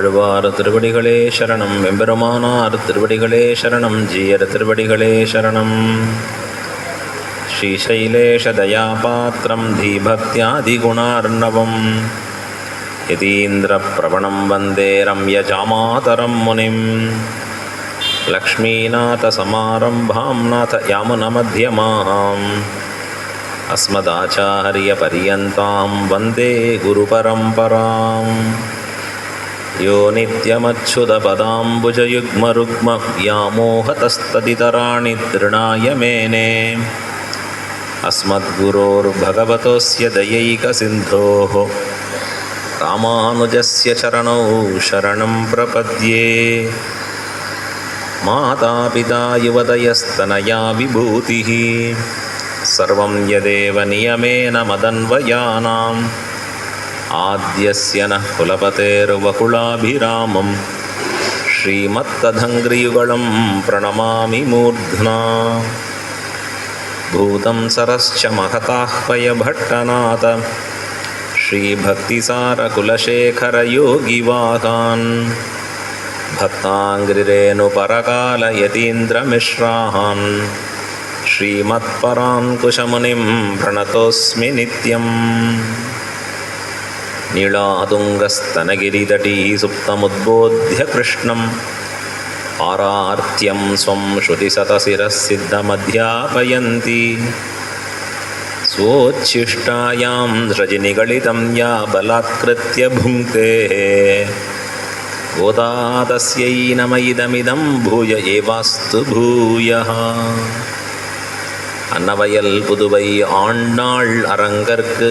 ஆழ்வார் திருவடிகளே சரணம். எம்பெருமானார் திருவடிகளே சரணம். ஜீயர் திருவடிகளே சரணம். ஸ்ரீசைலேஷதயாபாத்திரம் தீபக்தியாதிகுணார்ணவம் யதீந்திரப்ரவணம் வந்தே ரம்யஜாமாதரம் முனிம். லக்ஷ்மீநாதசமாரம்பாம் நாதயாமுனமध्यமாம் அஸ்மதாச்சார்யபர்யந்தாம் வந்தே குருபரம்பராம். யோ நித்யமச்சுதபதாம்புஜயுக்மருக்ம व्यामोहतस्तदितराणि तृणाय मेने. अस्मद्गुरोर्भगवतोऽस्य दयैकसिन्धोः रामानुजस्य चरणौ शरणं प्रपद्ये. मातापिता युवतयस्तनया विभूतिः सर्वं यदेव नियमेन मदन्वयानाम्. आद्यस्य नः कुलपतेर्वकुलाभिरामं श्रीमत्तदङ्घ्रियुगलं प्रणमामि मूर्ध्ना. भूतं सरश्च महताह्वयभट्टनाथ श्रीभक्तिसारकुलशेखरयोगिवाहान् भक्ताङ्घ्रिरेणुपरकालयतीन्द्रमिश्रान् श्रीमत्पराङ्कुशमुनिं प्रणतोऽस्मि नित्यम्. नीलातुङ्गस्तनगिरितटी सुप्तमुद्बोध्य कृष्णं पारार्त्यं स्वं श्रुतिशतशिरःसिद्धमध्यापयन्ती. स्वोच्छिष्टायां रजनिगलितं या बलात्कृत्य भुङ्क्ते गोदा तस्यै नम इदमिदं भूय एवास्तु भूयः. அன்னவயல் புதுவை ஆண்டாள் அரங்கற்கு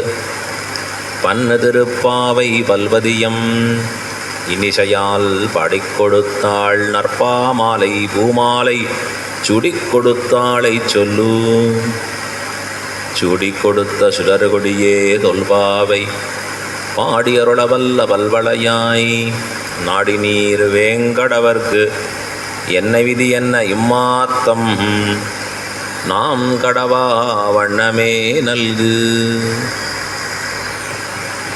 பன்னு திருப்பாவை பல்வதியம் இனிசையால் பாடிக் கொடுத்தாள். நற்பாமாலை பூமாலை சுடிக் கொடுத்தாளை சொல்லு. சூடிக் கொடுத்த சுடர்கொடியே தொல்பாவை பாடியருளவல்ல பல்வளையாய். நாடி நீர் வேங்கடவர்க்கு என்ன விதி என்ன இம்மாத்தம் நாம் கடவா வண்ணமே நல்கு.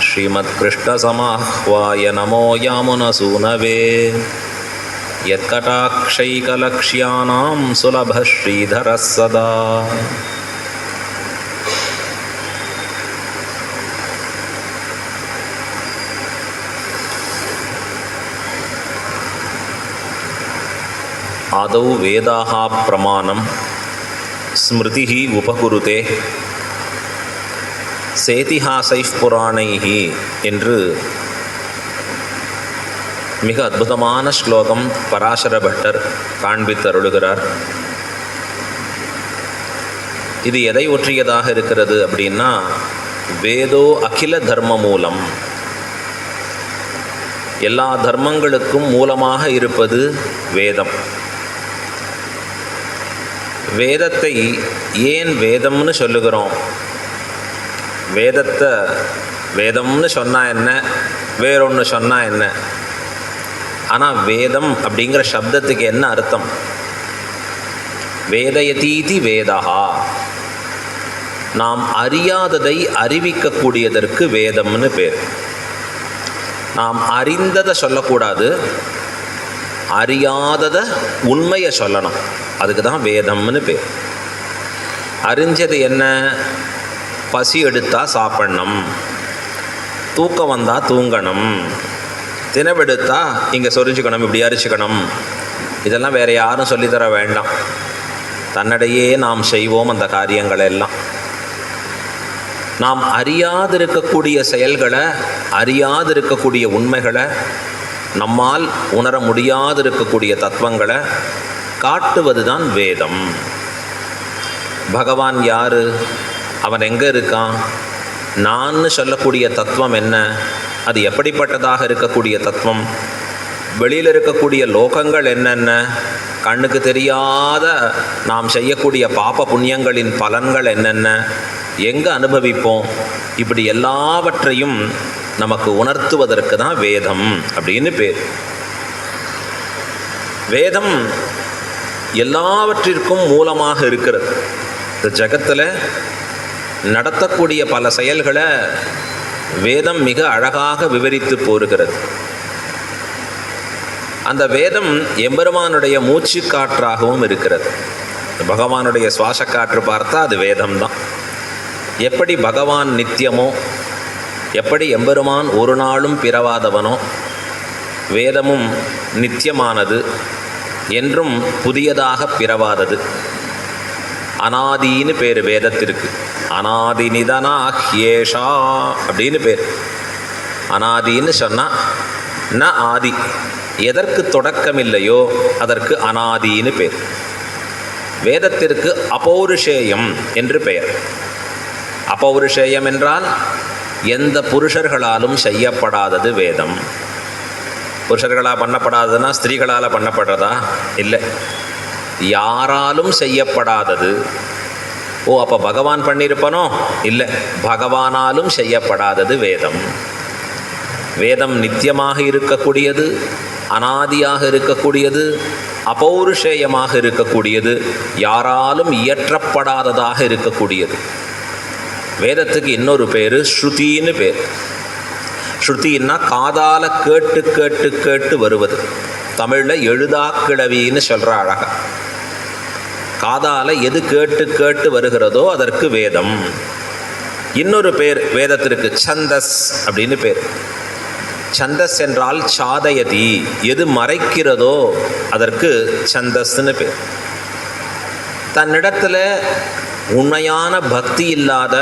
ஸ்ரீமத் கிருஷ்ண சமாஹ்வாய நமோ யாமுனசூனவே. யத்கடாக்ஷைகலக்ஷ்யானாம் சுலப ஸ்ரீதர சதா. ஆதௌ வேதாः பிரமாணம் ஸ்மிருதிः உபகுருதே சேதிஹாசைஃப் புராணைஹ என்று மிக அற்புதமான ஸ்லோகம் பராசர பட்டர் காண்பித்தருளுகிறார். இது எதை ஒற்றியதாக இருக்கிறது அப்படின்னா, வேதோ அகில தர்ம மூலம், எல்லா தர்மங்களுக்கும் மூலமாக இருப்பது வேதம். வேதத்தை ஏன் வேதம்னு சொல்லுகிறோம்? வேதத்தை வேதம்னு சொன்னால் என்ன, வேறொன்று சொன்னால் என்ன? ஆனால் வேதம் அப்படிங்கிற சப்தத்துக்கு என்ன அர்த்தம்? வேதயதீதி வேதா, நாம் அறியாததை அறிவிக்கக்கூடியதற்கு வேதம்னு பேர். நாம் அறிந்ததை சொல்லக்கூடாது, அறியாததை உண்மையை சொல்லணும். அதுக்கு தான் வேதம்னு பேர். அறிஞ்சது என்ன? பசி எடுத்தால் சாப்பிடணும், தூக்கம் வந்தால் தூங்கணும், தினவெடுத்தால் இங்கே சொரிஞ்சுக்கணும், இப்படி அரிச்சுக்கணும். இதெல்லாம் வேறு யாரும் சொல்லித்தர வேண்டாம். தன்னிடையே நாம் செய்வோம் அந்த காரியங்களை எல்லாம். நாம் அறியாதிருக்கக்கூடிய செயல்களை, அறியாதிருக்கக்கூடிய உண்மைகளை, நம்மால் உணர முடியாதிருக்கக்கூடிய தத்துவங்களை காட்டுவது தான் வேதம். பகவான் யார்? அவன் எங்கே இருக்கான்? நான் சொல்லக்கூடிய தத்துவம் என்ன? அது எப்படிப்பட்டதாக இருக்கக்கூடிய தத்துவம்? வெளியில் இருக்கக்கூடிய லோகங்கள் என்னென்ன? கண்ணுக்கு தெரியாத நாம் செய்யக்கூடிய பாப புண்ணியங்களின் பலன்கள் என்னென்ன? எங்கே அனுபவிப்போம்? இப்படி எல்லாவற்றையும் நமக்கு உணர்த்துவதற்கு தான் வேதம் அப்படின்னு பேர். வேதம் எல்லாவற்றிற்கும் மூலமாக இருக்கிறது. இந்த ஜகத்தில் நடத்தக்கூடிய பல செயல்களை வேதம் மிக அழகாக விவரித்து போருகிறது. அந்த வேதம் எம்பெருமானுடைய மூச்சு காற்றாகவும் இருக்கிறது. பகவானுடைய சுவாச காற்று பார்த்தா அது வேதம்தான். எப்படி பகவான் நித்தியமோ, எப்படி எம்பெருமான் ஒரு நாளும் பிறவாதவனோ, வேதமும் நித்தியமானது, என்றும் புதியதாக பிறவாதது. அனாதின்னு பேர் வேதத்திற்கு. அனாதி நிதனா ஹ்யேஷா அப்படின்னு பேர். அனாதின்னு சொன்னால் ந ஆதி, எதற்கு தொடக்கமில்லையோ அதற்கு அனாதின்னு பேர். வேதத்திற்கு அபௌருஷேயம் என்று பெயர். அபௌருஷேயம் என்றால் எந்த புருஷர்களாலும் செய்யப்படாதது வேதம். புருஷர்களால் பண்ணப்படாததுன்னா ஸ்திரீகளால் பண்ணப்படுறதா? இல்லை, யாராலும் செய்யப்படாதது. ஓ, அப்போ பகவான் பண்ணியிருப்பனோ? இல்லை, பகவானாலும் செய்யப்படாதது வேதம். வேதம் நித்தியமாக இருக்கக்கூடியது, அனாதியாக இருக்கக்கூடியது, அபௌருஷேயமாக இருக்கக்கூடியது, யாராலும் இயற்றப்படாததாக இருக்கக்கூடியது. வேதத்துக்கு இன்னொரு பேர் ஸ்ருதின்னு பேர். ஸ்ருதின்னா காதால கேட்டு கேட்டு கேட்டு வருவது. தமிழில் எழுதாக்கிழவின்னு சொல்கிற அழகா. காதால எது கேட்டு கேட்டு வருகிறதோ அதற்கு வேதம். இன்னொரு பேர் வேதத்திற்கு சந்தஸ் அப்படின்னு பேர். சந்தஸ் என்றால் சாதயதி, எது மறைக்கிறதோ அதற்கு சந்தஸ்ன்னு பேர். தன்னிடத்தில் உண்மையான பக்தி இல்லாத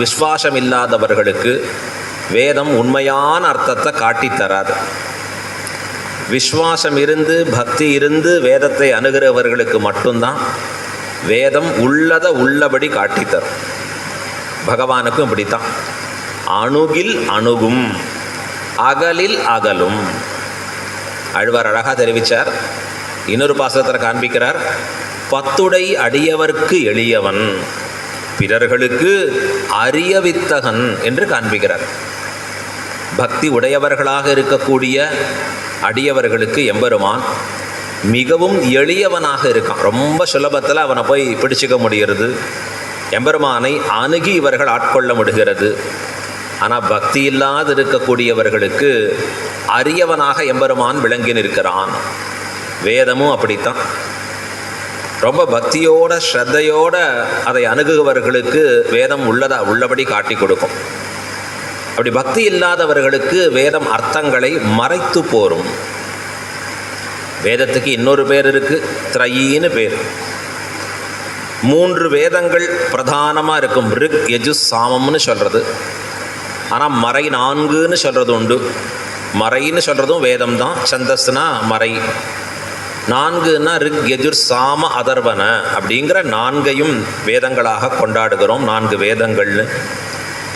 விஸ்வாசம் இல்லாதவர்களுக்கு வேதம் உண்மையான அர்த்தத்தை காட்டித்தராது. விஸ்வாசம் இருந்து பக்தி இருந்து வேதத்தை அணுகிறவர்களுக்கு மட்டும்தான் வேதம் உள்ளதை உள்ளபடி காட்டித்தரும். பகவானுக்கும் இப்படித்தான். அணுகில் அணுகும், அகலில் அகலும். ஆழ்வார் அழகாக தெரிவித்தார். இன்னொரு பாசத்தில் காண்பிக்கிறார். பத்துடை அடியவர்க்கு எளியவன், பிறர்களுக்கு அரியவித்தகன் என்று காண்பிக்கிறார். பக்தி உடையவர்களாக இருக்கக்கூடிய அடியவர்களுக்கு எம்பெருமான் மிகவும் எளியவனாக இருக்கான். ரொம்ப சுலபத்தில் அவனை போய் பிடிச்சிக்க முடிகிறது. எம்பெருமானை அணுகி இவர்கள் ஆட்கொள்ள முடிகிறது. ஆனால் பக்தி இல்லாது இருக்கக்கூடியவர்களுக்கு அரியவனாக எம்பெருமான் விளங்கி நிற்கிறான். வேதமும் அப்படித்தான். ரொம்ப பக்தியோட ஸ்ரத்தையோட அதை அணுகுவர்களுக்கு வேதம் உள்ளபடி காட்டி கொடுக்கும். அப்படி பக்தி இல்லாதவர்களுக்கு வேதம் அர்த்தங்களை மறைத்து போரும். வேதத்துக்கு இன்னொரு பேர் இருக்கு, திரையின்னு பேர். 3 வேதங்கள் பிரதானமாக இருக்கும். ரிக், யஜு, சாமம்னு சொல்கிறது. ஆனால் மறை 4ன்னு சொல்கிறது உண்டு. மறைன்னு சொல்கிறதும் வேதம் தான். சந்தஸ்னா மறை. 4ன்னா ரிக், யஜுர், சாம, அதர்வன அப்படிங்கிற 4ஐயும் வேதங்களாக கொண்டாடுகிறோம். 4 வேதங்கள்னு.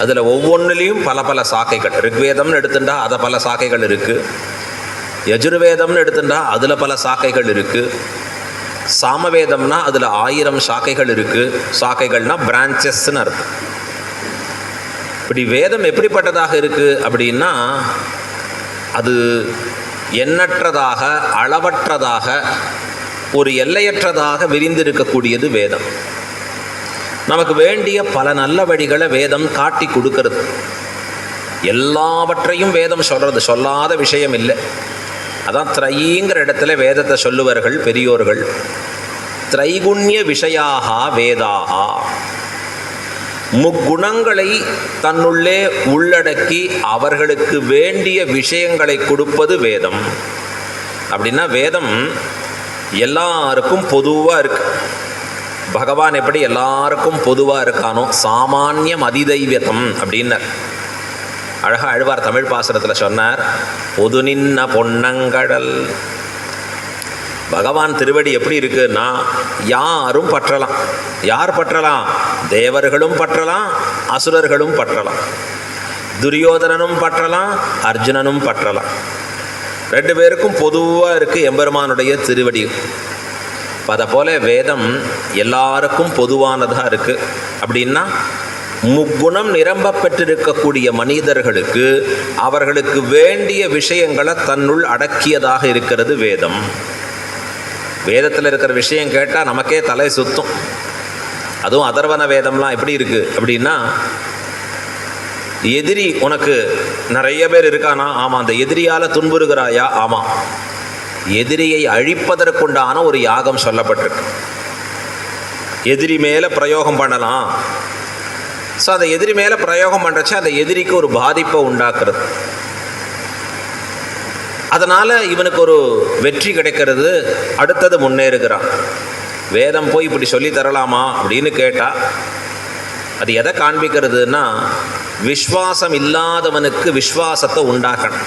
அதில் ஒவ்வொன்றுலேயும் பல பல சாக்கைகள். ரிக்வேதம்னு எடுத்துட்டா அதை பல சாக்கைகள் இருக்குது. யஜுர்வேதம்னு எடுத்துட்டா அதில் பல சாக்கைகள் இருக்குது. சாமவேதம்னா அதில் 1000 சாக்கைகள் இருக்குது. சாக்கைகள்னால் பிரான்ச்சஸ்ன்னு அர்த்தம். இப்படி வேதம் எப்படிப்பட்டதாக இருக்குது அப்படின்னா, அது எண்ணற்றதாக, அளவற்றதாக, ஒரு எல்லையற்றதாக விரிந்திருக்கக்கூடியது வேதம். நமக்கு வேண்டிய பல நல்ல வழிகளை வேதம் காட்டி கொடுக்கறது. எல்லாவற்றையும் வேதம் சொல்கிறது, சொல்லாத விஷயம் இல்லை. அதான் திரைங்கிற இடத்துல வேதத்தை சொல்லுவார்கள் பெரியோர்கள். திரைகுண்ய விஷயாக வேதாகா. முக்குணங்களை தன்னுள்ளே உள்ளடக்கி அவர்களுக்கு வேண்டிய விஷயங்களை கொடுப்பது வேதம். அப்படின்னா வேதம் எல்லாருக்கும் பொதுவாக இருக்கு. பகவான் எப்படி எல்லாருக்கும் பொதுவாக இருக்கானோ, சாமானியம் அதிதைவியதம் அப்படின்னார். அழகாக அழ்வார் தமிழ் பாசுரத்தில் சொன்னார், பொது நின்ன பொன்னங்கடல். பகவான் திருவடி எப்படி இருக்குன்னா யாரும் பற்றலாம். யார் பற்றலாம்? தேவர்களும் பற்றலாம், அசுரர்களும் பற்றலாம், துரியோதனனும் பற்றலாம், அர்ஜுனனும் பற்றலாம். 2 பேருக்கும் பொதுவாக இருக்குது எம்பெருமானுடைய திருவடி. அதை போல வேதம் எல்லாருக்கும் பொதுவானதாக இருக்குது. அப்படின்னா முக்குணம் நிரம்ப பெற்றிருக்கக்கூடிய மனிதர்களுக்கு அவர்களுக்கு வேண்டிய விஷயங்களை தன்னுள் அடக்கியதாக இருக்கிறது வேதம். வேதத்தில் இருக்கிற விஷயம் கேட்டால் நமக்கே தலை சுத்தும். அதுவும் அதர்வன வேதம்லாம் எப்படி இருக்குது அப்படின்னா, எதிரி உனக்கு நிறைய பேர் இருக்கானா? ஆமாம். அந்த எதிரியால் துன்புறுகிறாயா? ஆமாம். எதிரியை அழிப்பதற்குண்டான ஒரு யாகம் சொல்லப்பட்டிருக்கு. எதிரி மேலே பிரயோகம் பண்ணலாம். ஸோ அந்த எதிரி மேலே பிரயோகம் பண்ணுறச்சு அந்த எதிரிக்கு ஒரு பாதிப்பை உண்டாக்குறது. அதனால் இவனுக்கு ஒரு வெற்றி கிடைக்கிறது, அடுத்தது முன்னேறுகிறான். வேதம் போய் இப்படி சொல்லி தரலாமா அப்படின்னு கேட்டால் அது எதை காண்பிக்கிறதுனா, விஸ்வாசம் இல்லாதவனுக்கு விஸ்வாசத்தை உண்டாக்கணும்.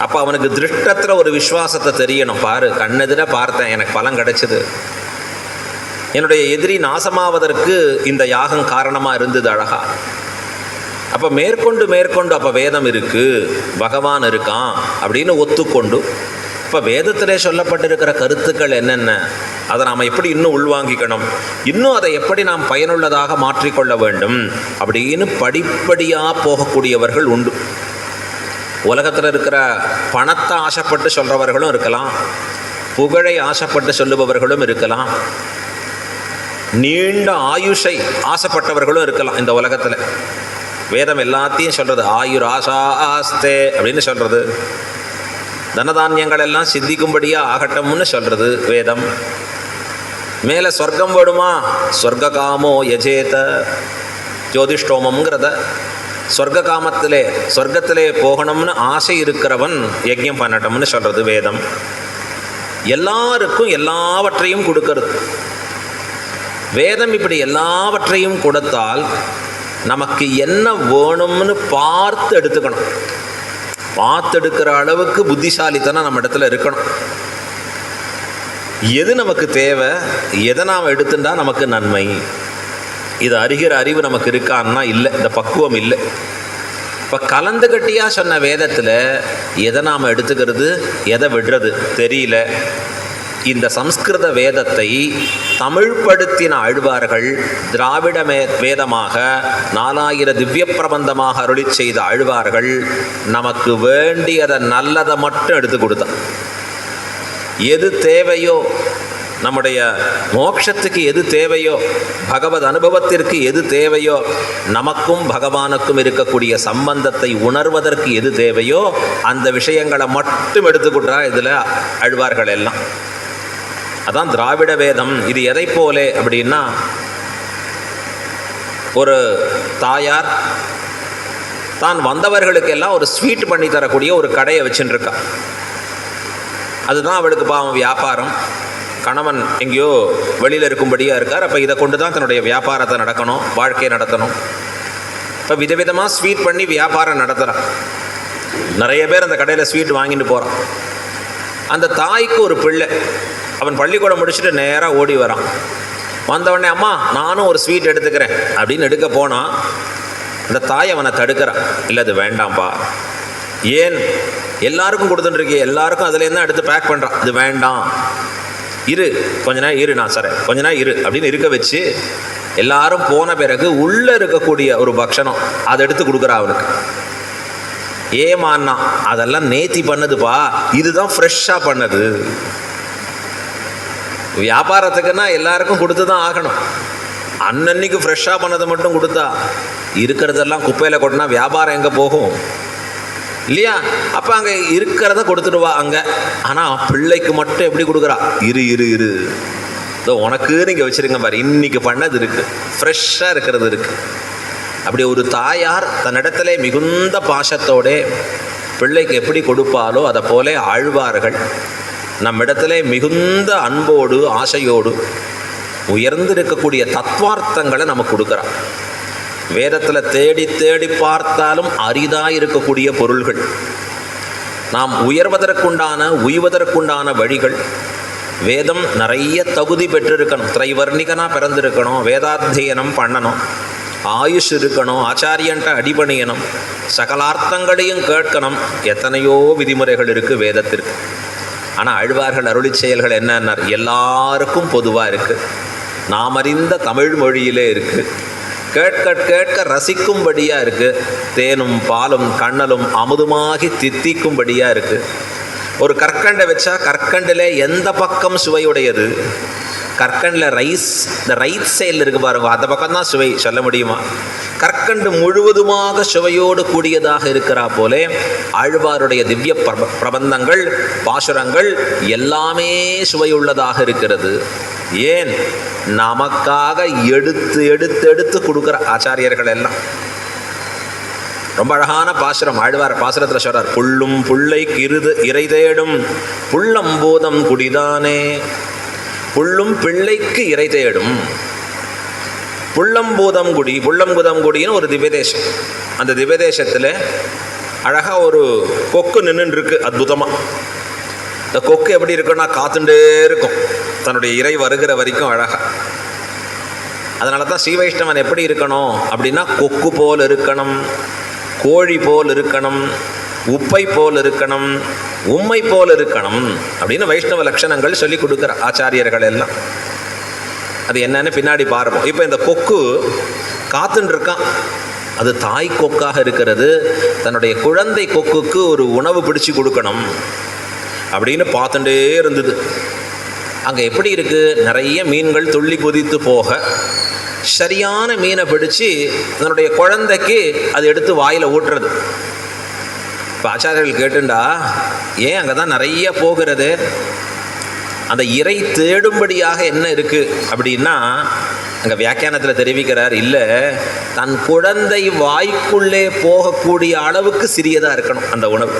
அப்போ அவனுக்கு திருஷ்டத்தில் ஒரு விஸ்வாசத்தை தெரியணும். பாரு, கண்ணெதிர பார்த்தேன், எனக்கு பலன் கிடைச்சிது, என்னுடைய எதிரி நாசமாவதற்கு இந்த யாகம் காரணமாக இருந்தது, அழகா. அப்போ மேற்கொண்டு அப்போ வேதம் இருக்குது, பகவான் இருக்கான் அப்படின்னு ஒத்துக்கொண்டு, இப்போ வேதத்திலே சொல்லப்பட்டிருக்கிற கருத்துக்கள் என்னென்ன, அதை நாம் எப்படி இன்னும் உள்வாங்கிக்கணும், இன்னும் அதை எப்படி நாம் பயனுள்ளதாக மாற்றிக்கொள்ள வேண்டும் அப்படின்னு படிப்படியாக போகக்கூடியவர்கள் உண்டு. உலகத்தில் இருக்கிற பணத்தை ஆசைப்பட்டு சொல்கிறவர்களும் இருக்கலாம், புகழை ஆசைப்பட்டு சொல்லுபவர்களும் இருக்கலாம், நீண்ட ஆயுஷை ஆசைப்பட்டவர்களும் இருக்கலாம். இந்த உலகத்தில் வேதம் எல்லாத்தையும் சொல்கிறது. ஆயுர் ஆசா ஆஸ்தே அப்படின்னு சொல்கிறது. தனதானியங்கள் எல்லாம் சித்திக்கும்படியாக ஆகட்டம்னு சொல்கிறது வேதம். மேலே சொர்க்கம் வேணுமா, சொர்க்க காமோ யஜேத ஜோதிஷ்டோமங்கிறத, சொர்க்கத்திலே போகணும்னு ஆசை இருக்கிறவன் யஜ்யம் பண்ணட்டம்னு சொல்கிறது வேதம். எல்லாருக்கும் எல்லாவற்றையும் கொடுக்கறது வேதம். இப்படி எல்லாவற்றையும் கொடுத்தால் நமக்கு என்ன வேணும்னு பார்த்து எடுத்துக்கணும். பார்த்து எடுக்கிற அளவுக்கு புத்திசாலித்தனம் நம்ம இடத்துல இருக்கணும். எது நமக்கு தேவை, எதை நாம் எடுத்துட்டா நமக்கு நன்மை, இது அறிகிற அறிவு நமக்கு இருக்கான்னா இல்லை, இந்த பக்குவம் இல்லை. இப்போ கலந்து கட்டியாக சொன்ன வேதத்தில் எதை நாம் எடுத்துக்கிறது, எதை விடுறது தெரியல. இந்த சம்ஸ்கிருத வேதத்தை தமிழ்படுத்தின ஆழ்வார்கள், திராவிட வேதமாக 4000 திவ்ய பிரபந்தமாக அருளி செய்த ஆழ்வார்கள் நமக்கு வேண்டியதை நல்லதை மட்டும் எடுத்து கொடுத்தான். எது தேவையோ, நம்முடைய மோட்சத்துக்கு எது தேவையோ, பகவத் அனுபவத்திற்கு எது தேவையோ, நமக்கும் பகவானுக்கும் இருக்கக்கூடிய சம்பந்தத்தை உணர்வதற்கு எது தேவையோ அந்த விஷயங்களை மட்டும் எடுத்துக்கொண்டா இதில் ஆழ்வார்கள் எல்லாம். அதான் திராவிட வேதம். இது எதை போலே அப்படின்னா, ஒரு தாயார் தான் வந்தவர்களுக்கெல்லாம் ஒரு ஸ்வீட் பண்ணி தரக்கூடிய ஒரு கடையை வச்சுட்டுருக்கா. அதுதான் அவளுக்கு பாவம் வியாபாரம். கணவன் எங்கேயோ வெளியில் இருக்கும்படியாக இருக்கார். அப்போ இதை கொண்டு தான் தன்னுடைய வியாபாரத்தை நடக்கணும், வாழ்க்கையை நடத்தணும். இப்போ விதவிதமாக ஸ்வீட் பண்ணி வியாபாரம் நடத்துகிறான். நிறைய பேர் அந்த கடையில் ஸ்வீட் வாங்கிட்டு போகிறான். அந்த தாய்க்கு ஒரு பிள்ளை, அவன் பள்ளிக்கூடம் முடிச்சுட்டு நேராக ஓடி வரான். வந்தவுடனே, அம்மா நானும் ஒரு ஸ்வீட் எடுத்துக்கிறேன் அப்படின்னு எடுக்க போனான். அந்த தாய் அவனை தடுக்கிறான். இல்லை, அது வேண்டாம்ப்பா. ஏன், எல்லாருக்கும் கொடுத்துட்டுருக்கே, எல்லாருக்கும் அதுலேருந்து தான் எடுத்து பேக் பண்ணுறான், இது வேண்டாம், இரு கொஞ்ச நேரம் இரு, நான் சரேன் கொஞ்ச நேரம் இரு அப்படின்னு இருக்க வச்சு, எல்லாரும் போன பிறகு உள்ளே இருக்கக்கூடிய ஒரு பக்ஷணம் அதை எடுத்து கொடுக்குறா அவனுக்கு. ஏமான்னா, அதெல்லாம் நேத்தி பண்ணதுப்பா, இதுதான் ஃப்ரெஷ்ஷாக பண்ணது. வியாபாரத்துக்குன்னா எல்லாருக்கும் கொடுத்து தான் ஆகணும். அன்னன்னைக்கு ஃப்ரெஷ்ஷாக பண்ணதை மட்டும் கொடுத்தா, இருக்கிறதெல்லாம் குப்பையில் கொட்டினா வியாபாரம் எங்கே போகும் இல்லையா? அப்போ அங்கே இருக்கிறத கொடுத்துடுவா அங்கே. ஆனால் பிள்ளைக்கு மட்டும் எப்படி கொடுக்குறா, இரு இரு இரு, இதோ உனக்கு நீங்கள் வச்சுருங்க பாரு, இன்னைக்கு பண்ணது இருக்குது, ஃப்ரெஷ்ஷாக இருக்கிறது இருக்குது. அப்படி ஒரு தாயார் தன்னிடத்துல மிகுந்த பாசத்தோட பிள்ளைக்கு எப்படி கொடுப்பாலோ அதை போல ஆழ்வார்கள் நம்மிடத்திலே மிகுந்த அன்போடு ஆசையோடு உயர்ந்திருக்கக்கூடிய தத்துவார்த்தங்களை நமக்கு கொடுக்குறார். வேதத்தில் தேடி தேடி பார்த்தாலும் அரிதாக இருக்கக்கூடிய பொருள்கள், நாம் உய்வதற்குண்டான வழிகள். வேதம் நிறைய தகுதி பெற்றிருக்கணும், திரைவர்ணிகனாக பிறந்திருக்கணும், வேதாத்தியனம் பண்ணணும், ஆயுஷ் இருக்கணும், ஆச்சாரியன்ட்ட அடிபணியணும், சகலார்த்தங்களையும் கேட்கணும். எத்தனையோ விதிமுறைகள் இருக்குது வேதத்திற்கு. ஆனால் ஆழ்வார்கள் அருளி செயல்கள் என்னன்னார், எல்லாருக்கும் பொதுவாக இருக்குது, நாம் அறிந்த தமிழ் மொழியிலே இருக்குது, கேட்க கேட்க ரசிக்கும்படியாக இருக்குது, தேனும் பாலும் கண்ணலும் அமுதுமாகி தித்திக்கும்படியாக இருக்குது. ஒரு கற்கண்டை வச்சா கற்கண்டில் எந்த பக்கம் சுவையுடையது, கற்கண்டில் ரைஸ், இந்த ரைட் சைடில் இருக்கு பாருங்க, அந்த பக்கம் தான் சுவை சொல்ல முடியுமா? கற்கண்டு முழுவதுமாக சுவையோடு கூடியதாக இருக்கிறா போலே ஆழ்வாருடைய திவ்ய பிரபந்தங்கள், பாசுரங்கள் எல்லாமே சுவையுள்ளதாக இருக்கிறது. ஏன்? நமக்காக எடுத்து எடுத்து எடுத்து கொடுக்குற ஆச்சாரியர்கள் எல்லாம். ரொம்ப அழகான பாசுரம் ஆழ்வார் பாசுரத்தில் சொல்றார், புள்ளும் புள்ளைக்கு இறை தேடும் புள்ளம்போதம் குடிதானே. புள்ளும் பிள்ளைக்கு இறை தேடும் புள்ளம்பூதம் குடி. புள்ளம்பூதம் குடின்னு ஒரு திவ்யதேசம். அந்த திவ்யதேசத்தில் அழகாக ஒரு கொக்கு நின்று இருக்கு அற்புதமாக. இந்த கொக்கு எப்படி இருக்குன்னா காத்துட்டே இருக்கும் தன்னுடைய இறை வருகிற வரைக்கும் அழகாக. அதனால தான் ஸ்ரீ வைஷ்ணவன் எப்படி இருக்கணும் அப்படின்னா, கொக்கு போல் இருக்கணும், கோழி போல் இருக்கணும், உப்பை போல் இருக்கணும், உம்மை போல் இருக்கணும் அப்படின்னு வைஷ்ணவ லட்சணங்கள் சொல்லி கொடுக்குற ஆச்சாரியர்கள் எல்லாம். அது என்னன்னு பின்னாடி பார்ப்போம். இப்போ இந்த கொக்கு காத்துன்னு இருக்கான், அது தாய் கொக்காக இருக்கிறது. தன்னுடைய குழந்தை கொக்குக்கு ஒரு உணவு பிடிச்சி கொடுக்கணும் அப்படின்னு பார்த்துட்டே இருந்தது. அங்கே எப்படி இருக்குது, நிறைய மீன்கள் துள்ளி குதித்து போக சரியான மீனை பிடிச்சி தன்னுடைய குழந்தைக்கு அது எடுத்து வாயில் ஊட்டுறது. இப்போ ஆச்சாரியர்கள் கேட்டுண்டா, ஏன் அங்கே தான் நிறைய போகிறது, அந்த இறை தேடும்படியாக என்ன இருக்குது அப்படின்னா, அங்கே வியாக்கியானத்தில் தெரிவிக்கிறார், இல்லை தன் குழந்தை வாய்க்குள்ளே போகக்கூடிய அளவுக்கு சிறியதாக இருக்கணும் அந்த உணவு.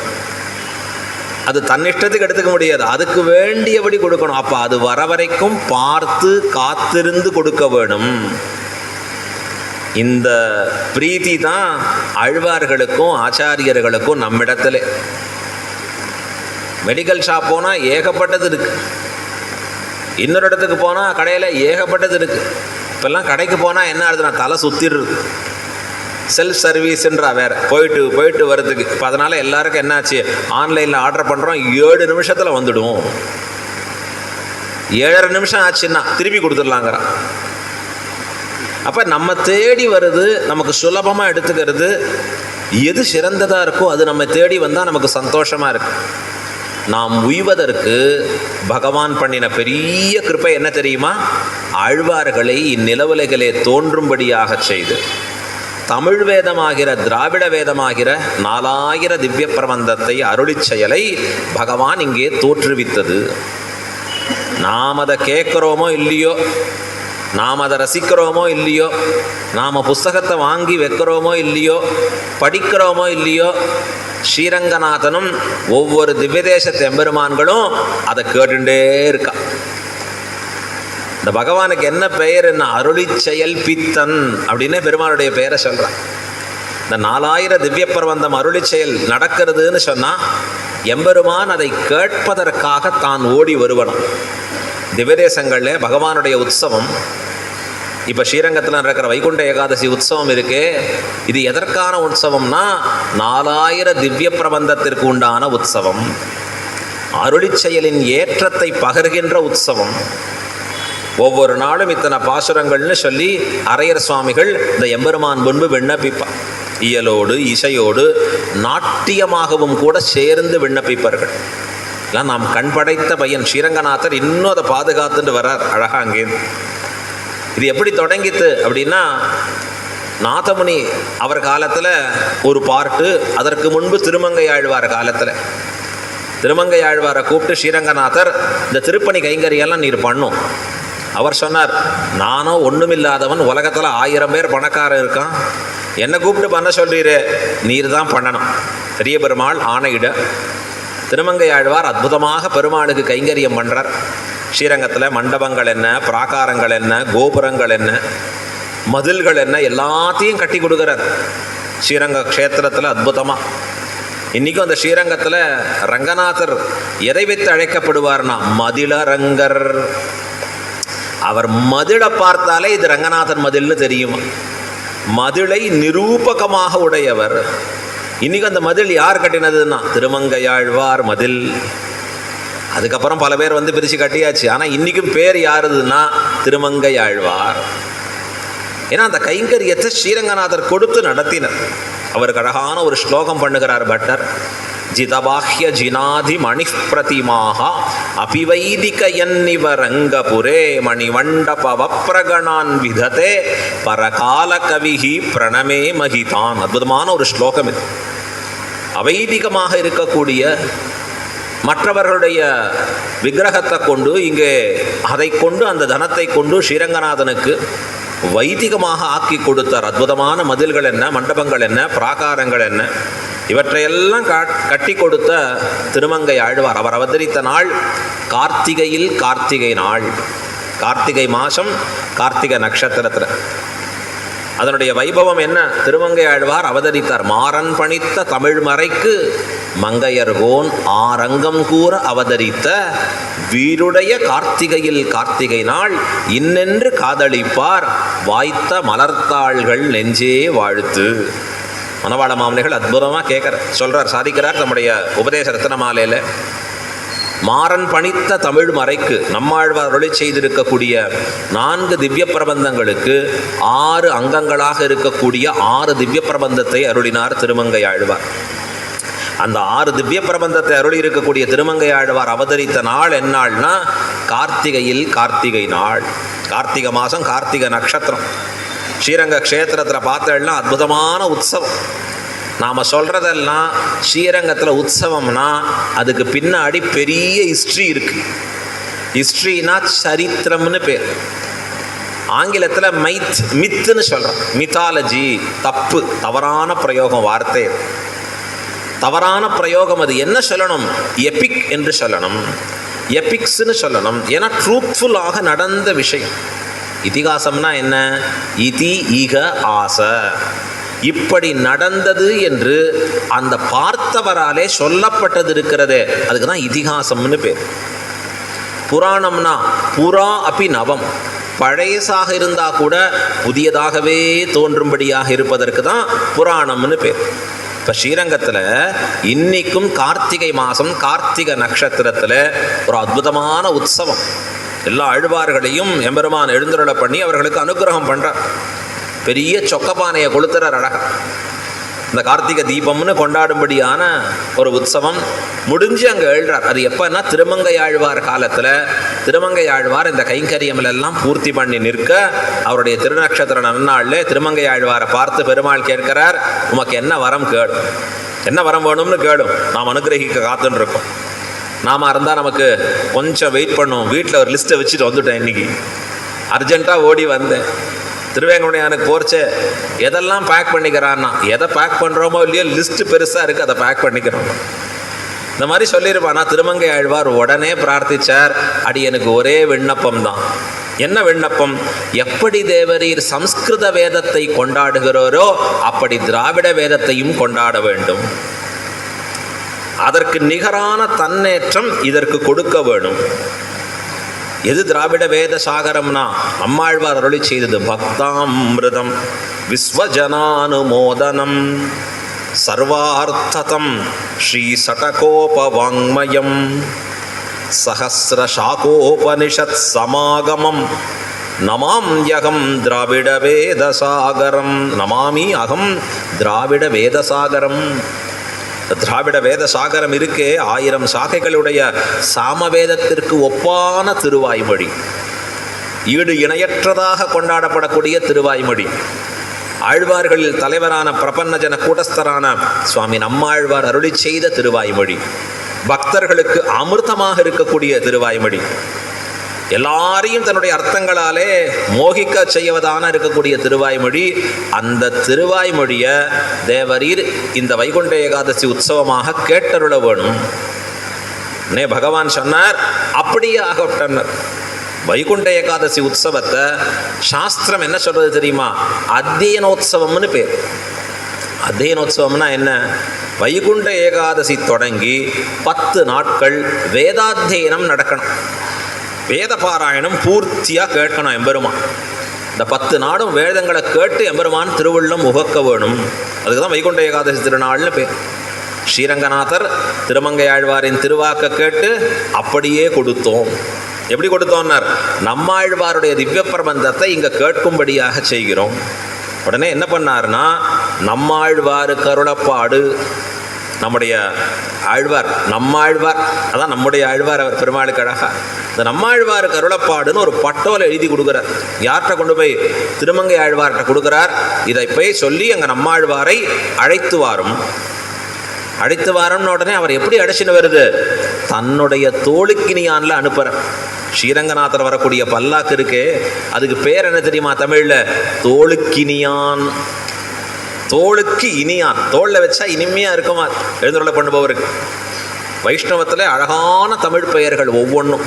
அது தன்னிஷ்டத்துக்கு எடுத்துக்க முடியாது, அதுக்கு வேண்டியபடி கொடுக்கணும். அப்போ அது வர வரைக்கும் பார்த்து காத்திருந்து கொடுக்க வேணும். இந்த பிரீத்தி தான் ஆழ்வார்களுக்கும் ஆச்சாரியர்களுக்கும் நம்மிடத்துல. மெடிக்கல் ஷாப் போனால் ஏகப்பட்டது இருக்குது, இன்னொரு இடத்துக்கு போனால் கடையில் ஏகப்பட்டது இருக்குது. இப்போல்லாம் கடைக்கு போனால் என்ன ஆகுதுன்னா தலை சுற்றிடுறது. செல்ஃப் சர்வீஸுன்றா வேறு, போயிட்டு போயிட்டு வர்றதுக்கு. இப்போ அதனால் எல்லாருக்கும் என்னாச்சு, ஆன்லைனில் ஆர்டர் பண்ணுறோம், 7 நிமிஷத்தில் வந்துடும். 7.5 நிமிஷம் ஆச்சுன்னா திருப்பி கொடுத்துடலாங்கிறான். அப்போ நம்ம தேடி வருது, நமக்கு சுலபமாக எடுத்துக்கிறது, எது சிறந்ததாக இருக்கோ அது நம்ம தேடி வந்தால் நமக்கு சந்தோஷமாக இருக்கு. நாம் உய்வதற்கு பகவான் பண்ணின பெரிய கிருபை என்ன தெரியுமா? ஆழ்வார்களை இந்நிலவுலகிலே தோன்றும்படியாக செய்து தமிழ் வேதமாகிற திராவிட வேதமாகிற 4000 திவ்ய பிரபந்தத்தை அருளிச் செயலை பகவான் இங்கே தோற்றுவித்தது. நாம் அதை கேட்குறோமோ இல்லையோ, நாம் அதை ரசிக்கிறோமோ இல்லையோ, நாம் புஸ்தகத்தை வாங்கி வைக்கிறோமோ இல்லையோ, படிக்கிறோமோ இல்லையோ, ஸ்ரீரங்கநாதனும் ஒவ்வொரு திவ்யதேச எம்பெருமான்களும் அதை கேட்டுட்டே இருக்கா. இந்த பகவானுக்கு என்ன பெயர்? என்ன அருளி செயல் பித்தன் அப்படின்னு பெருமானுடைய பெயரை சொல்கிறான். இந்த 4000 திவ்ய பிரபந்தம் அருளி செயல் நடக்கிறதுன்னு சொன்னால் எம்பெருமான் அதை கேட்பதற்காக தான் ஓடி வருவனும். திவ்யதேசங்களில் பகவானுடைய உற்சவம், இப்போ ஸ்ரீரங்கத்தில் நடக்கிற வைகுண்ட ஏகாதசி உற்சவம் இருக்கே, இது எதற்கான உற்சவம்னா 4000 திவ்ய பிரபந்தத்திற்கு உண்டான உற்சவம், அருளி செயலின் ஏற்றத்தை பகர்கின்ற உற்சவம். ஒவ்வொரு நாளும் இத்தனை பாசுரங்கள்னு சொல்லி அரையர் சுவாமிகள் இந்த எம்பெருமான் முன்பு விண்ணப்பிப்பார். இயலோடு இசையோடு நாட்டியமாகவும் கூட சேர்ந்து விண்ணப்பிப்பார்கள். எல்லாம் நாம் கண் படைத்த பையன் ஸ்ரீரங்கநாதர் இன்னும் அதை பாதுகாத்துட்டு வர்றார் அழகா அங்கேருந்து. இது எப்படி தொடங்கித்து அப்படின்னா, நாதமுனி அவர் காலத்தில் ஒரு பாட்டு, அதற்கு முன்பு திருமங்கை ஆழ்வார் காலத்தில் திருமங்கை ஆழ்வாரை கூப்பிட்டு ஸ்ரீரங்கநாதர் இந்த திருப்பணி கைங்கரியெல்லாம் நீர் பண்ணும். அவர் சொன்னார், நானும் ஒன்றுமில்லாதவன், உலகத்தில் 1000 பேர் பணக்காரன் இருக்கான், என்னை கூப்பிட்டு பண்ண சொல்கிறீரே, நீர் தான் பண்ணணும். பெரிய பெருமாள் ஆணையிட திருமங்கை ஆழ்வார் அற்புதமாக பெருமாளுக்கு கைங்கரியம் பண்ணுறார். ஸ்ரீரங்கத்தில் மண்டபங்கள் என்ன, பிராகாரங்கள் என்ன, கோபுரங்கள் என்ன, மதில்கள் என்ன, எல்லாத்தையும் கட்டி கொடுக்குறார் ஸ்ரீரங்க க்ஷேத்திரத்தில் அற்புதமாக. இன்றைக்கும் அந்த ஸ்ரீரங்கத்தில் ரங்கநாதர் எதை வைத்து அழைக்கப்படுவார்னா மதிலரங்கர். அவர் மதிலை பார்த்தாலே இது ரங்கநாதன் மதில்னு தெரியுமா. மதிலை நிரூபகமாக உடையவர். இன்னைக்கு அந்த மதில் யார் கட்டினதுன்னா திருமங்கையாழ்வார் மதில். அதுக்கப்புறம் பல பேர் வந்து பிரித்து கட்டியாச்சு, ஆனால் இன்றைக்கும் பேர் யாருதுன்னா திருமங்கையாழ்வார். ஏன்னா அந்த கைங்கரியத்தை ஸ்ரீரங்கநாதர் கொடுத்து நடத்தினர். அவருக்கு அழகான ஒரு ஸ்லோகம் பண்ணுகிறார் பட்டர். ஜிதபாஹ்ய ஜினாதி மணி பிரதிமாக அபிவைதிக என்னிவரங்கபுரே மணிமண்டபவப்ரகணான் விததே பரகால கவிஹி பிரணமே மகிதான். அற்புதமான ஒரு ஸ்லோகம் இது. அவைதிகமாக இருக்கக்கூடிய மற்றவர்களுடைய விக்கிரகத்தை கொண்டு இங்கே அதை கொண்டு அந்த தனத்தை கொண்டு ஸ்ரீரங்கநாதனுக்கு வைதிகமாக ஆக்கி கொடுத்தார். அற்புதமான மதில்கள் என்ன, மண்டபங்கள் என்ன, பிராகாரங்கள் என்ன, இவற்றையெல்லாம் கட்டி கொடுத்த திருமங்கை ஆழ்வார். அவர் அவதரித்த நாள் கார்த்திகையில் கார்த்திகை நாள், கார்த்திகை மாதம், கார்த்திகை நட்சத்திரத்தில். அதனுடைய வைபவம் என்ன? திருமங்கை ஆழ்வார் அவதரித்தார். மாறன் பணித்த தமிழ் மறைக்கு மங்கையர்கோன் ஆரங்கம் கூற அவதரித்த வீருடைய கார்த்திகையில் கார்த்திகை நாள் இன்னென்று காதலிப்பார் வாய்த்த மலர்த்தாள்கள் நெஞ்சே வாழ்த்து. மணவாள மாமனிகள் அற்புதமாக சொல்கிறார், சாதிக்கிறார் நம்முடைய உபதேச ரத்ன மாலையில். மாறன் பணித்த தமிழ் மறைக்கு நம்மாழ்வார் அருளி செய்திருக்கக்கூடிய 4 திவ்ய பிரபந்தங்களுக்கு 6 அங்கங்களாக இருக்கக்கூடிய 6 திவ்ய பிரபந்தத்தை அருளினார் திருமங்கை ஆழ்வார். அந்த 6 திவ்ய பிரபந்தத்தை அருளி இருக்கக்கூடிய திருமங்கை ஆழ்வார் அவதரித்த நாள் என்னாள்னா கார்த்திகையில் கார்த்திகை நாள். கார்த்திகை மாதம், கார்த்திகை நட்சத்திரம். ஸ்ரீரங்க க்ஷேத்திரத்தில் பார்த்தேன்னா அற்புதமான உற்சவம். நாம் சொல்கிறதெல்லாம் ஸ்ரீரங்கத்தில் உற்சவம்னா அதுக்கு பின்னாடி பெரிய ஹிஸ்ட்ரி இருக்குது. ஹிஸ்ட்ரினா சரித்திரம்னு பேர். ஆங்கிலத்தில் மித்துன்னு சொல்கிறோம். மித்தாலஜி தப்பு, தவறான பிரயோகம், வார்த்தை தவறான பிரயோகம். அது என்ன சொல்லணும்? எபிக் என்று சொல்லணும், எபிக்ஸ்ன்னு சொல்லணும். ஏன்னா ட்ரூத்ஃபுல்லாக நடந்த விஷயம். இதிகாசம்னா என்ன? இதி ஈக ஆச, இப்படி நடந்தது என்று அந்த பார்த்தவராலே சொல்லப்பட்டது இருக்கிறதே, அதுக்கு தான் இதிகாசம்னு பேர். புராணம்னா புறா அப்பி நவம், பழையசாக இருந்தால் கூட புதியதாகவே தோன்றும்படியாக இருப்பதற்கு தான் புராணம்னு பேர். இப்போ ஸ்ரீரங்கத்தில் இன்னைக்கும் கார்த்திகை மாதம், கார்த்திகை நட்சத்திரத்தில் ஒரு அற்புதமான உற்சவம். எல்லா ஆழ்வார்களையும் எம்பெருமான் எழுந்தருளை பண்ணி அவர்களுக்கு அனுகிரகம் பண்ணுறார். பெரிய சொக்கப்பானையை கொளுத்துறார் அழகா. இந்த கார்த்திகை தீபம்னு கொண்டாடும்படியான ஒரு உற்சவம் முடிஞ்சு அங்கே எழுறார். அது எப்போன்னா திருமங்கை ஆழ்வார் காலத்தில் திருமங்கை ஆழ்வார் இந்த கைங்கரியமெல்லாம் பூர்த்தி பண்ணி நிற்க அவருடைய திருநக்ஷத்திர நன்னாளில் திருமங்கை ஆழ்வாரை பார்த்து பெருமாள் கேட்கிறார், உமக்கு என்ன வரம் கேடும், என்ன வரம் வேணும்னு கேடும், நாம் அனுகிரகிக்க காத்துன்னு இருக்கோம். நாம இருந்தால் நமக்கு கொஞ்சம் வெயிட் பண்ணுவோம். வீட்டில் ஒரு லிஸ்ட்டை வச்சுட்டு வந்துட்டேன். இன்றைக்கி அர்ஜென்ட்டாக ஓடி வந்தேன். திருவேங்கடமுடையானுக்கு போர்ச்சே எதெல்லாம் பேக் பண்ணிக்கிறான்னா, எதை பேக் பண்ணுறோமோ இல்லையோ லிஸ்ட்டு பெருசாக இருக்குது, அதை பேக் பண்ணிக்கிறோம். இந்த மாதிரி சொல்லியிருப்பானா திருமங்கை ஆழ்வார் உடனே பிரார்த்திச்சார், அடி எனக்கு ஒரே விண்ணப்பம் தான். என்ன விண்ணப்பம்? எப்படி தேவரீர் சம்ஸ்கிருத வேதத்தை கொண்டாடுகிறாரோ அப்படி திராவிட வேதத்தையும் கொண்டாட வேண்டும். அதற்கு நிகரான தன்னேற்றம் இதற்கு கொடுக்க வேணும். எது திராவிட வேத சாகரம்னா நம்மாழ்வார் அருளி செய்தது பக்தாமிருதம் விஸ்வஜனானுமோதனம் சர்வார்த்ததம் ஸ்ரீ சடகோபவாங்மயம் சஹஸ்ரசாகோபனிஷத் சமாகமம் நமாம்யகம் திராவிட வேதசாகரம். நமாமி அகம் திராவிட வேதசாகரம். திராவிட வேத சாகரம் இருக்கே 1000 சாகைகளுடைய சாமவேதத்திற்கு ஒப்பான திருவாய்மொழி, ஈடு இணையற்றதாக கொண்டாடப்படக்கூடிய திருவாய்மொழி. ஆழ்வார்களில் தலைவரான பிரபன்னஜன கூட்டஸ்தரான சுவாமி நம்மாழ்வார் அருளி செய்த திருவாய்மொழி, பக்தர்களுக்கு அமிர்தமாக இருக்கக்கூடிய திருவாய்மொழி, எல்லாரையும் தன்னுடைய அர்த்தங்களாலே மோகிக்க செய்வதான இருக்கக்கூடிய திருவாய்மொழி. அந்த திருவாய்மொழியை தேவரீர் இந்த வைகுண்ட ஏகாதசி உற்சவமாக கேட்டருள வேணும். பகவான் சொன்னார், அப்படியே ஆகட்டனர். வைகுண்ட ஏகாதசி உற்சவத்தை சாஸ்திரம் என்ன சொல்றது தெரியுமா? அத்தியனோத்சவம்னு பேர். அத்தியனோத்சவம்னா என்ன? வைகுண்ட ஏகாதசி தொடங்கி 10 நாட்கள் வேதாத்தியனம் நடக்கணும். வேத பாராயணம் பூர்த்தியாக கேட்கணும் எம்பெருமான். இந்த 10 நாடும் வேதங்களை கேட்டு எம்பெருமான் திருவள்ளம் உகக்க வேணும். அதுக்கு தான் வைகுண்ட ஏகாதசி திருநாள்னு பேர். ஸ்ரீரங்கநாதர் திருமங்கை ஆழ்வாரின் திருவாக்க கேட்டு அப்படியே கொடுத்தோம். எப்படி கொடுத்தோம்னார்? நம்மாழ்வாருடைய திவ்ய பிரபந்தத்தை இங்கே கேட்கும்படியாக செய்கிறோம். உடனே என்ன பண்ணார்னா, நம்மாழ்வாரு கருளப்பாடு, நம்முடைய ஆழ்வார், நம்மாழ்வார், அதான் நம்முடைய ஆழ்வார், அவர் பெருமாளுக்கு அழகா இந்த நம்மாழ்வாருக்கு அருளப்பாடுன்னு ஒரு பட்டோலை எழுதி கொடுக்குறார். யார்கிட்ட கொண்டு போய்? திருமங்கை ஆழ்வார்கிட்ட கொடுக்குறார். இதை போய் சொல்லி அங்கே நம்மாழ்வாரை அழைத்து வாரும். அழைத்து வாரம்னு உடனே அவர் எப்படி அழைச்சின்னு வருது? தன்னுடைய தோளுக்கினியான்ல அனுப்புகிறார். ஸ்ரீரங்கநாதர் வரக்கூடிய பல்லாக்கு இருக்கே, அதுக்கு பேர் என்ன தெரியுமா தமிழில்? தோளுக்கினியான். தோளுக்கு இனியான், தோளில் வச்சா இனிமையாக இருக்குமா எழுந்துள்ள பண்ணுபவருக்கு. வைஷ்ணவத்தில் அழகான தமிழ் பெயர்கள் ஒவ்வொன்றும்.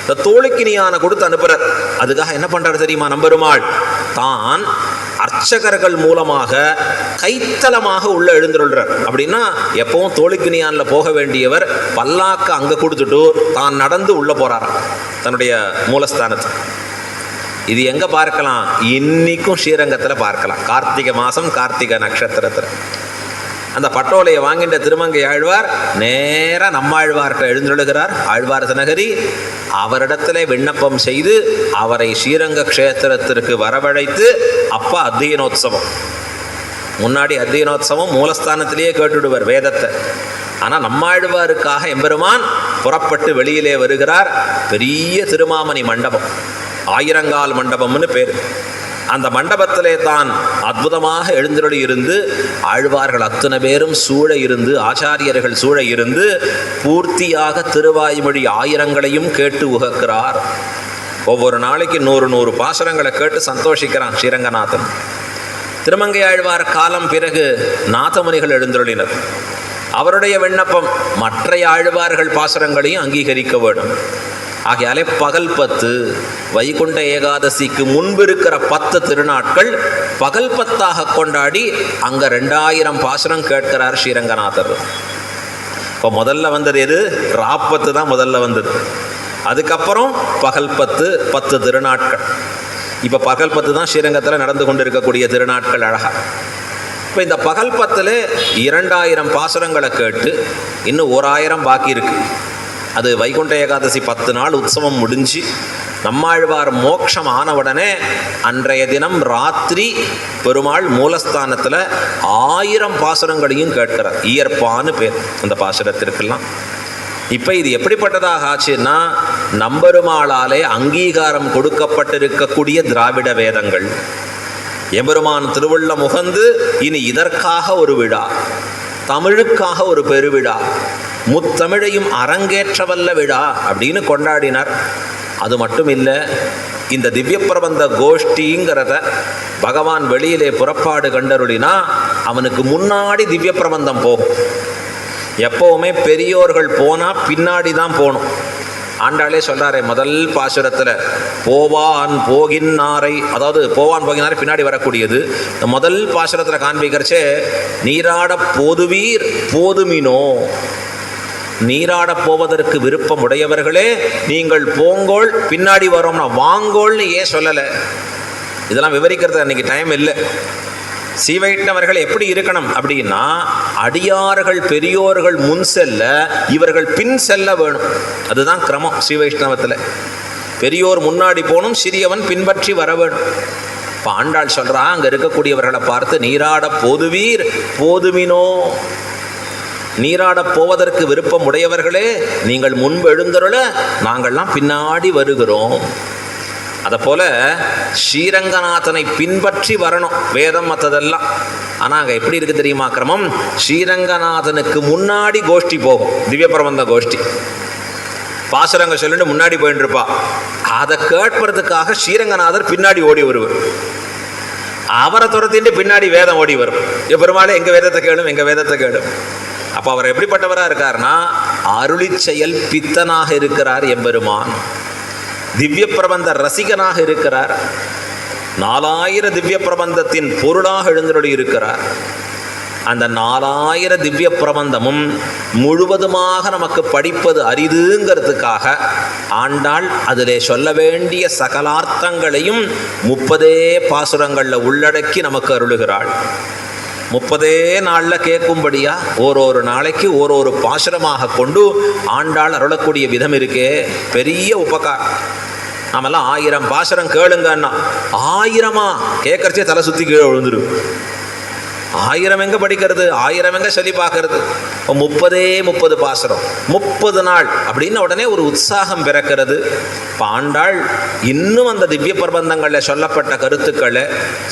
இந்த தோளுக்கினியான கொடுத்து அனுப்புகிறார். அதுக்காக என்ன பண்ணுறாரு தெரியுமா நம்பெருமாள்? தான் அர்ச்சகர்கள் மூலமாக கைத்தலமாக உள்ள எழுந்துள்ளார். அப்படின்னா எப்பவும் தோளுக்கினியானில் போக வேண்டியவர் பல்லாக்க அங்கே கொடுத்துட்டு தான் நடந்து உள்ளே போகிறாராம் தன்னுடைய மூலஸ்தானத்தை. இது எங்கே பார்க்கலாம்? இன்னைக்கும் ஸ்ரீரங்கத்தில் பார்க்கலாம். கார்த்திகை மாதம் கார்த்திகை நட்சத்திரத்தில் அந்த பட்டோலையை வாங்கின்ற திருமங்கை ஆழ்வார் நேராக நம்மாழ்வார்கிட்ட எழுந்துள்ளுகிறார். ஆழ்வார் நகரி அவரிடத்துல விண்ணப்பம் செய்து அவரை ஸ்ரீரங்க க்ஷேத்திரத்திற்கு வரவழைத்து, அப்போ அத்தியனோத்சவம். முன்னாடி அத்தியனோத்சவம் மூலஸ்தானத்திலேயே கேட்டுடுவார் வேதத்தை. ஆனால் நம்மாழ்வாருக்காக எம்பெருமான் புறப்பட்டு வெளியிலே வருகிறார். பெரிய திருமாமணி மண்டபம், ஆயிரங்கால் மண்டபம்னு பேர். அந்த மண்டபத்திலே தான் அற்புதமாக எழுந்தருளி இருந்து ஆழ்வார்கள் அத்தனை பேரும் சூழ இருந்து, ஆச்சாரியர்கள் சூழ இருந்து பூர்த்தியாக திருவாய்மொழி ஆயிரங்களையும் கேட்டு உகக்கிறார். ஒவ்வொரு நாளைக்கு 100 பாசுரங்களை கேட்டு சந்தோஷிக்கிறான் ஸ்ரீரங்கநாதன். திருமங்கை ஆழ்வார் காலம் பிறகு நாதமுனிகள் எழுந்தருளினர். அவருடைய விண்ணப்பம் மற்ற ஆழ்வார்கள் பாசுரங்களையும் அங்கீகரிக்க வேண்டும். ஆகையாலே பகல் 10 வைகுண்ட ஏகாதசிக்கு முன்பு இருக்கிற 10 திருநாட்கள் பகல் 10ஆக கொண்டாடி அங்கே 2000 பாசுரம் கேட்கிறார் ஸ்ரீரங்கநாதர். இப்போ முதல்ல வந்தது எது? ராப்பத்து தான் முதல்ல வந்தது. அதுக்கப்புறம் பகல் 10 திருநாட்கள். இப்போ பகல் 10 தான் ஸ்ரீரங்கத்தில் நடந்து கொண்டு இருக்கக்கூடிய திருநாட்கள். அழகா இப்போ இந்த பகல் 10ல் 2000 பாசுரங்களை கேட்டு இன்னும் 1000 பாக்கி இருக்கு. அது வைகுண்ட ஏகாதசி 10 நாள் உற்சவம் முடிஞ்சு நம்மாழ்வார் மோட்சம் ஆனவுடனே அன்றைய தினம் ராத்திரி பெருமாள் மூலஸ்தானத்தில் 1000 பாசுரங்களையும் கேட்கிறார். ஈயற்பான்னு பேர் அந்த பாசுரத்திற்கெல்லாம். இப்போ இது எப்படிப்பட்டதாக ஆச்சுன்னா, நம்பெருமாளாலே அங்கீகாரம் கொடுக்கப்பட்டிருக்கக்கூடிய திராவிட வேதங்கள். எம்பெருமான் திருவுள்ள முகந்து இனி இதற்காக ஒரு விழா, தமிழுக்காக ஒரு பெருவிழா, முத்தமிழையும் அரங்கேற்றவல்ல விழா அப்படின்னு கொண்டாடினார். அது மட்டும் இல்லை, இந்த திவ்ய பிரபந்த கோஷ்டிங்கிறத பகவான் வெளியிலே புறப்பாடு கண்டருளினா அவனுக்கு முன்னாடி திவ்ய பிரபந்தம் போகும். எப்போவுமே பெரியோர்கள் போனால் பின்னாடி தான் போகணும். ஆண்டாளே சொல்கிறாரே முதல் பாசுரத்தில், போவான் போகின்னாரை, அதாவது போவான் போகினாரை பின்னாடி வரக்கூடியது. இந்த முதல் பாசுரத்தில் காண்பிக்கிறச்சே நீராட போதுவீர் போதுமினோ, நீராடப் போவதற்கு விருப்பம் உடையவர்களே நீங்கள் போங்கோள், பின்னாடி வரோம்னா வாங்கோள்னு ஏன் சொல்லலை? இதெல்லாம் விவரிக்கிறது அன்றைக்கி டைம் இல்லை. சீவைஷ்ணவர்கள் எப்படி இருக்கணும் அப்படின்னா, அடியார்கள் பெரியோர்கள் முன் செல்ல இவர்கள் பின் செல்ல வேணும். அதுதான் கிரமம் ஸ்ரீவைஷ்ணவத்தில். பெரியோர் முன்னாடி போகணும், சிறியவன் பின்பற்றி வர வேணும். இப்போ ஆண்டாள் சொல்கிறா, அங்கே இருக்கக்கூடியவர்களை பார்த்து நீராட போதுவீர் போதுமினோ, நீராடப் போவதற்கு விருப்பம் உடையவர்களே நீங்கள் முன்பு எழுந்தருள நாங்கள்லாம் பின்னாடி வருகிறோம். அதைப்போல் ஸ்ரீரங்கநாதனை பின்பற்றி வரணும் வேதம் மற்றதெல்லாம். ஆனால் அங்கே எப்படி இருக்குது தெரியுமா கிரமம்? ஸ்ரீரங்கநாதனுக்கு முன்னாடி கோஷ்டி போகும், திவ்ய பிரபந்த கோஷ்டி. பாசுரங்க சொல்லிட்டு முன்னாடி போயிட்டு இருப்பா. அதை கேட்பறதுக்காக ஸ்ரீரங்கநாதர் பின்னாடி ஓடி வருவார். அவரை துரத்திட்டு பின்னாடி வேதம் ஓடி வரும். பெருமாளே எங்கள் வேதத்தை கேளும், எங்கள் வேதத்தை கேளும். அப்போ அவர் எப்படிப்பட்டவராக இருக்கார்னா, அருளி செயல் பித்தனாக இருக்கிறார் எம்பெருமான். திவ்ய பிரபந்த ரசிகனாக இருக்கிறார். 4000 திவ்ய பிரபந்தத்தின் பொருளாக எழுந்தருளி இருக்கிறார். அந்த 4000 திவ்ய பிரபந்தமும் முழுவதுமாக நமக்கு படிப்பது அரிதுங்கிறதுக்காக ஆண்டாள் அதிலே சொல்ல வேண்டிய சகலார்த்தங்களையும் 30 பாசுரங்களில் உள்ளடக்கி நமக்கு அருளுகிறாள். 30 நாளில் கேட்கும்படியா ஒரு நாளைக்கு ஒரு பாசுரமாக கொண்டு ஆண்டாள் அருளக்கூடிய விதம் இருக்கே, பெரிய உபகாரம். நாமெல்லாம் 1000 பாசுரம் கேளுங்கன்னா 1000 கேட்கறச்சே தலை சுற்றி கீழே விழுந்துடும். 1000 எங்கே படிக்கிறது, 1000 எங்கே சொல்லி பார்க்கறது? 30 பாசுரம், 30 நாள் அப்படின்னு உடனே ஒரு உற்சாகம் பிறக்கிறது. இப்போ ஆண்டாள் இன்னும் அந்த திவ்ய பிரபந்தங்களில் சொல்லப்பட்ட கருத்துக்களை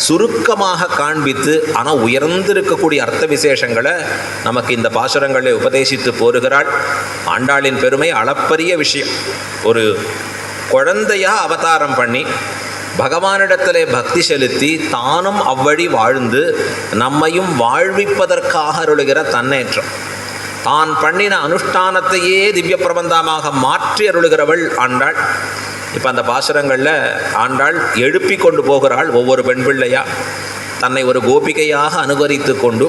சுருக்கமாக காண்பித்து ஆனால் உயர்ந்திருக்கக்கூடிய அர்த்த விசேஷங்களை நமக்கு இந்த பாசுரங்களை உபதேசித்து போருகிறாள். ஆண்டாளின் பெருமை அளப்பரிய விஷயம். ஒரு குழந்தையா அவதாரம் பண்ணி பகவானிடத்திலே பக்தி செலுத்தி தானும் அவ்வழி வாழ்ந்து நம்மையும் வாழ்விப்பதற்காக அருளுகிற தன்னேற்றம், தான் பண்ணின அனுஷ்டானத்தையே திவ்ய பிரபந்தமாக மாற்றி அருளுகிறவள் ஆண்டாள். இப்போ அந்த பாசுரங்களில் ஆண்டாள் எழுப்பி கொண்டு போகிறாள். ஒவ்வொரு பெண் பிள்ளையா தன்னை ஒரு கோபிகையாக அனுகரித்து கொண்டு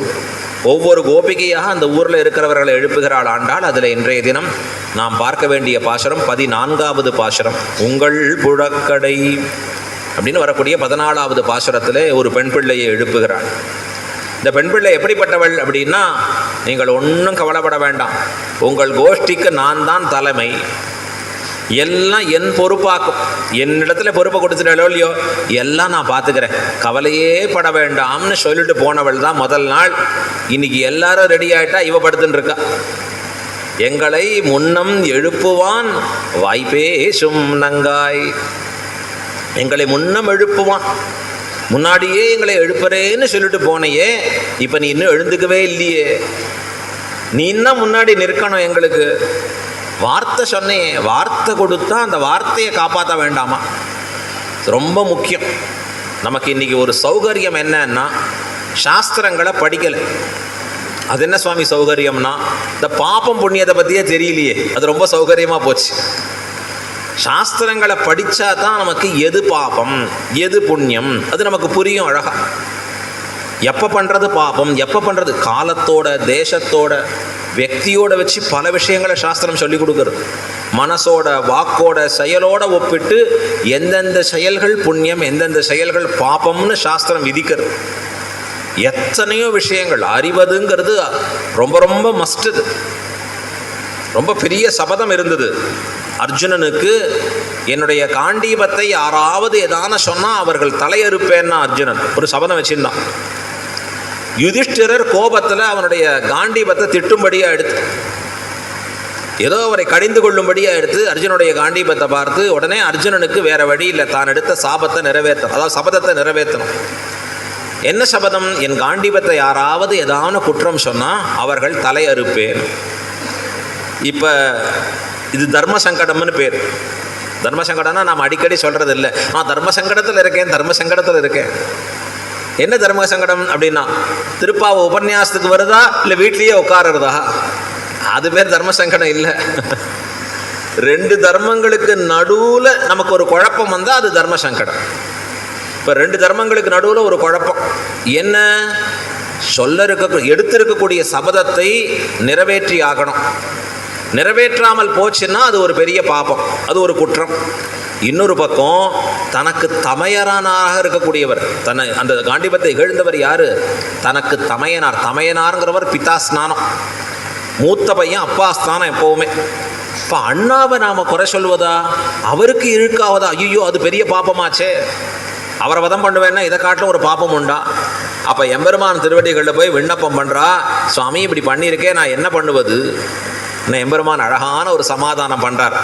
ஒவ்வொரு கோபிகையாக அந்த ஊரில் இருக்கிறவர்களை எழுப்புகிறாள் ஆண்டாள். அதில் இன்றைய தினம் நாம் பார்க்க வேண்டிய பாசுரம் 14வது பாசுரம். உங்கள் புழக்கடை அப்படின்னு வரக்கூடிய 14வது பாசுரத்தில் ஒரு பெண் பிள்ளையை எழுப்புகிறாள். இந்த பெண் பிள்ளை எப்படிப்பட்டவள் அப்படின்னா, நீங்கள் ஒன்றும் கவலைப்பட வேண்டாம், உங்கள் கோஷ்டிக்கு நான் தான் தலைமை, எல்லாம் என் பொறுப்பாக்கும், என்னிடத்துல பொறுப்பை கொடுத்துட்டாலோ இல்லையோ எல்லாம் நான் பார்த்துக்கிறேன், கவலையே பட வேண்டாம்னு சொல்லிட்டு போனவள் தான் முதல் நாள். இன்னைக்கு எல்லாரும் ரெடி ஆகிட்டா இவ படுத்துன்னு இருக்கா. எங்களை முன்னம் எழுப்புவான் வாய்ப்பேசும் நங்காய், எங்களை முன்னம் எழுப்புவான், முன்னாடியே எங்களை எழுப்புறேன்னு சொல்லிட்டு போனையே, இப்போ நீ இன்னும் எழுந்துக்கவே இல்லையே, நீ இன்னும் முன்னாடி நிற்கணும், எங்களுக்கு வார்த்தை சொன்னையே, வார்த்தை கொடுத்தா அந்த வார்த்தையை காப்பாற்ற வேண்டாமா? ரொம்ப முக்கியம். நமக்கு இன்றைக்கி ஒரு சௌகரியம் என்னன்னா, சாஸ்திரங்களை படிக்கலை. அது என்ன சுவாமி சௌகரியம்னா, இந்த பாப்பம் புண்ணியத்தை பற்றியே தெரியலையே, அது ரொம்ப சௌகரியமாக போச்சு. சாஸ்திரங்களை படித்தா தான் நமக்கு எது பாபம் எது புண்ணியம் அது நமக்கு புரியும் அழகா. எப்போ பண்ணுறது பாபம், எப்போ பண்ணுறது, காலத்தோட தேசத்தோட व्यक्तियोட வச்சு பல விஷயங்களை சாஸ்திரம் சொல்லி கொடுக்குறது. மனசோட வாக்கோட செயலோட ஒப்பிட்டு எந்தெந்த செயல்கள் புண்ணியம் எந்தெந்த செயல்கள் பாபம்னு சாஸ்திரம் விதிக்கிறது. எத்தனையோ விஷயங்கள் அறிவதுங்கிறது ரொம்ப ரொம்ப மஸ்ட். ரொம்ப பெரிய சபதம் இருந்தது அர்ஜுனனுக்கு. என்னுடைய காண்டீபத்தை யாராவது ஏதான சொன்னால் அவர்கள் தலையறுப்பேன்னா அர்ஜுனன் ஒரு சபதம் வச்சிருந்தான். யுதிஷ்டிரர் கோபத்தில் அவனுடைய காண்டீபத்தை திட்டும்படியாக எடுத்து, ஏதோ அவரை கடிந்து கொள்ளும்படியாக எடுத்து அர்ஜுனுடைய காண்டீபத்தை பார்த்து உடனே அர்ஜுனனுக்கு வேற வழி இல்லை, தான் எடுத்த சாபத்தை நிறைவேற்றணும், அதாவது சபதத்தை நிறைவேற்றணும். என்ன சபதம்? என் காண்டீபத்தை யாராவது ஏதான குற்றம் சொன்னால் அவர்கள் தலையறுப்பேன். இப்போ இது தர்ம சங்கடம்னு பேர். தர்ம சங்கடம்னா நாம் அடிக்கடி சொல்கிறது இல்லை, நான் தர்ம சங்கடத்தில் இருக்கேன் தர்ம சங்கடத்தில் இருக்கேன். என்ன தர்ம சங்கடம் அப்படின்னா, திருப்பாவை உபன்யாசத்துக்கு வருதா இல்லை வீட்லேயே உட்காருறதா, அது பேர் தர்ம சங்கடம் இல்லை. ரெண்டு தர்மங்களுக்கு நடுவில் நமக்கு ஒரு குழப்பம் வந்தால் அது தர்ம சங்கடம். இப்போ ரெண்டு தர்மங்களுக்கு நடுவில் ஒரு குழப்பம் என்ன, எடுத்திருக்கக்கூடிய சபதத்தை நிறைவேற்றி ஆகணும், நிறைவேற்றாமல் போச்சுன்னா அது ஒரு பெரிய பாபம், அது ஒரு குற்றம். இன்னொரு பக்கம் தனக்கு தமையனாராக இருக்கக்கூடியவர், தன்னை அந்த காண்டீபத்தை இகழ்ந்தவர் யாரு? தனக்கு தமையனார். தமையனாருங்கிறவர் பிதா ஸ்நானம், மூத்த பையன் அப்பா ஸ்நானம் எப்போவுமே. இப்போ அண்ணாவை நாம் குறை சொல்வதா, அவருக்கு இழுக்காவதா? ஐயோ அது பெரிய பாப்பமாச்சே, அவரை வதம் பண்ணுவேன்னா இதை காட்டிலும் ஒரு பாப்பம் உண்டா? அப்போ எம்பெருமான் திருவடிகளில் போய் விண்ணப்பம் பண்ணுறா, சுவாமி இப்படி பண்ணியிருக்கேன் நான் என்ன பண்ணுவது? எம்பெருமான் அழகான ஒரு சமாதானம் பண்ணுறார்.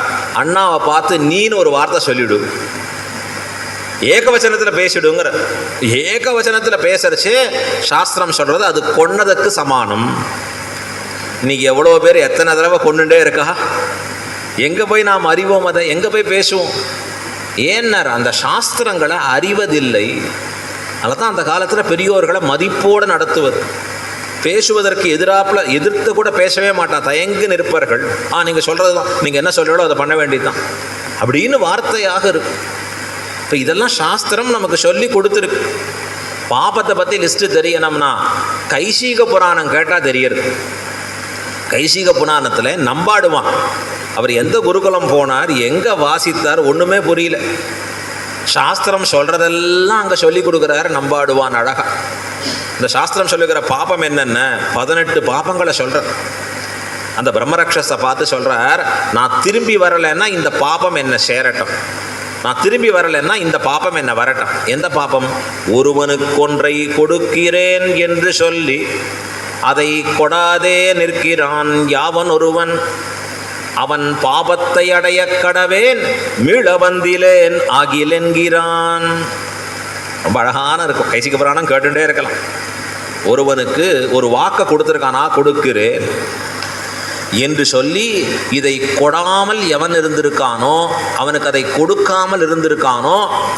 அண்ணாவை பார்த்து நீன்னு ஒரு வார்த்தை சொல்லிவிடு, ஏகவச்சனத்தில் பேசிடுங்கிற. ஏகவச்சனத்தில் பேசுறச்சு சாஸ்திரம் சொல்கிறது அது கொன்னதுக்கு சமானம். இன்னைக்கு எவ்வளோ பேர் எத்தனை தடவை கொண்டுட்டே இருக்கா? எங்கே போய் நாம் அறிவோம், அதை எங்கே போய் பேசுவோம்? ஏன்னார் அந்த சாஸ்திரங்களை அறிவதில்லை. அதுதான் அந்த காலத்தில் பெரியோர்களை மதிப்போடு நடத்துவது. பேசுவதற்கு எதிர்த்து கூட பேசவே மாட்டான், தயங்கி நிற்பார்கள். நீங்கள் சொல்கிறது தான், நீங்கள் என்ன சொல்கிறோ அதை பண்ண வேண்டியது தான் அப்படின்னு வார்த்தையாக இருக்கும். இப்போ இதெல்லாம் சாஸ்திரம் நமக்கு சொல்லி கொடுத்துருக்கு. பாபத்தை பற்றி லிஸ்ட்டு தெரியணும்னா கைசீக புராணம் கேட்டால் தெரியறது. கைசீக புராணத்தில் நம்பாடுவான், அவர் எந்த குருகுலம் போனார், எங்கே வாசித்தார், ஒன்றுமே புரியல. சாஸ்திரம் சொல்கிறதெல்லாம் அங்கே சொல்லி கொடுக்குறாரு நம்பாடுவான் அழகா. இந்த சாஸ்திரம் சொல்லுகிற பாபம் என்னென்ன 18 பாபங்களை சொல்கிறார். அந்த பிரம்மரக்ஷஸை பார்த்து சொல்கிறார், நான் திரும்பி வரலைன்னா இந்த பாபம் என்ன சேரட்டும், நான் திரும்பி வரலைன்னா இந்த பாபம் என்ன வரட்டும். எந்த பாபம்? ஒருவனுக்கொன்றை கொடுக்கிறேன் என்று சொல்லி அதை கொடாதே நிற்கிறான் யாவன் ஒருவன் அவன் பாபத்தை அடைய கடவேன் மீள வந்திலேன் ஆகிலென்கிறான். ரொம்ப அழகான இருக்கும். கைசிக புராணம் கேட்டுட்டே இருக்கலாம். ஒருவனுக்கு ஒரு வாக்கை கொடுத்துருக்கானா, கொடுக்கிறேன் என்று சொல்லி இதை கொடாமல் எவன் இருந்திருக்கானோ, அவனுக்கு அதை கொடுக்காமல் இருந்திருக்கானோ,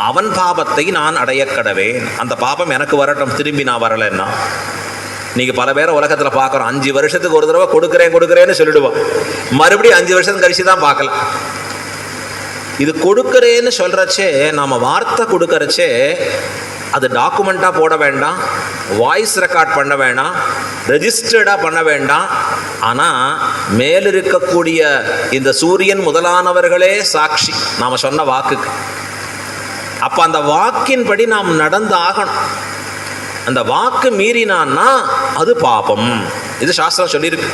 அவன் பாபத்தை நான் அடைய கடவேன். அந்த பாபம் எனக்கு வரட்டும், திரும்பி நான் வரலைன்னா. நீங்கள் பல பேரை உலகத்தில் பார்க்குறோம், 5 வருஷத்துக்கு ஒரு தடவை கொடுக்குறேன்னு சொல்லிடுவான், மறுபடியும் 5 வருஷத்துக்கு கழிச்சு தான் பார்க்கலாம். இது கொடுக்குறேன்னு சொல்கிறச்சே, நாம் வார்த்தை கொடுக்கறச்சே அது டாக்குமெண்ட்டாக போட வேண்டாம், வாய்ஸ் ரெக்கார்ட் பண்ண வேண்டாம், ரெஜிஸ்டர்டாக பண்ண வேண்டாம். ஆனால் மேலிருக்கக்கூடிய இந்த சூரியன் முதலானவர்களே சாட்சி நாம் சொன்ன வாக்குக்கு. அப்போ அந்த வாக்கின்படி நாம் நடந்து ஆகணும். அந்த வாக்கு மீறினான்னா அது பாபம். இது சாஸ்திரம் சொல்லியிருக்கு.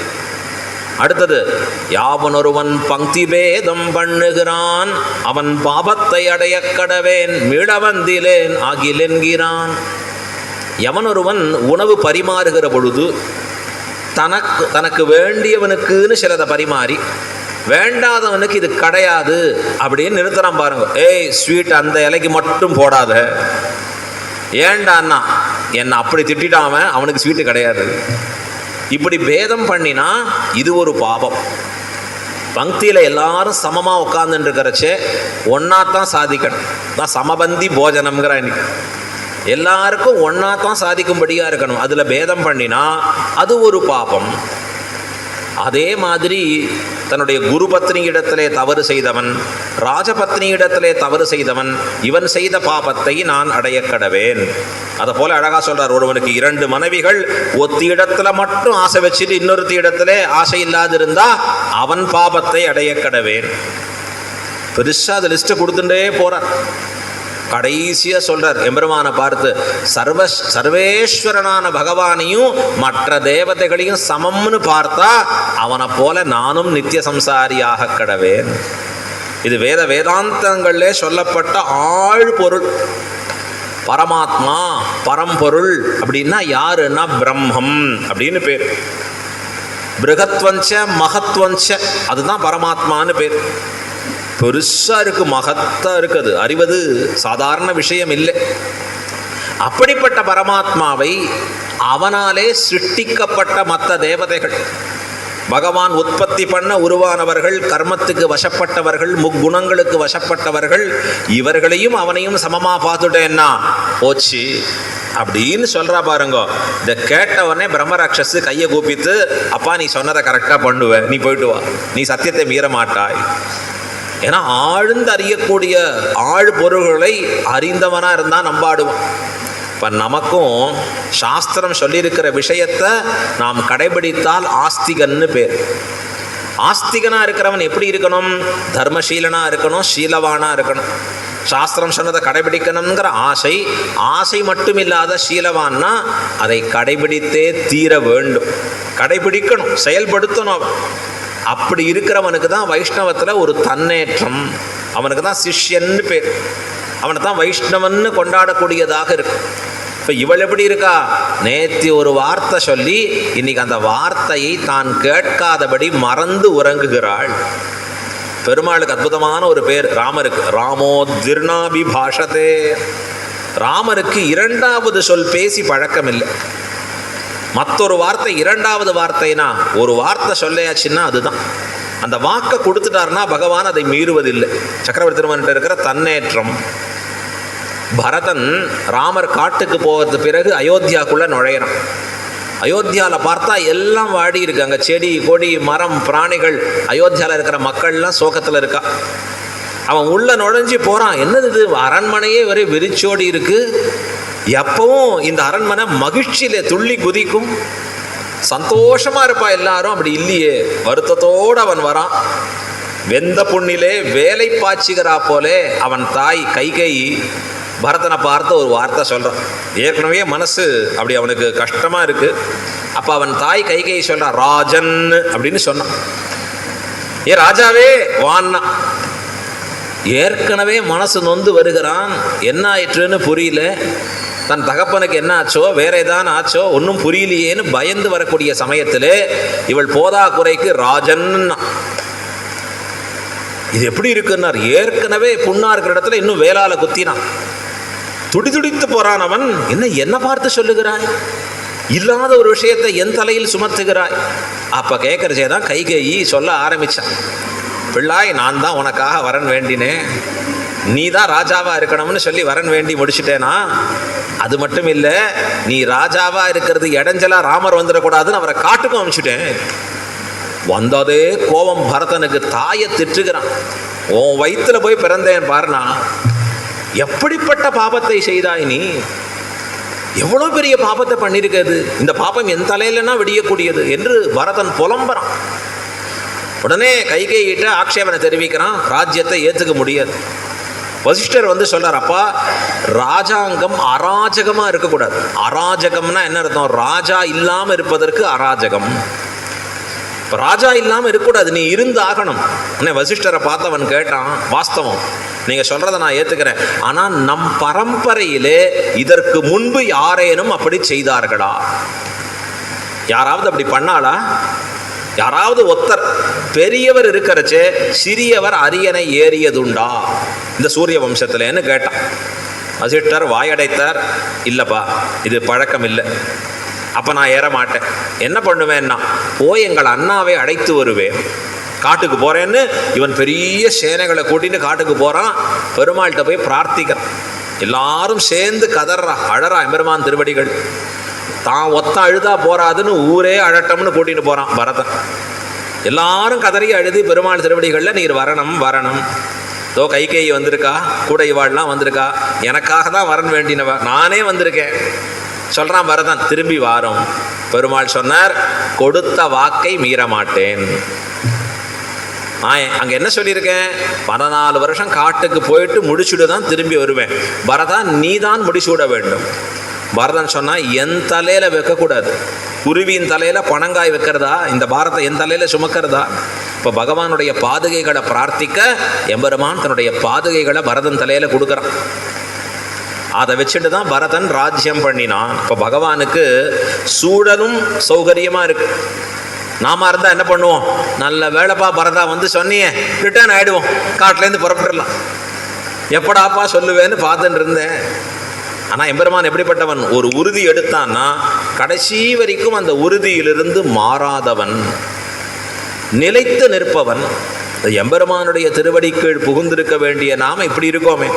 அடுத்தது, யாவனொருவன் பங்கி பேதம் பண்ணுகிறான் அவன் பாபத்தை அடைய கடவேன் மீளவந்திலேன் ஆகிலென்கிறான். எவனொருவன் உணவு பரிமாறுகிற பொழுது தனக்கு வேண்டியவனுக்குன்னு சிலதை பரிமாறி வேண்டாதவனுக்கு இது கிடையாது அப்படின்னு நிறுத்துறான் பாருங்க. ஏய் ஸ்வீட் அந்த இலைக்கு மட்டும் போடாத, ஏண்டான்னா என்னை அப்படி திட்டாம அவனுக்கு ஸ்வீட்டு கிடையாது. இப்படி பேதம் பண்ணினா இது ஒரு பாபம். பங்கியில் எல்லாரும் சமமாக உட்கார்ந்துட்டு இருக்கிறச்சே ஒன்னாத்தான் சாதிக்கணும். தான் சமபந்தி போஜனம்ங்கிற இன்னைக்கு எல்லாருக்கும் ஒன்னாத்தான் சாதிக்கும்படியாக இருக்கணும். அதில் பேதம் பண்ணினா அது ஒரு பாபம். அதே மாதிரி தன்னுடைய குரு பத்னியிடத்திலே தவறு செய்தவன், ராஜபத்னியிடத்திலே தவறு செய்தவன், இவன் செய்த பாபத்தை நான் அடைய கடவேன். அதை போல அழகா சொல்றார், ஒருவனுக்கு 2 மனைவிகள், ஒத்தி இடத்துல மட்டும் ஆசை வச்சுட்டு இன்னொருத்தி இடத்துல ஆசை இல்லாதிருந்தா அவன் பாபத்தை அடைய கடவேன். பெருசா அந்த லிஸ்ட்டை கொடுத்துட்டே போறார். கடைசியா சொல்றார் எம்பெருமானை பார்த்து, சர்வேஸ்வரனான பகவானையும் மற்ற தேவதைகளையும் சமம்னு பார்த்தா அவனை போல நானும் நித்திய சம்சாரியாக கடவேன். இது வேதாந்தங்களே சொல்லப்பட்ட ஆழ் பொருள். பரமாத்மா பரம்பொருள் அப்படின்னா யாருன்னா பிரம்மம் அப்படின்னு பேர். பிருகத்வஞ்ச மகத்வஞ்ச அதுதான் பரமாத்மான்னு பேர். பெருசா இருக்கு, மகத்தா இருக்குது, அறிவது சாதாரண விஷயம் இல்லை. அப்படிப்பட்ட பரமாத்மாவை அவனாலே சிருஷ்டிக்கப்பட்ட மற்ற தேவதைகள், பகவான் உற்பத்தி பண்ண உருவானவர்கள், கர்மத்துக்கு வசப்பட்டவர்கள், முக்குணங்களுக்கு வசப்பட்டவர்கள், இவர்களையும் அவனையும் சமமா பார்த்துட்டேன்னா போச்சு அப்படின்னு சொல்றா பாருங்க. இதை கேட்டவனே பிரம்மராட்சசு கையை கூப்பித்து, அப்பா நீ சொன்னதை கரெக்டா பண்ணுவ, நீ போயிட்டு வா, நீ சத்தியத்தை மீற மாட்டாய். ஏன்னா ஆழ்ந்து அறியக்கூடிய ஆழ் பொருள்களை அறிந்தவனா இருந்தா நம்பாடுவான். இப்போ நமக்கும் சாஸ்திரம் சொல்லியிருக்கிற விஷயத்தை நாம் கடைபிடித்தால் ஆஸ்திகன்னு பேர். ஆஸ்திகனா இருக்கிறவன் எப்படி இருக்கணும்? தர்மசீலனா இருக்கணும், சீலவானா இருக்கணும். சாஸ்திரம் சொன்னதை கடைபிடிக்கணுங்கிற ஆசை மட்டும் இல்லாத சீலவான்னா அதை கடைபிடித்தே தீர வேண்டும். கடைபிடிக்கணும், செயல்படுத்தணும். அப்படி இருக்கிறவனுக்கு தான் வைஷ்ணவத்தில் ஒரு தன்னேற்றம். அவனுக்கு தான் சிஷ்யன்னு பேர். அவனை தான் வைஷ்ணவன்னு கொண்டாடக்கூடியதாக இருக்கு. இப்போ இவள் எப்படி இருக்கா? நேற்று ஒரு வார்த்தை சொல்லி இன்னைக்கு அந்த வார்த்தையை தான் கேட்காதபடி மறந்து உறங்குகிறாள். பெருமாளுக்கு அற்புதமான ஒரு பேர் ராமருக்கு, ராமோ திருநாபிபாஷதே. ராமருக்கு 2வது சொல் பேசி பழக்கம் இல்லை. மற்றொரு வார்த்தை 2வது வார்த்தைனா, ஒரு வார்த்தை சொல்லையாச்சுன்னா அதுதான். அந்த வாக்கை கொடுத்துட்டாருன்னா பகவான் அதை மீறுவதில்லை. சக்கரவர்த்தி திருமன்கிட்ட இருக்கிற தன்னேற்றம். பரதன் ராமர் காட்டுக்கு போகிறது பிறகு அயோத்தியாக்குள்ள நுழையிறான். அயோத்தியாவில் பார்த்தா எல்லாம் வாடி இருக்கு. அங்கே செடி கொடி மரம் பிராணிகள், அயோத்தியாவில் இருக்கிற மக்கள்லாம் சோகத்தில் இருக்கா. அவன் உள்ள நுழைஞ்சி போகிறான். என்னது இது, அரண்மனையே வரை விரிச்சோடி இருக்கு. எப்பவும் இந்த அரண்மனை மகிழ்ச்சியில துள்ளி குதிக்கும், சந்தோஷமா இருப்பா எல்லாரும். அப்படி இல்லையே, வருத்தத்தோடு அவன் வரான். வெந்த புண்ணிலே வேலை பாய்ச்சுகிறா போலே அவன் தாய் கைகேயி பரதனை பார்த்து ஒரு வார்த்தை சொல்கிறான். ஏற்கனவே மனசு அப்படி அவனுக்கு கஷ்டமா இருக்கு. அப்போ அவன் தாய் கைகேயி சொல்றான், ராஜன் அப்படின்னு சொன்னான். ஏ ராஜாவே வான்னா. ஏற்கனவே மனசு நொந்து வருகிறான், என்ன ஆயிற்றுன்னு புரியல. தன் தகப்பனுக்கு என்ன ஆச்சோ வேற ஏதான் ஆச்சோ ஒன்றும் புரியலையேன்னு பயந்து வரக்கூடிய சமயத்தில் இவள் போதா குறைக்கு ராஜன். இது எப்படி இருக்குன்னார், ஏற்கனவே புண்ணா இருக்கிற இடத்துல இன்னும் வேளால குத்தினான். துடிதுடித்து போறான் அவன். என்ன பார்த்து சொல்லுகிறாய், இல்லாத ஒரு விஷயத்தை என் தலையில் சுமத்துகிறாய். அப்ப கேட்கறச்சேதான் கைகேயி சொல்ல ஆரம்பிச்சான், பிள்ளாய் நான் தான் உனக்காக வரன் வேண்டினேன், நீ தான் ராஜாவா இருக்கணும்னு சொல்லி வரன் வேண்டி முடிச்சுட்டேனா. அது மட்டும் இல்லை, நீ ராஜாவா இருக்கிறது இடைஞ்சலா ராமர் வந்துடக்கூடாதுன்னு அவரை காட்டுக்கும் அனுப்பிச்சுட்டேன். வந்ததே கோபம் பரதனுக்கு. தாயை திட்டுகிறான், உன் வயிற்றுல போய் பிறந்தேன் பாருனா, எப்படிப்பட்ட பாபத்தை செய்தாய் நீ, எவ்வளோ பெரிய பாபத்தை பண்ணியிருக்கிறது, இந்த பாபம் என் தலையிலன்னா விடியக்கூடியது என்று பரதன் புலம்புறான். உடனே கைகேயிட்ட ஆக்ஷேபனை தெரிவிக்கிறான், ராஜ்யத்தை ஏற்றுக்க முடியாது. வசிஷ்டர் சொல்றார், அப்பா ராஜாங்கம் அராஜகமாக இருக்கக்கூடாது. அராஜகம்னா என்ன அர்த்தம், ராஜா இல்லாமல் இருப்பதற்கு அராஜகம். இப்போ ராஜா இல்லாமல் இருக்கக்கூடாது, நீ இருந்து ஆகணும். உடனே வசிஷ்டரை பார்த்து அவன் கேட்டான், வாஸ்தவம் நீங்கள் சொல்கிறத நான் ஏற்றுக்கிறேன், ஆனால் நம் பரம்பரையிலே இதற்கு முன்பு யாரேனும் அப்படி செய்தார்களா, யாராவது அப்படி பண்ணாளா, யாராவது ஒத்தர் பெரியவர் இருக்கிறச்சே சிறியவர் அரியணை ஏறியதுண்டா இந்த சூரிய வம்சத்துலன்னு கேட்டான். வசிஷ்டர் வாயடைத்தார், இல்லைப்பா இது பழக்கம் இல்லை. அப்போ நான் ஏற மாட்டேன். என்ன பண்ணுவேன்னா, போய் எங்கள் அண்ணாவை அழைத்து வருவேன், காட்டுக்கு போகிறேன்னு இவன் பெரிய சேனைகளை கூட்டிட்டு காட்டுக்கு போகிறான். பெருமாள்கிட்ட போய் பிரார்த்திக்கிறான். எல்லாரும் சேர்ந்து கதறா அழறா எம்பெருமான் திருவடிகள். தான் ஒத்த அழுதா போறாதுன்னு ஊரே அழட்டம்னு கூட்டிட்டு போறான் பரதன். எல்லாரும் கதறி அழுதி பெருமாள் திருவடிகளில் நீர் வரணும் வரணும். தோ கைகேயி வந்திருக்கா, கூட இவாள்லாம் வந்திருக்கா, எனக்காக தான் வரன் வேண்டினவ, நானே வந்திருக்கேன் சொல்றான் பரதன். திரும்பி வாரோம். பெருமாள் சொன்னார், கொடுத்த வாக்கை மீற மாட்டேன். அங்க என்ன சொல்லியிருக்கேன், 14 வருஷம் காட்டுக்கு போயிட்டு முடிச்சுட்டு தான் திரும்பி வருவேன். பரதா நீ தான் முடிச்சுட வேண்டும். பரதன் சொன்னா, என் தலையில வைக்கக்கூடாது, குருவியின் தலையில பனங்காய் வைக்கிறதா, இந்த பாரத்தை என் தலையில சுமக்கிறதா. இப்போ பகவானுடைய பாதுகைகளை பிரார்த்திக்க எம்பெருமான் தன்னுடைய பாதுகைகளை பரதன் தலையில கொடுக்குறான். அதை வச்சுட்டு தான் பரதன் ராஜ்யம் பண்ணினான். இப்போ பகவானுக்கு சூழலும் சௌகரியமா இருக்கு. நாம இருந்தா என்ன பண்ணுவோம், நல்ல வேலைப்பா பரதா சொன்னியே ரிட்டர்ன் ஆயிடுவோம், காட்டிலேருந்து புறப்பட்டுடலாம், எப்படாப்பா சொல்லுவேன்னு பார்த்துட்டு இருந்தேன். ஆனால் எம்பெருமான் எப்படிப்பட்டவன், ஒரு உறுதி எடுத்தான்னா கடைசி வரைக்கும் அந்த உறுதியிலிருந்து மாறாதவன், நிலைத்து நிற்பவன். எம்பெருமானுடைய திருவடிக்கீழ் புகுந்திருக்க வேண்டிய நாம இப்படி இருக்கோமே.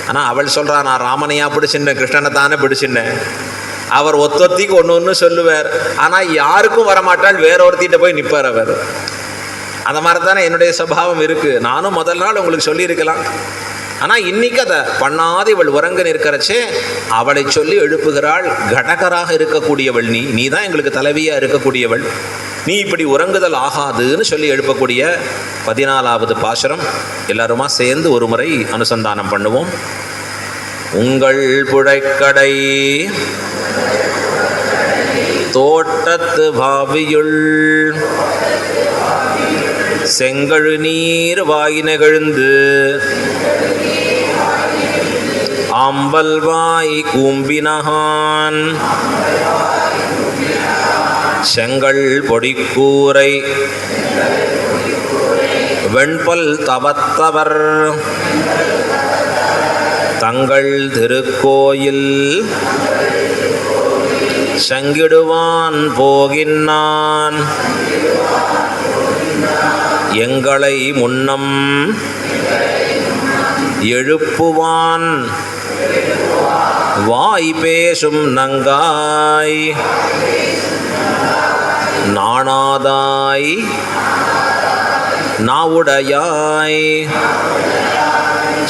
ஆனால் அவள் சொல்றா, நான் ராமனையா பிடிச்சின்னேன், கிருஷ்ணனை தானே பிடிச்சின்னேன். அவர் ஒத்தொத்திக்கு ஒன்று சொல்லுவார், ஆனால் யாருக்கும் வரமாட்டால் வேற ஒருத்திட்ட போய் நிற்பார் அவர். அந்த மாதிரி தானே என்னுடைய சுபாவம் இருக்கு. நானும் முதல் நாள் உங்களுக்கு சொல்லியிருக்கலாம், ஆனால் இன்னைக்கு அதை பண்ணாத இவள் உறங்க நிற்கிறச்சே அவளை சொல்லி எழுப்புகிறாள். கடகராக இருக்கக்கூடியவள் நீ தான் எங்களுக்கு தலைவியா இருக்கக்கூடியவள், நீ இப்படி உறங்குதல் ஆகாதுன்னு சொல்லி எழுப்பக்கூடிய 14வது பாசுரம் எல்லாருமா சேர்ந்து ஒரு முறை அனுசந்தானம் பண்ணுவோம். உங்கள் புழைக்கடை தோட்டத்து பாவியுள் செங்கழு நீர் வாயினெழுந்து ஆம்பல்வாய் கூம்பினகான் செங்கல் பொடிக்கூரை வெண்பல் தவத்தவர் தங்கள் திருக்கோயில் சங்கிடுவான் போகின்னான் எங்களை முன்னம் எழுப்புவான் வாய் பேசும் நங்காய் நாணாதாய் நாவுடையாய்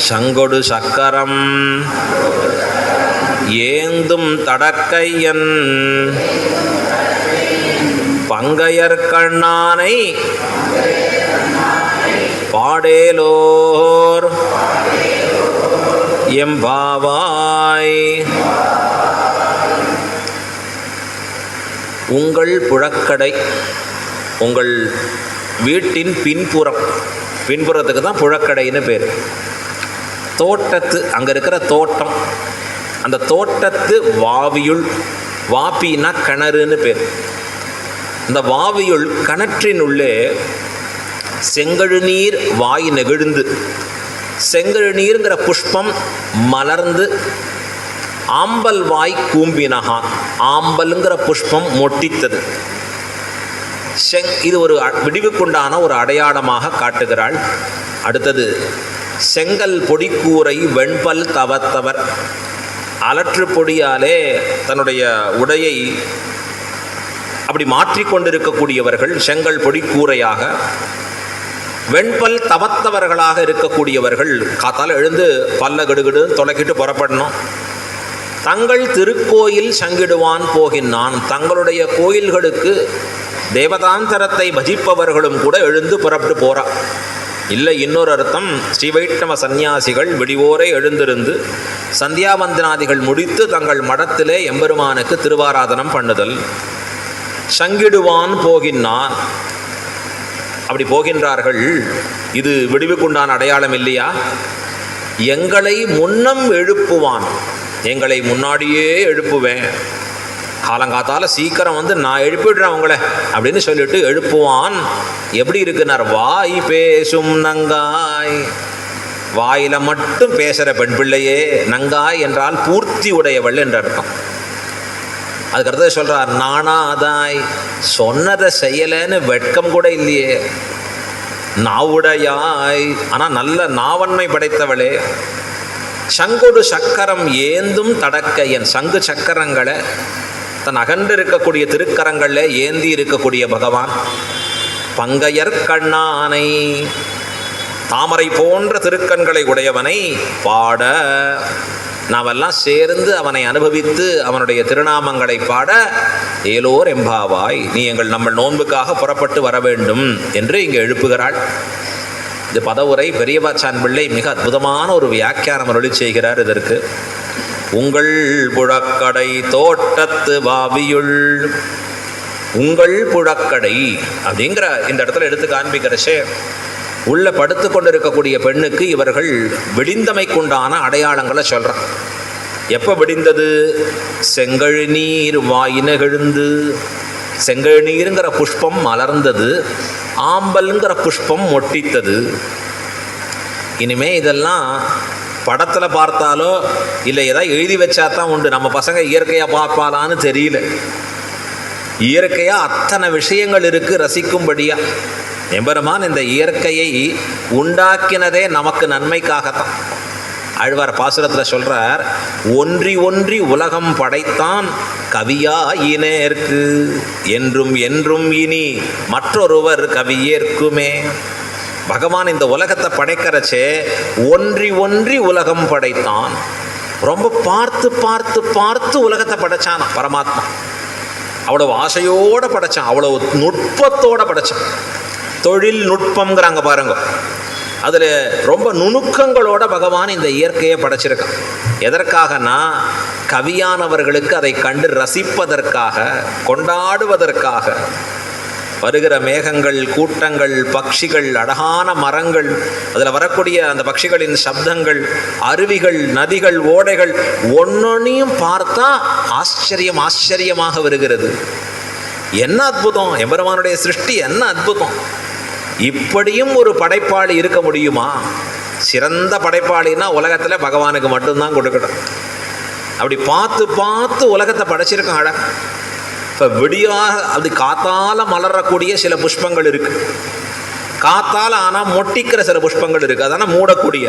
சங்கொடு சக்கரம் ஏந்தும் தடக்கையன் பங்கையர்கண்ணானை பாடேலோர் எம்பாவாய். உங்கள் புழக்கடை, உங்கள் வீட்டின் பின்புறத்துக்கு தான் புழக்கடைன்னு பேர். தோட்டத்து, அங்கே இருக்கிற தோட்டம், அந்த தோட்டத்து வாவியுள், வாப்பின்னா கிணறுன்னு பேர். இந்த வாவியுள் கிணற்றினுள்ளே செங்கழுநீர் வாய் நெகிழ்ந்து, செங்கழுநீருங்கிற புஷ்பம் மலர்ந்து, ஆம்பல் வாய் கூம்பினகான், ஆம்பல்ங்கிற புஷ்பம் மொட்டித்தது. இது ஒரு விடிவுக்குண்டான ஒரு அடையாளமாக காட்டுகிறாள். அடுத்தது, செங்கல் பொடிக்கூரை வெண்பல் தவத்தவர், அலற்று பொடியாலே தன்னுடைய உடையை அப்படி மாற்றிக்கொண்டிருக்கக்கூடியவர்கள் செங்கல் பொடிக்கூரையாக, வெண்பல் தவத்தவர்களாக இருக்கக்கூடியவர்கள். காத்தால் எழுந்து பல்ல கடுகடு தொலைக்கிட்டு புறப்படணும். தங்கள் திருக்கோயில் சங்கிடுவான் போகின்றான், தங்களுடைய கோயில்களுக்கு தேவதாந்தரத்தை பஜிப்பவர்களும் கூட எழுந்து புறப்பட்டு போறா. இல்லை, இன்னொரு அர்த்தம், ஸ்ரீ வைஷ்ணவ சந்நியாசிகள் விடிவோரை எழுந்திருந்து சந்தியாவந்தனாதிகள் முடித்து தங்கள் மடத்திலே எம்பெருமானுக்கு திருவாராதனம் பண்ணுதல். சங்கிடுவான் போகின்றான், அப்படி போகின்றார்கள். இது விடிவுக்குண்டான அடையாளம் இல்லையா? எங்களை முன்னம் எழுப்புவான், எங்களை முன்னாடியே எழுப்புவேன், காலங்காத்தால சீக்கிரம் வந்து நான் எழுப்பிடுறேன் உங்களை அப்படின்னு சொல்லிட்டு எழுப்புவான். எப்படி இருக்குன்னார், வாய் பேசும் நங்காய், வாயில மட்டும் பேசுகிற பெண் பிள்ளையே. நங்காய் என்றால் பூர்த்தி உடையவள் என்ற அர்த்தம். அதுக்கடுத்து சொல்றார், நானாதாய், சொன்னதை செய்யலைன்னு வெட்கம் கூட இல்லையே. நாவுடையாய், ஆனால் நல்ல நாவன்மை படைத்தவளே. சங்கொடு சக்கரம் ஏந்தும் தடக்க, என் சங்கு சக்கரங்களை தன் அகன்று இருக்கக்கூடிய திருக்கரங்களில் ஏந்தி இருக்கக்கூடிய பகவான். பங்கையர் கண்ணானை, தாமரை போன்ற திருக்கண்களை உடையவனை பாட, நாமெல்லாம் சேர்ந்து அவனை அனுபவித்து அவனுடைய திருநாமங்களை பாட, ஏலோர் எம்பாவாய், நீ நம்ம நோன்புக்காக புறப்பட்டு வர வேண்டும் என்று இங்கே எழுப்புகிறாள். இது பதவுரை. பெரியவாச்சான் பிள்ளை மிக அற்புதமான ஒரு வியாக்கியானம் அருளி செய்கிறார் இதற்கு. உங்கள் புழக்கடை தோட்டத்து வாவியுள், உங்கள் புழக்கடை அப்படிங்கிற இந்த இடத்துல எடுத்து காண்பிக்கிறச்சே, உள்ள படுத்து கொண்டு இருக்கக்கூடிய பெண்ணுக்கு இவர்கள் விடிந்தமைக்குண்டான அடையாளங்களை சொல்கிறான். எப்போ விடிந்தது? செங்கழுநீர் வாயினெழுந்து, செங்கழுநீருங்கிற புஷ்பம் மலர்ந்தது, ஆம்பல்ங்கிற புஷ்பம் மொட்டித்தது. இனிமே இதெல்லாம் படத்தில் பார்த்தாலோ இல்லை ஏதாவது எழுதி வச்சா தான் உண்டு. நம்ம பசங்க இயற்கையாக பார்ப்பாலான்னு தெரியல. இயற்கையாக அத்தனை விஷயங்கள் இருக்குது ரசிக்கும்படியாக. எம்பெருமான் இந்த இயற்கையை உண்டாக்கினதே நமக்கு நன்மைக்காகத்தான். ஆழ்வார் பாசுரத்தில் சொல்கிறார், ஒன்றி ஒன்றி உலகம் படைத்தான் கவியாயினேற்கு, என்றும் என்றும் இனி மற்றொருவர் கவியேற்குமே. பகவான் இந்த உலகத்தை படைக்கிறச்சே ஒன்றி ஒன்றி உலகம் படைத்தான். ரொம்ப பார்த்து பார்த்து பார்த்து உலகத்தை படைச்சான் பரமாத்மா. அவ்வளவு ஆசையோடு படைச்சான், அவ்வளவு நுட்பத்தோடு படைச்சான். தொழில் நுட்பங்கிறாங்க பாருங்க, அதில் ரொம்ப நுணுக்கங்களோட பகவான் இந்த இயற்கையை படைச்சிருக்கான். எதற்காகனா கவியானவர்களுக்கு அதை கண்டு ரசிப்பதற்காக, கொண்டாடுவதற்காக. வருகிற மேகங்கள், கூட்டங்கள், பட்சிகள், அழகான மரங்கள், அதில் வரக்கூடிய அந்த பட்சிகளின் சப்தங்கள், அருவிகள், நதிகள், ஓடைகள் ஒன்னொன்னையும் பார்த்தா ஆச்சரியமாக வருகிறது. என்ன அற்புதம்! எம்பெருமானுடைய சிருஷ்டி என்ன அற்புதம்! இப்படியும் ஒரு படைப்பாளி இருக்க முடியுமா? சிறந்த படைப்பாளின்னா உலகத்தில் பகவானுக்கு மட்டும்தான் கொடுக்கணும். அப்படி பார்த்து பார்த்து உலகத்தை படைச்சிருக்கான் அழகா. இப்போ விடியாக அது காத்தால மலரக்கூடிய சில புஷ்பங்கள் இருக்கு, காத்தால ஆனால் மொட்டிக்கிற சில புஷ்பங்கள் இருக்கு, அதனால் மூடக்கூடிய.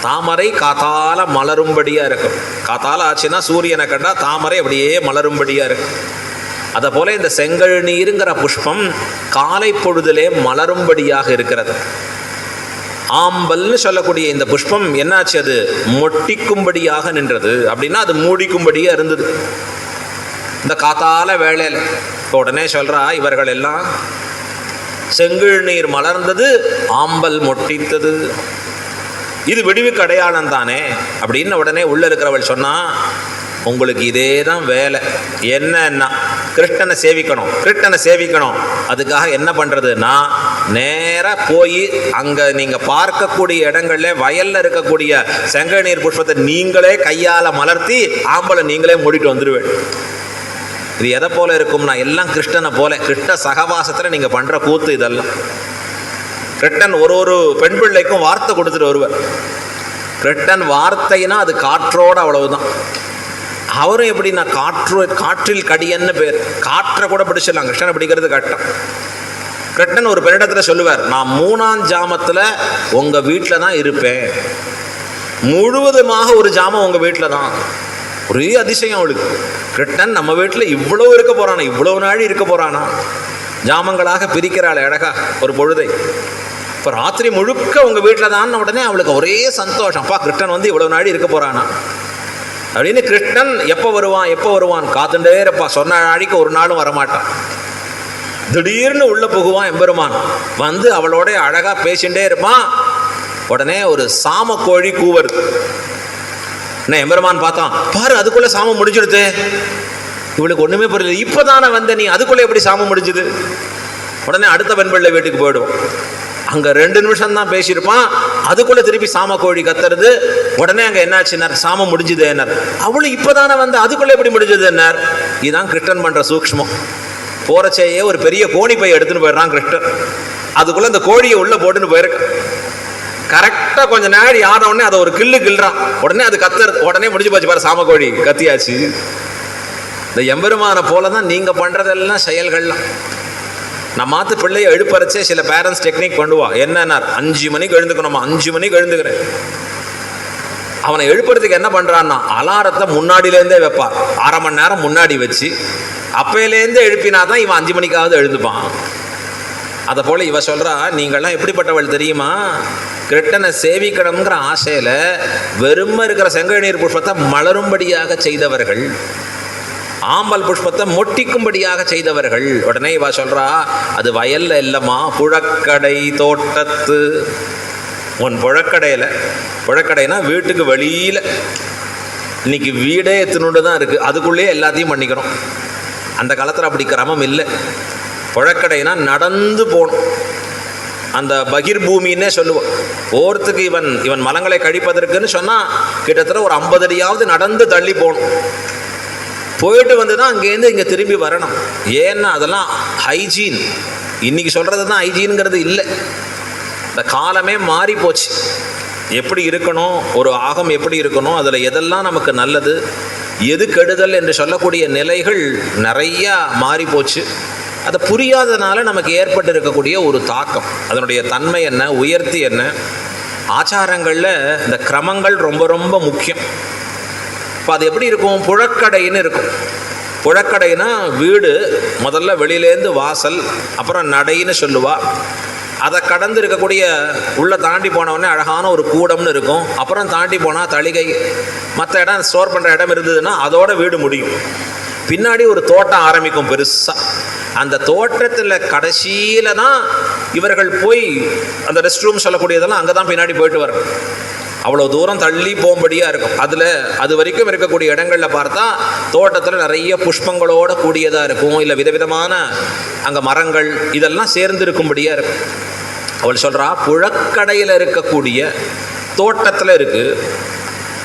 தாமரை காத்தால மலரும்படியாக இருக்கும். காத்தால ஆச்சுன்னா சூரியனை கண்டா தாமரை அப்படியே மலரும்படியாக இருக்கும். அதை போல இந்த செங்கழுநீருங்கிற புஷ்பம் காலை பொழுதிலே மலரும்படியாக இருக்கிறது. ஆம்பல்னு சொல்லக்கூடிய இந்த புஷ்பம் என்னாச்சு? அது மொட்டிக்கும்படியாக நின்றது. அப்படின்னா அது மூடிக்கும்படியாக இருந்தது இந்த காத்தால வேளையில். இப்போ உடனே சொல்கிறா, இவர்கள் எல்லாம் செங்கழுநீர் மலர்ந்தது, ஆம்பல் மொட்டித்தது, இது விடிவுக்கு அடையாளம் தானே அப்படின்னு உடனே உள்ள இருக்கிறவள் சொன்னா, உங்களுக்கு இதே தான் வேலை. என்னன்னா கிருஷ்ணனை சேவிக்கணும், கிருஷ்ணனை சேவிக்கணும். அதுக்காக என்ன பண்ணுறதுன்னா நேராக போய் அங்கே நீங்கள் பார்க்கக்கூடிய இடங்கள்ல வயலில் இருக்கக்கூடிய செங்கை நீர் புஷ்பத்தை நீங்களே கையால் மலர்த்தி ஆம்பளை நீங்களே மூடிட்டு வந்துடுவேன். இது எதை போல இருக்கும்னா எல்லாம் கிருஷ்ணனை போல, கிருஷ்ண சகவாசத்தில் நீங்கள் பண்ணுற கூத்து இதெல்லாம். கிருஷ்ணன் ஒரு பெண் பிள்ளைக்கும் வார்த்தை கொடுத்துட்டு வருவார். கிருஷ்ணன் வார்த்தைனா அது காற்றோடு அவ்வளவுதான். அவரும் எப்படின்னா காற்றில் கடியன்னு பேர், காற்றை கூட பிடிச்சிடலாம், கிருஷ்ணனை பிடிக்கிறது கஷ்டம். கிருஷ்ணன் ஒரு பெண்ணிடத்தில் சொல்லுவார், நான் 3ஆம் ஜாமத்தில் உங்கள் வீட்டில் தான் இருப்பேன், முழுவதுமாக ஒரு ஜாமம் உங்கள் வீட்டில் தான். ஒரே அதிசயம் அவளுக்கு, கிருஷ்ணன் நம்ம வீட்டில் இவ்வளோ இருக்க போகிறானா, இவ்வளோ நாள் இருக்க போகிறானா, ஜாமங்களாக பிரிக்கிறாள் அழகா ஒரு பொழுதை. இப்போ ராத்திரி முழுக்க உங்கள் வீட்டில் தான் உடனே அவளுக்கு ஒரே சந்தோஷம், அப்பா கிருஷ்ணன் வந்து இவ்வளோ நாள் இருக்க போகிறானா அப்படின்னு. கிருஷ்ணன் எப்போ வருவான் காத்துட்டே இருப்பா. சொன்ன நாளைக்கு ஒரு நாளும் வரமாட்டான். திடீர்னு உள்ள புகுவான் எம்பெருமான், வந்து அவளோட அழகா பேசிகிட்டே இருப்பான். உடனே ஒரு சாம கோழி கூவருது. என்ன எம்பெருமான் பார்த்தான், பாரு அதுக்குள்ள சாமம் முடிஞ்சிடுது. இவளுக்கு ஒண்ணுமே புரியல, இப்பதானே வந்த நீ, அதுக்குள்ள எப்படி சாமம் முடிஞ்சுது? உடனே அடுத்த பெண் பிள்ளை வீட்டுக்கு போயிடுவோம். அங்க 2 நிமிஷம் தான் பேசியிருப்பான், அதுக்குள்ள திருப்பி சாம கோழி கத்துறது. உடனே அங்க என்னாச்சுன்னார், சாமம் முடிஞ்சுது என்னார். அவளு இப்பதானே வந்து அதுக்குள்ள எப்படி முடிஞ்சது என்னார். இதுதான் கிருஷ்ணன் பண்ற சூக்ஷ்மம். போறச்சேயே ஒரு பெரிய கோணி பை எடுத்துன்னு போயிடுறான் கிருஷ்ணன், அதுக்குள்ள இந்த கோழியை உள்ள போட்டுன்னு போயிருக்க. கரெக்டா கொஞ்ச நேரம் ஆன உடனே அதை ஒரு கிள்ளுறான், உடனே அது கத்துறது, உடனே முடிஞ்சு போச்சு பாரு, சாம கோழி கத்தியாச்சு. இந்த எம்பெருமான போலதான் நீங்க பண்றதெல்லாம் செயல்கள்லாம். நம்ம மாத்து பிள்ளைய எழுப்பறச்சே சில பேரண்ட்ஸ் டெக்னிக் பண்ணுவா. என்னன்னா 5 மணிக்கு எழுந்துக்கணுமா, 5 மணிக்கு எழுந்துக்கிறேன். அவனை எழுப்புறதுக்கு என்ன பண்றான்னா அலாரத்தை முன்னாடியிலேருந்தே வைப்பார், 1/2 மணி நேரம் முன்னாடி வச்சு அப்பையிலேருந்தே எழுப்பினாதான் இவன் 5 மணிக்காவது எழுந்துப்பான். அதை போல இவ சொல்றா, நீங்கள்லாம் எப்படிப்பட்டவள் தெரியுமா, கிருஷ்ணனை சேவிக்கணுங்கிற ஆசையில வெறும இருக்கிற செங்கை நீர் புஷ்பத்தை மலரும்படியாக செய்தவர்கள், ஆம்பல் புஷ்பத்தை மொட்டிக்கும்படியாக செய்தவர்கள். உடனே இவ சொல்றா, அது வயல்ல இல்லம்மா, புழக்கடை தோட்டத்து. உன் புழக்கடைனா வீட்டுக்கு வெளியில. இன்னைக்கு வீடே எத்தனோடு தான் இருக்கு, அதுக்குள்ளேயே எல்லாத்தையும் பண்ணிக்கிறோம். அந்த காலத்தில் அப்படி கிரமம் இல்லை. புழக்கடைனா நடந்து போகணும். அந்த பகிர் பூமின்னே சொல்லுவோம். ஓரத்துக்கு இவன் மலங்களை கழிப்பதற்குன்னு சொன்னால் கிட்டத்தட்ட ஒரு 50 அடியாவது நடந்து தள்ளி போகணும். போயிட்டு வந்து தான் அங்கேருந்து இங்கே திரும்பி வரணும். ஏன்னா அதெல்லாம் ஹைஜீன். இன்னைக்கு சொல்கிறது தான் ஹைஜீனுங்கிறது இல்லை. இந்த காலமே மாறி போச்சு. எப்படி இருக்கணும், ஒரு ஆகம் எப்படி இருக்கணும், அதில் எதெல்லாம் நமக்கு நல்லது, எது கெடுதல் என்று சொல்லக்கூடிய நிலைகள் நிறையா மாறி போச்சு. அதை புரியாதனால நமக்கு ஏற்பட்டு இருக்கக்கூடிய ஒரு தாக்கம், அதனுடைய தன்மை என்ன, உயர்த்தி என்ன. ஆச்சாரங்களில் இந்த கிரமங்கள் ரொம்ப ரொம்ப முக்கியம். இப்போ அது எப்படி இருக்கும், புழக்கடைன்னு இருக்கும். புழக்கடைனா வீடு, முதல்ல வெளியிலேருந்து வாசல், அப்புறம் நடைன்னு சொல்லுவா. அதை கடந்து இருக்கக்கூடிய உள்ளே தாண்டி போனவுடனே அழகான ஒரு கூடம்னு இருக்கும். அப்புறம் தாண்டி போனால் தளிகை, மற்ற இடம் ஸ்டோர் பண்ணுற இடம் இருந்ததுன்னா அதோட வீடு முடியும். பின்னாடி ஒரு தோட்டம் ஆரம்பிக்கும் பெருசாக. அந்த தோட்டத்தில் கடைசியில் தான் இவர்கள் போய் அந்த ரெஸ்ட் ரூம் சொல்லக்கூடியதெல்லாம் அங்கே தான் பின்னாடி போயிட்டு வரும். அவ்வளோ தூரம் தள்ளி போகும்படியாக இருக்கும். அது வரைக்கும் இருக்கக்கூடிய இடங்களில் பார்த்தா தோட்டத்தில் நிறைய புஷ்பங்களோட கூடியதாக இருக்கும், இல்லை விதவிதமான அங்கே மரங்கள் இதெல்லாம் சேர்ந்து இருக்கும்படியாக இருக்கும். அவள் சொல்கிறா, புழக்கடையில் இருக்கக்கூடிய தோட்டத்தில் இருக்குது.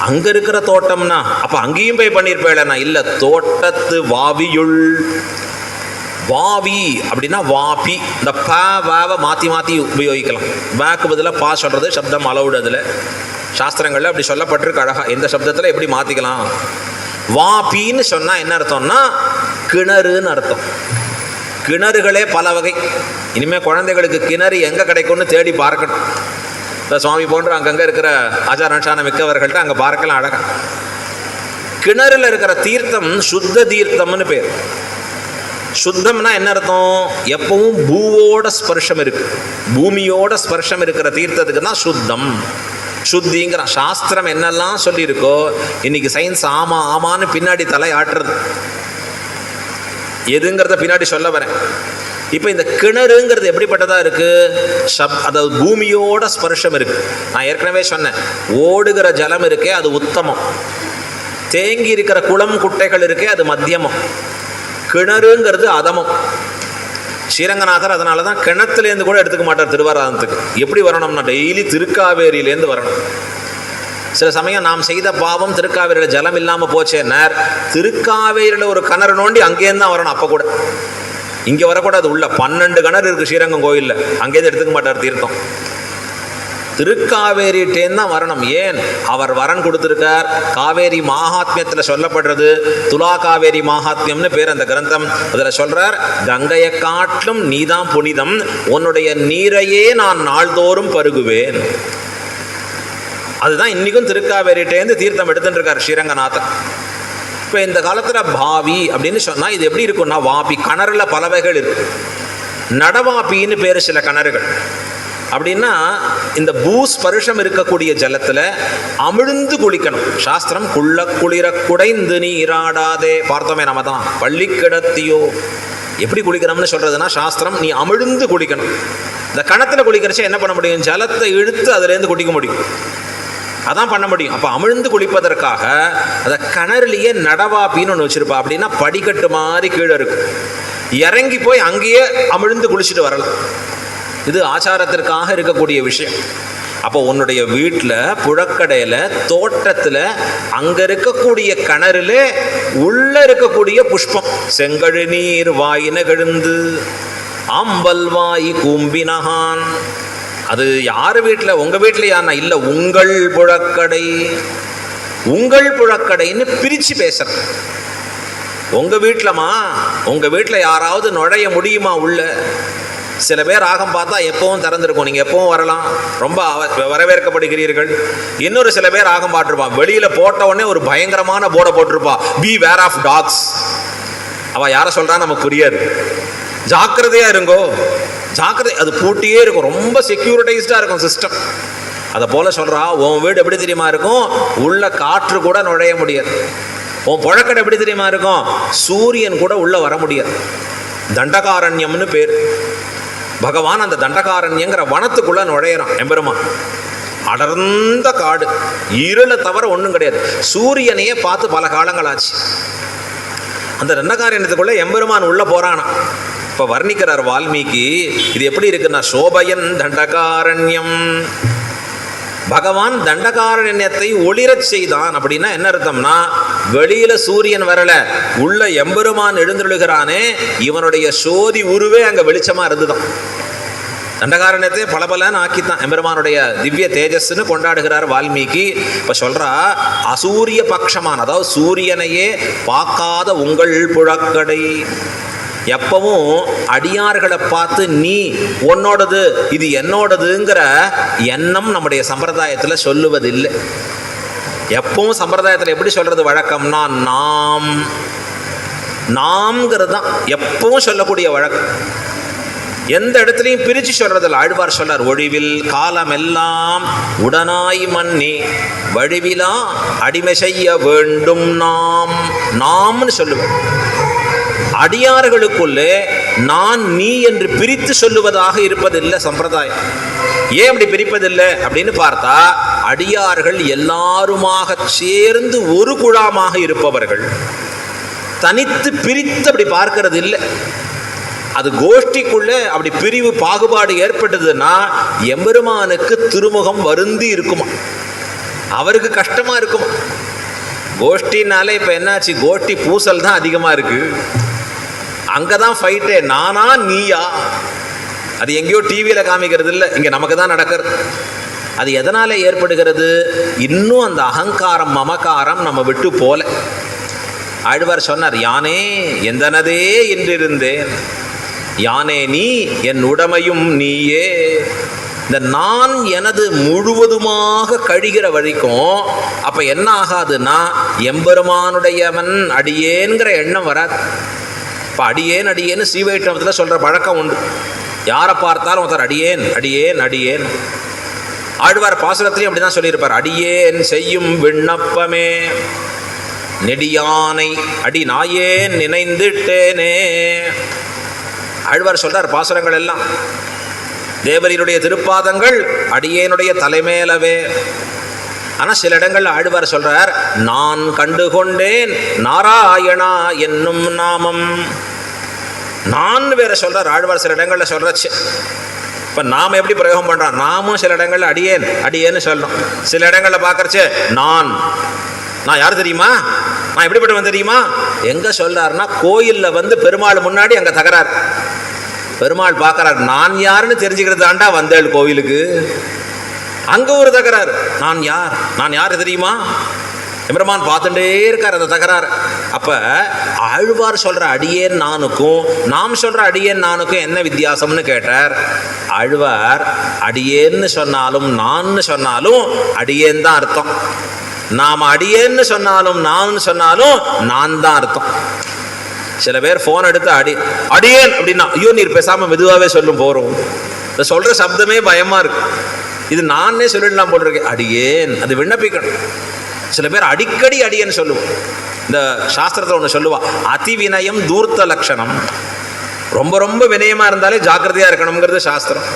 அங்கே இருக்கிற தோட்டம்னா அப்போ அங்கேயும் போய் பண்ணியிருப்பேன். இல்லை, தோட்டத்து வாவியுள். வாவி அப்படின்னா வாபி. இந்த வாவை மாற்றி மாற்றி உபயோகிக்கலாம். வேக்கு பதிலாக பா சொல்கிறது சப்தம் அலவுடு. அதில் சாஸ்திரங்களில் அப்படி சொல்லப்பட்டிருக்கு அழகா, எந்த சப்தத்தில் எப்படி மாற்றிக்கலாம். வாபின்னு சொன்னால் என்ன அர்த்தம்னா கிணறுன்னு அர்த்தம். கிணறுகளே பல வகை. இனிமேல் குழந்தைகளுக்கு கிணறு எங்கே கிடைக்கும்னு தேடி பார்க்கணும். இந்த சுவாமி போன்ற அங்கங்கே இருக்கிற ஆச்சார அனுஷ்டான மிக்கவர்கள்ட்ட அங்கே பார்க்கலாம் அழகா. கிணறுல இருக்கிற தீர்த்தம் சுத்த தீர்த்தம்னு பேர். சுத்தம்னா என்ன அர்த்தம், எப்பவும் பூவோட ஸ்பர்ஷம் இருக்கு, பூமியோட ஸ்பர்ஷம் இருக்கிற தீர்த்தத்துக்கு தான் சுத்தம். சுத்திங்கிற சாஸ்திரம் என்னெல்லாம் சொல்லியிருக்கோ இன்னைக்கு சயின்ஸ் ஆமா ஆமான்னு பின்னாடி தலை ஆட்டுறது. எதுங்கிறத பின்னாடி சொல்ல வரேன். இப்போ இந்த கிணறுங்கிறது எப்படிப்பட்டதாக இருக்குது, அதாவது பூமியோட ஸ்பர்ஷம் இருக்குது. நான் ஏற்கனவே சொன்னேன், ஓடுகிற ஜலம் இருக்கே அது உத்தமம், தேங்கி இருக்கிற குளம் குட்டைகள் இருக்கே அது மத்தியமம், கிணறுங்கிறது அதமம். ஸ்ரீரங்கநாதர் அதனால தான் கிணத்துலேருந்து கூட எடுத்துக்க மாட்டார் திருவாராதனத்துக்கு. எப்படி வரணும்னா டெய்லி திருக்காவேரியிலேருந்து வரணும். சில சமயம் நாம் செய்த பாவம் திருக்காவேரியில் ஜலம் இல்லாமல் போச்சேன்னார், திருக்காவேரியில் ஒரு கிணறு நோண்டி அங்கேருந்து தான் வரணும். அப்போ கூட இங்கே வரக்கூடாது. உள்ள 12 கிணறு இருக்குது ஸ்ரீரங்கம் கோயிலில், அங்கேருந்து எடுத்துக்க மாட்டார் தீர்த்தம். திருக்காவேரிட்டேன்னு தான் வரணும். ஏன்? அவர் வரன் கொடுத்துருக்கார். காவேரி மகாத்மியத்தில் சொல்லப்படுறது துலா காவேரி மகாத்மியம்னு பேர் அந்த கிரந்தம். அதில் சொல்கிறார், கங்கையை காட்டிலும் நீதான் புனிதம், உன்னுடைய நீரையே நான் நாள்தோறும் பருகுவேன். அதுதான் இன்றைக்கும் திருக்காவேரிட்டேருந்து தீர்த்தம் எடுத்துட்டு இருக்கார் ஸ்ரீரங்கநாதன். இப்போ இந்த காலத்தில் பாவி அப்படின்னு சொன்னால் இது எப்படி இருக்குன்னா, வாபி கிணறுல பல வகைகள் இருக்கு. நடவாபின்னு பேர் சில கிணறுகள். அப்படின்னா இந்த பூஸ்பருஷம் இருக்கக்கூடிய ஜலத்தில் அமிழ்ந்து குளிக்கணும். சாஸ்திரம் குளிர குடைந்து நீராடாதே பார்த்தோமே நம்ம தான். பள்ளி கிடத்தியோ எப்படி குளிக்கிறோம்னு சொல்கிறதுனா சாஸ்திரம் நீ அமிழ்ந்து குளிக்கணும். இந்த கிணத்துல குளிக்கிறச்சே என்ன பண்ண முடியும்? ஜலத்தை இழுத்து அதுலேருந்து குடிக்க முடியும், அதான் பண்ண முடியும். அப்போ அமிழ்ந்து குளிப்பதற்காக அதை கிணறுலையே நடவாப்பின்னு ஒன்று வச்சுருப்பா. அப்படின்னா படிக்கட்டு மாதிரி கீழே இருக்கும், இறங்கி போய் அங்கேயே அமிழ்ந்து குளிச்சுட்டு வரலாம். இது ஆச்சாரத்திற்காக இருக்கக்கூடிய விஷயம். அப்போ உன்னுடைய வீட்டில், புழக்கடையில், தோட்டத்தில், அங்கே இருக்கக்கூடிய கிணறுல உள்ள இருக்கக்கூடிய புஷ்பம் செங்கழு நீர் வாயின கழுந்து ஆம்பல் வாய் கூம்பினகான். அது யார் வீட்டில்? உங்கள் வீட்டில் யாருன்னா இல்லை, உங்கள் புழக்கடை. உங்கள் புழக்கடைன்னு பிரித்து பேசுகிறேன். உங்கள் வீட்டிலமா, உங்கள் வீட்டில் யாராவது நுழைய முடியுமா உள்ள? சில பேர் ஆகம் பார்த்தா எப்பவும் திறந்துருக்கும், நீங்கள் எப்பவும் வரலாம், ரொம்ப வரவேற்கப்படுகிறீர்கள். இன்னொரு சில பேர் ஆகம் பார்த்துருப்பான், வெளியில் போட்ட உடனே ஒரு பயங்கரமான போர்டை போட்டிருப்பா, பி வேர் ஆஃப் டாக்ஸ். அவள் யாரை சொல்கிறான்னு நமக்கு புரியாது. ஜாக்கிரதையாக இருங்கோ, ஜாக்கிரதை. அது பூட்டியே இருக்கும், ரொம்ப செக்யூரிட்டைஸ்டாக இருக்கும் சிஸ்டம். அதை போல் சொல்கிறா, உன் வீடு எப்படி தெரியுமா இருக்கும்? உள்ள காற்று கூட நுழைய முடியாது. உன் புழக்கடை எப்படி தெரியுமா இருக்கும்? சூரியன் கூட உள்ளே வர முடியாது. தண்டகாரண்யம்னு பேர். பகவான் அந்த தண்டகாரண்யங்கிற வனத்துக்குள்ளே நுழையிறான் எம்பெருமான். அடர்ந்த காடு, இருளை தவிர ஒன்றும் கிடையாது. சூரியனையே பார்த்து பல காலங்களாச்சு. அந்த தண்டகாரண்யத்துக்குள்ளே எம்பெருமான் உள்ளே போகிறானா. இப்போ வர்ணிக்கிறார் வால்மீகி. இது எப்படி இருக்குன்னா, சோபயன் தண்டகாரண்யம். பகவான் தண்டகாரண்யத்தை ஒளிரச் செய்தான். அப்படின்னா என்ன அர்த்தம்னா, வெளியில சூரியன் வரல, உள்ள எம்பெருமான் எழுந்துள்ளுகிறானே, இவனுடைய சோதி உருவே அங்க வெளிச்சமா இருந்துதான். தண்டகாரண்யத்தை பலபலன்னு ஆக்கித்தான் எம்பெருமானுடைய திவ்ய தேஜஸ்ன்னு கொண்டாடுகிறார் வால்மீகி. இப்போ சொல்றா, அசூரிய பட்சமான, அதாவது சூரியனையே பார்க்காத உங்கள் புழக்கடை. எப்பவும் அடியார்களை பார்த்து நீ உன்னோடது இது என்னோடதுங்கிற எண்ணம் நம்முடைய சம்பிரதாயத்தில் சொல்லுவதில்லை. எப்பவும் சம்பிரதாயத்தில் எப்படி சொல்றது வழக்கம்னா, நாம் நாம்ங்கிறது தான் எப்பவும் சொல்லக்கூடிய வழக்கம். எந்த இடத்துலையும் பிரித்து சொல்றதில்ல. ஆழ்வார் சொன்னார், ஒழிவில் காலமெல்லாம் உடனாய் மன்னி வழிவிலா அடிமை செய்ய வேண்டும் நாம். நாம்னு சொல்லுவேன். அடியார்களுக்குள்ளே நான் நீ என்று பிரித்து சொல்லுவதாக இருப்பதில்லை சம்பிரதாயம். ஏன் அப்படி பிரிப்பதில்லை அப்படின்னு பார்த்தா, அடியார்கள் எல்லாருமாக சேர்ந்து ஒரு குழாமாக இருப்பவர்கள். தனித்து பிரித்து அப்படி பார்க்கறது இல்லை. அது கோஷ்டிக்குள்ளே அப்படி பிரிவு பாகுபாடு ஏற்பட்டதுன்னா எம்பெருமானுக்கு திருமுகம் வருந்தி இருக்குமா, அவருக்கு கஷ்டமா இருக்குமா. கோஷ்டினாலே இப்போ என்னாச்சு, கோஷ்டி பூசல் தான் அதிகமாக இருக்கு. அங்கதான் ஃபைட்டே, நானா நீயா. அது எங்கேயோ டிவியில் காமிக்கிறது இல்லை, இங்கே நமக்கு தான் நடக்கிறது. அது எதனால ஏற்படுகிறது? இன்னும் அந்த அகங்காரம் மமகாரம் நம்ம விட்டு போல. ஆழ்வார் சொன்னார், யானே எந்தனதே என்றிருந்தேன், யானே நீ என் உடமையும் நீயே. இந்த நான் எனது முழுவதுமாக கழிகிற வரைக்கும் அப்ப என்ன ஆகாதுன்னா, எம்பெருமானுடையவன் அடியேன்கிற எண்ணம் வராது. இப்போ அடியேன் அடியேன்னு ஸ்ரீவைஷ்ணவத்தில் சொல்கிற பழக்கம் உண்டு. யாரை பார்த்தாலும் ஒருத்தர் அடியேன் அடியேன் அடியேன். ஆழ்வார் பாசுரத்திலையும் அப்படி தான் சொல்லியிருப்பார், அடியேன் செய்யும் விண்ணப்பமே நெடியானை அடி நாயேன் நினைந்துட்டேனே. ஆழ்வார் சொல்கிறார் பாசுரங்கள் எல்லாம், தேவரினுடைய திருப்பாதங்கள் அடியேனுடைய தலைமேலவே. ஆனால் சில இடங்களில் ஆழ்வார் சொல்கிறார், நான் கண்டுகொண்டேன் நாராயணா என்னும் நாமம். நான் வேற சொல்கிறார் ஆழ்வார் சில இடங்களில் சொல்கிறச்சு. இப்போ நாம் எப்படி பிரயோகம் பண்ணுறோம்? நாமும் சில இடங்களில் அடியேன் அடியேன்னு சொல்லணும். சில இடங்களில் பார்க்குறச்சு நான் யார் தெரியுமா, நான் எப்படிப்பட்டவன் தெரியுமா. எங்கே சொல்கிறாருன்னா கோயிலில் வந்து பெருமாள் முன்னாடி அங்கே தகராறு. பெருமாள் பார்க்குறாரு, நான் யாருன்னு தெரிஞ்சுக்கிறது தாண்டா வந்தேள் கோவிலுக்கு. அங்கே ஒரு தகராறு, நான் யார் தெரியுமா. எம்பெருமான் பார்த்துட்டே இருக்கார் அந்த தகராறு. அப்போ ஆழ்வார் சொல்கிற அடியேன் நானுக்கும் நாம் சொல்கிற அடியேன் நானுக்கும் என்ன வித்தியாசம்னு கேட்டார். ஆழ்வார் அடியேன்னு சொன்னாலும் நான் சொன்னாலும் அடியேன் தான் அர்த்தம். நாம் அடியேன்னு சொன்னாலும் நான் சொன்னாலும் நான் தான் அர்த்தம். சில பேர் ஃபோன் எடுத்து அடியேன் அப்படின்னா ஐயோ நீர் பேசாமல் மெதுவாகவே சொல்லும் போகிறோம். இந்த சொல்கிற சப்தமே பயமாக இருக்கு. இது நானே சொல்லிடலாம் போல் இருக்கு. அடியேன் அது விண்ணப்பிக்கணும். சில பேர் அடிக்கடி அடியேன்னு சொல்லுவோம். இந்த சாஸ்திரத்தில் ஒன்று சொல்லுவா, அதிவினயம் தூர்த்த லட்சணம். ரொம்ப ரொம்ப வினயமாக இருந்தாலே ஜாக்கிரதையாக இருக்கணுங்கிறது சாஸ்திரம்.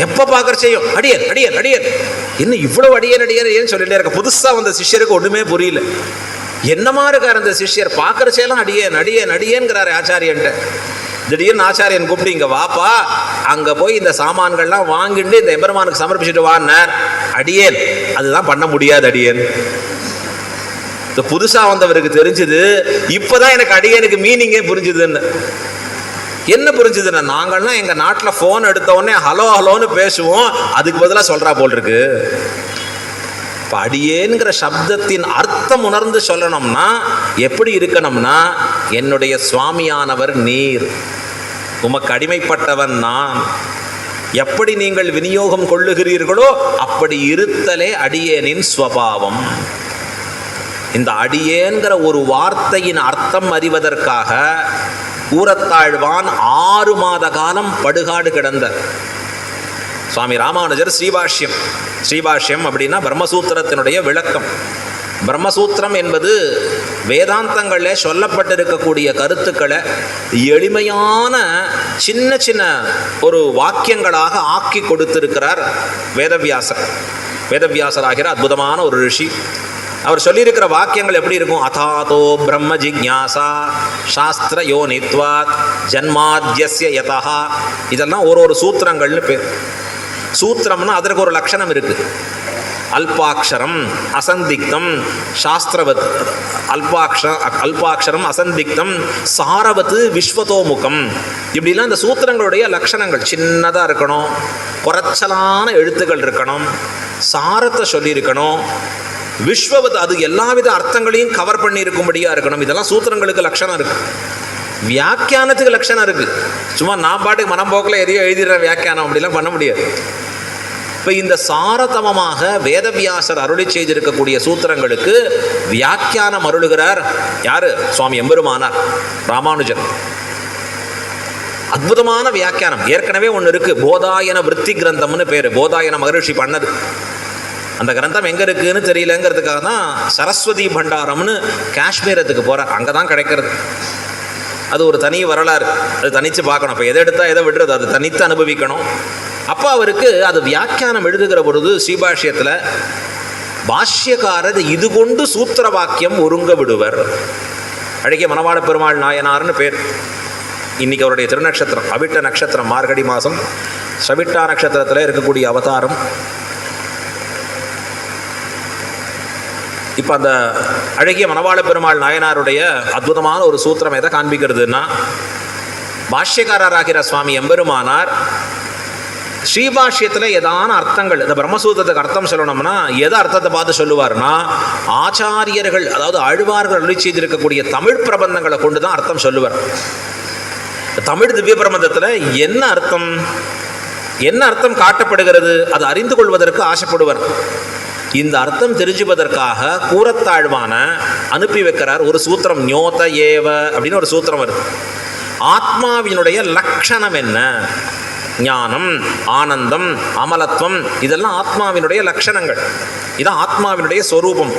எப்போ பார்க்குற செய்யும் அடியேன் அடியேன் அடியேன், இன்னும் இவ்வளோ அடியேன் அடியேன் ஏன்னு சொல்லிட்டே இருக்க. புதுசாக வந்த சிஷ்யருக்கு ஒன்றுமே புரியல. என்னமா இருக்கார் அந்த சிஷ்யர், பார்க்குறச்சேலாம் அடியேன் அடியேன் அடியேன்கிறாரு ஆச்சாரியன்ட்ட. திடீர்னு ஆச்சாரியன் கூப்பிட்டு இங்கே வாப்பா, அங்கே போய் இந்த சாமான்கள்லாம் வாங்கிட்டு இந்த எம்பெருமானுக்கு சமர்ப்பிச்சுட்டு வான்னார். அடியேன் அதுதான் பண்ண முடியாது அடியேன். இந்த புதுசாக வந்தவருக்கு தெரிஞ்சுது, இப்போதான் எனக்கு அடியேனுக்கு மீனிங்கே புரிஞ்சுதுன்னு. என்ன புரிஞ்சுதுன்னா, நாங்கள்லாம் எங்கள் நாட்டில் ஃபோன் எடுத்தோடனே ஹலோ ஹலோன்னு பேசுவோம், அதுக்கு பதிலாக சொல்கிறா போல் இருக்கு. இப்போ அடியேன்கிற சப்தத்தின் அர்த்தம் உணர்ந்து சொல்லணும்னா எப்படி இருக்கணும்னா, என்னுடைய சுவாமியானவர் நீர், உமக்கு அடிமைப்பட்டவன் நான், எப்படி நீங்கள் விநியோகம் கொள்ளுகிறீர்களோ அப்படி இருத்தலே அடியேனின் ஸ்வபாவம். இந்த அடியேன்கிற ஒரு வார்த்தையின் அர்த்தம் அறிவதற்காக கூரத்தாழ்வான் 6 மாத காலம் படுகாடு கிடந்தார். சுவாமி ராமானுஜர் ஸ்ரீபாஷ்யம் அப்படின்னா பிரம்மசூத்திரத்தினுடைய விளக்கம். பிரம்மசூத்திரம் என்பது வேதாந்தங்களில் சொல்லப்பட்டிருக்கக்கூடிய கருத்துக்களை எளிமையான சின்ன சின்ன ஒரு வாக்கியங்களாக ஆக்கி கொடுத்திருக்கிறார் வேதவியாசர் ஆகிற அற்புதமான ஒரு ரிஷி. அவர் சொல்லியிருக்கிற வாக்கியங்கள் எப்படி இருக்கும்? அதாதோ பிரம்ம ஜிக்ஞாசா சாஸ்திர யோனித்வாத் ஜன்மாத்யஸ்ய யதஹா. இதெல்லாம் ஒரு சூத்திரங்கள்னு பேர். சூத்திரம்னா அதற்கு ஒரு லட்சணம் இருக்குது. அல்பாட்சரம் அசந்திக்தம் சாஸ்திரவத், அல்பாட்சரம் அசந்திக்தம் சாரவத்து விஸ்வதோமுகம். இப்படிலாம் இந்த சூத்திரங்களுடைய லட்சணங்கள். சின்னதாக இருக்கணும், குறைச்சலான எழுத்துக்கள் இருக்கணும், சாரத்தை சொல்லியிருக்கணும், விஸ்வவத் அது எல்லாவித அர்த்தங்களையும் கவர் பண்ணி இருக்கும்படியாக இருக்கணும். இதெல்லாம் சூத்திரங்களுக்கு லட்சணம் இருக்குது. வியாக்கியானத்துக்கு லட்சணம் இருக்குது. சும்மா நான் பாட்டுக்கு மனம் போக்கில் எதையோ எழுதிடுற வியாக்கியானம் அப்படிலாம் பண்ண முடியாது. இப்போ இந்த சாரதமமாக வேதவியாசர் அருளி செய்திருக்கக்கூடிய சூத்திரங்களுக்கு வியாக்கியானம் அருளுகிறார் யாரு? சுவாமி எம்பெருமானார் ராமானுஜர். அற்புதமான வியாக்கியானம். ஏற்கனவே ஒன்று இருக்குது, போதாயன விருத்தி கிரந்தம்னு பேர். போதாயன மகரிஷி பண்ணது. அந்த கிரந்தம் எங்கே இருக்குதுன்னு தெரியலங்கிறதுக்காக தான் சரஸ்வதி பண்டாரம்னு காஷ்மீரத்துக்கு போகிறார். அங்கே தான் கிடைக்கிறது. அது ஒரு தனி வரலாறு, அது தனித்து பார்க்கணும். இப்போ எதை எடுத்தால் எதை விடுறது, அது தனித்து அனுபவிக்கணும். அப்போ அவருக்கு அது வியாக்கியானம் எழுதுகிற பொழுது ஸ்ரீபாஷ்யத்தில் பாஷ்யக்காரர் இது கொண்டு சூத்திர வாக்கியம் ஒருங்க விடுவர். அழகிய மணவாள பெருமாள் நாயனார்னு பேர். இன்றைக்கி அவருடைய திருநக்ஷத்திரம் அவிட்ட நட்சத்திரம், மார்கழி மாதம் சவிட்டா நட்சத்திரத்தில் இருக்கக்கூடிய அவதாரம். இப்போ அந்த அழகிய மணவாள பெருமாள் நாயனாருடைய அற்புதமான ஒரு சூத்திரம் எதை காண்பிக்கிறதுனா, பாஷ்யக்காரராகிற சுவாமி எம்பெருமானார் ஸ்ரீபாஷ்யத்தில் ஏதான அர்த்தங்கள், இந்த பிரம்மசூத்திரத்துக்கு அர்த்தம் சொல்லணும்னா எதை அர்த்தத்தை பார்த்து சொல்லுவார்னா, ஆச்சாரியர்கள் அதாவது ஆழ்வார்கள் அருளி செய்திருக்கக்கூடிய தமிழ் பிரபந்தங்களை கொண்டு தான் அர்த்தம் சொல்லுவார். தமிழ் திவ்ய பிரபந்தத்தில் என்ன அர்த்தம் காட்டப்படுகிறது அது அறிந்து கொள்வதற்கு ஆசைப்படுவர். இந்த அர்த்தம் தெரிஞ்சுப்பதற்காக கூரத்தாழ்வான அனுப்பி வைக்கிறார். ஒரு சூத்திரம் ஞோத ஏவ அப்படின்னு ஒரு சூத்திரம் வருது. ஆத்மாவினுடைய லட்சணம் என்ன? ஞானம், ஆனந்தம், அமலத்துவம், இதெல்லாம் ஆத்மாவினுடைய லட்சணங்கள். இதான் ஆத்மாவினுடைய ஸ்வரூபம்.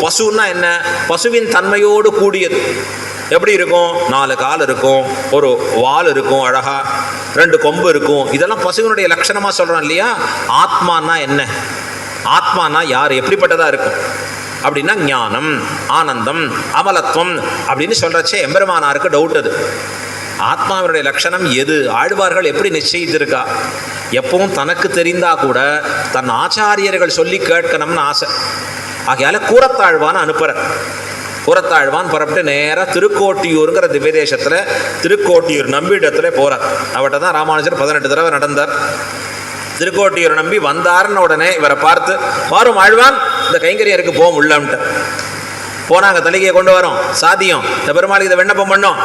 பசுன்னா என்ன? பசுவின் தன்மையோடு கூடியது. எப்படி இருக்கும்? 4 கால் இருக்கும், ஒரு வால் இருக்கும், அழகா 2 கொம்பு இருக்கும். இதெல்லாம் பசுவினுடைய லட்சணமாக சொல்கிறோம் இல்லையா? ஆத்மானா என்ன? ஆத்மானா யார், எப்படிப்பட்டதாக இருக்கும் அப்படின்னா ஞானம், ஆனந்தம், அமலத்துவம் அப்படின்னு சொல்கிறச்சே எம்பெருமானாருக்கு டவுட். அது ஆத்மாவினுடைய லட்சணம் எது? ஆழ்வார்கள் எப்படி நிச்சயித்திருக்கா? எப்பவும் தனக்கு தெரிந்தா கூட தன் ஆச்சாரியர்கள் சொல்லி கேட்கணும்னு ஆசை. ஆகையால கூரத்தாழ்வான் அனுப்புகிறார். கூரத்தாழ்வான் புறப்பட்டு நேராக திருக்கோட்டியூருங்கிற திவ்யதேசத்தில் திருக்கோட்டியூர் நம்பியிடத்தில் போகிறார். அவட்ட தான் ராமானுஜர் 18 தடவை நடந்தார். திருக்கோட்டியூர் நம்பி வந்தாருன்னு உடனே இவரை பார்த்து, வாரும் ஆழ்வான், இந்த கைங்கரியருக்கு போகும் உள்ளம்ட்டு போனாங்க. தலிகையை கொண்டு வரோம், சாதியம், இந்த பெருமாளுக்கு இதை விண்ணப்பம் பண்ணோம்,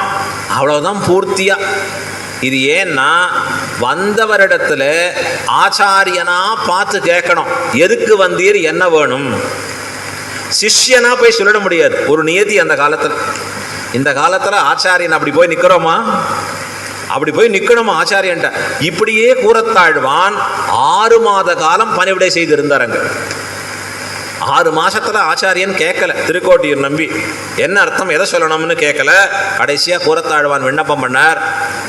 அவ்வளோதான் பூர்த்தியா. இது ஏன்னா வந்தவரிடத்துல ஆச்சாரியனா பார்த்து கேட்கணும், எதுக்கு வந்தீர், என்ன வேணும். சிஷ்யனா போய் சொல்லிட முடியாது, ஒரு நியதி அந்த காலத்தில். இந்த காலத்தில் ஆச்சாரியன் அப்படி போய் நிற்கிறோமா? அப்படி போய் நிற்கணுமா ஆச்சாரியன்ட்ட? இப்படியே கூரத்தாழ்வான் 6 மாத காலம் பணிவிடை செய்திருந்தாருங்க. 6 மாசத்துல ஆச்சாரியன் கேட்கல. திருக்கோட்டியூர் நம்பி என்ன அர்த்தம், எதை சொல்லணும்னு கேட்கல. கடைசியாக கூரத்தாழ்வான் விண்ணப்பம் பண்ணார்,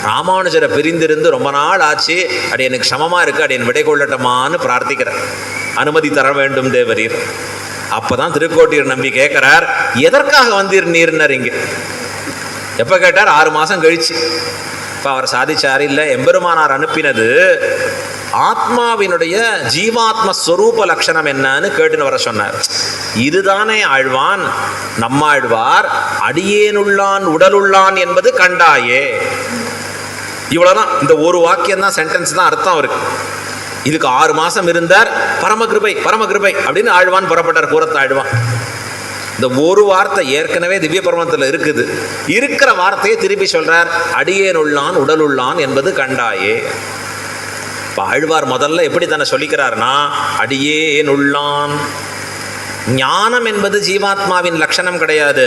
ராமானுஜரை பிரிந்திருந்து ரொம்ப நாள் ஆச்சு, அடி எனக்கு சமமாக இருக்கு, அடி என் விடை கொள்ளட்டமான்னு பிரார்த்திக்கிறார். அனுமதி தர வேண்டும் தேவரீர். அப்பதான் திருக்கோட்டியூர் நம்பி கேட்கிறார், எதற்காக வந்தீர் நீர்னர்? இங்கே எப்போ கேட்டார்? 6 மாதம் கழிச்சு. இப்போ அவர் சாதிச்சார், இல்லை எம்பெருமானார் அனுப்பினது ஆத்மாவினுடைய ஜீவாத்ம ஸ்வரூப லட்சணம் என்னன்னு கேட்டுன்னு வர சொன்னார். இதுதானே ஆழ்வான் நம்மாழ்வார் அடியேனுள்ளான் உடலுள்ளான் என்பது கண்டாயே. இவ்வளவுதான், இந்த ஒரு வாக்கியம் தான், சென்டென்ஸ் தான் அர்த்தம் அவருக்கு. இதுக்கு 6 மாசம் இருந்தார். பரமகிருபை பரமகிருபை அப்படின்னு ஆழ்வான் புறப்பட்டார். கூரத்தாழ்வான் இந்த ஒரு வார்த்தை ஏற்கனவே திவ்ய பிரபந்தத்தில் இருக்குது. இருக்கிற வார்த்தையை திருப்பி சொல்றார், அடியேனுள்ளான் உடலுள்ளான் என்பது கண்டாயே. ஆழ்வார் முதல்ல எப்படி தன்னை சொல்லிக்கிறார்னா, அடியேனுள்ளான். ஞானம் என்பது ஜீவாத்மாவின் லட்சணம் கிடையாது,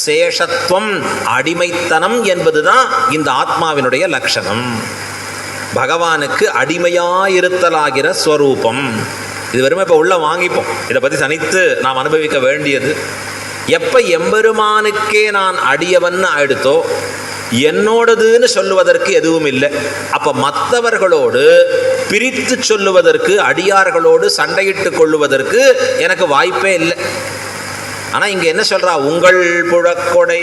சேஷத்துவம், அடிமைத்தனம் என்பதுதான் இந்த ஆத்மாவினுடைய லட்சணம். பகவானுக்கு அடிமையாயிருத்தலாகிற ஸ்வரூபம். இது வெறுமை இப்போ உள்ள வாங்கிப்போம், இதை பற்றி தனித்து நாம் அனுபவிக்க வேண்டியது. எப்போ எம்பெருமானுக்கே நான் அடியவன் ஆயிடுத்தோ, என்னோடதுன்னு சொல்லுவதற்கு எதுவும் இல்லை. அப்போ மற்றவர்களோடு பிரித்து சொல்லுவதற்கு, அடியார்களோடு சண்டையிட்டு கொள்ளுவதற்கு எனக்கு வாய்ப்பே இல்லை. ஆனால் இங்கே என்ன சொல்கிறா, உங்கள் புழக்கொடை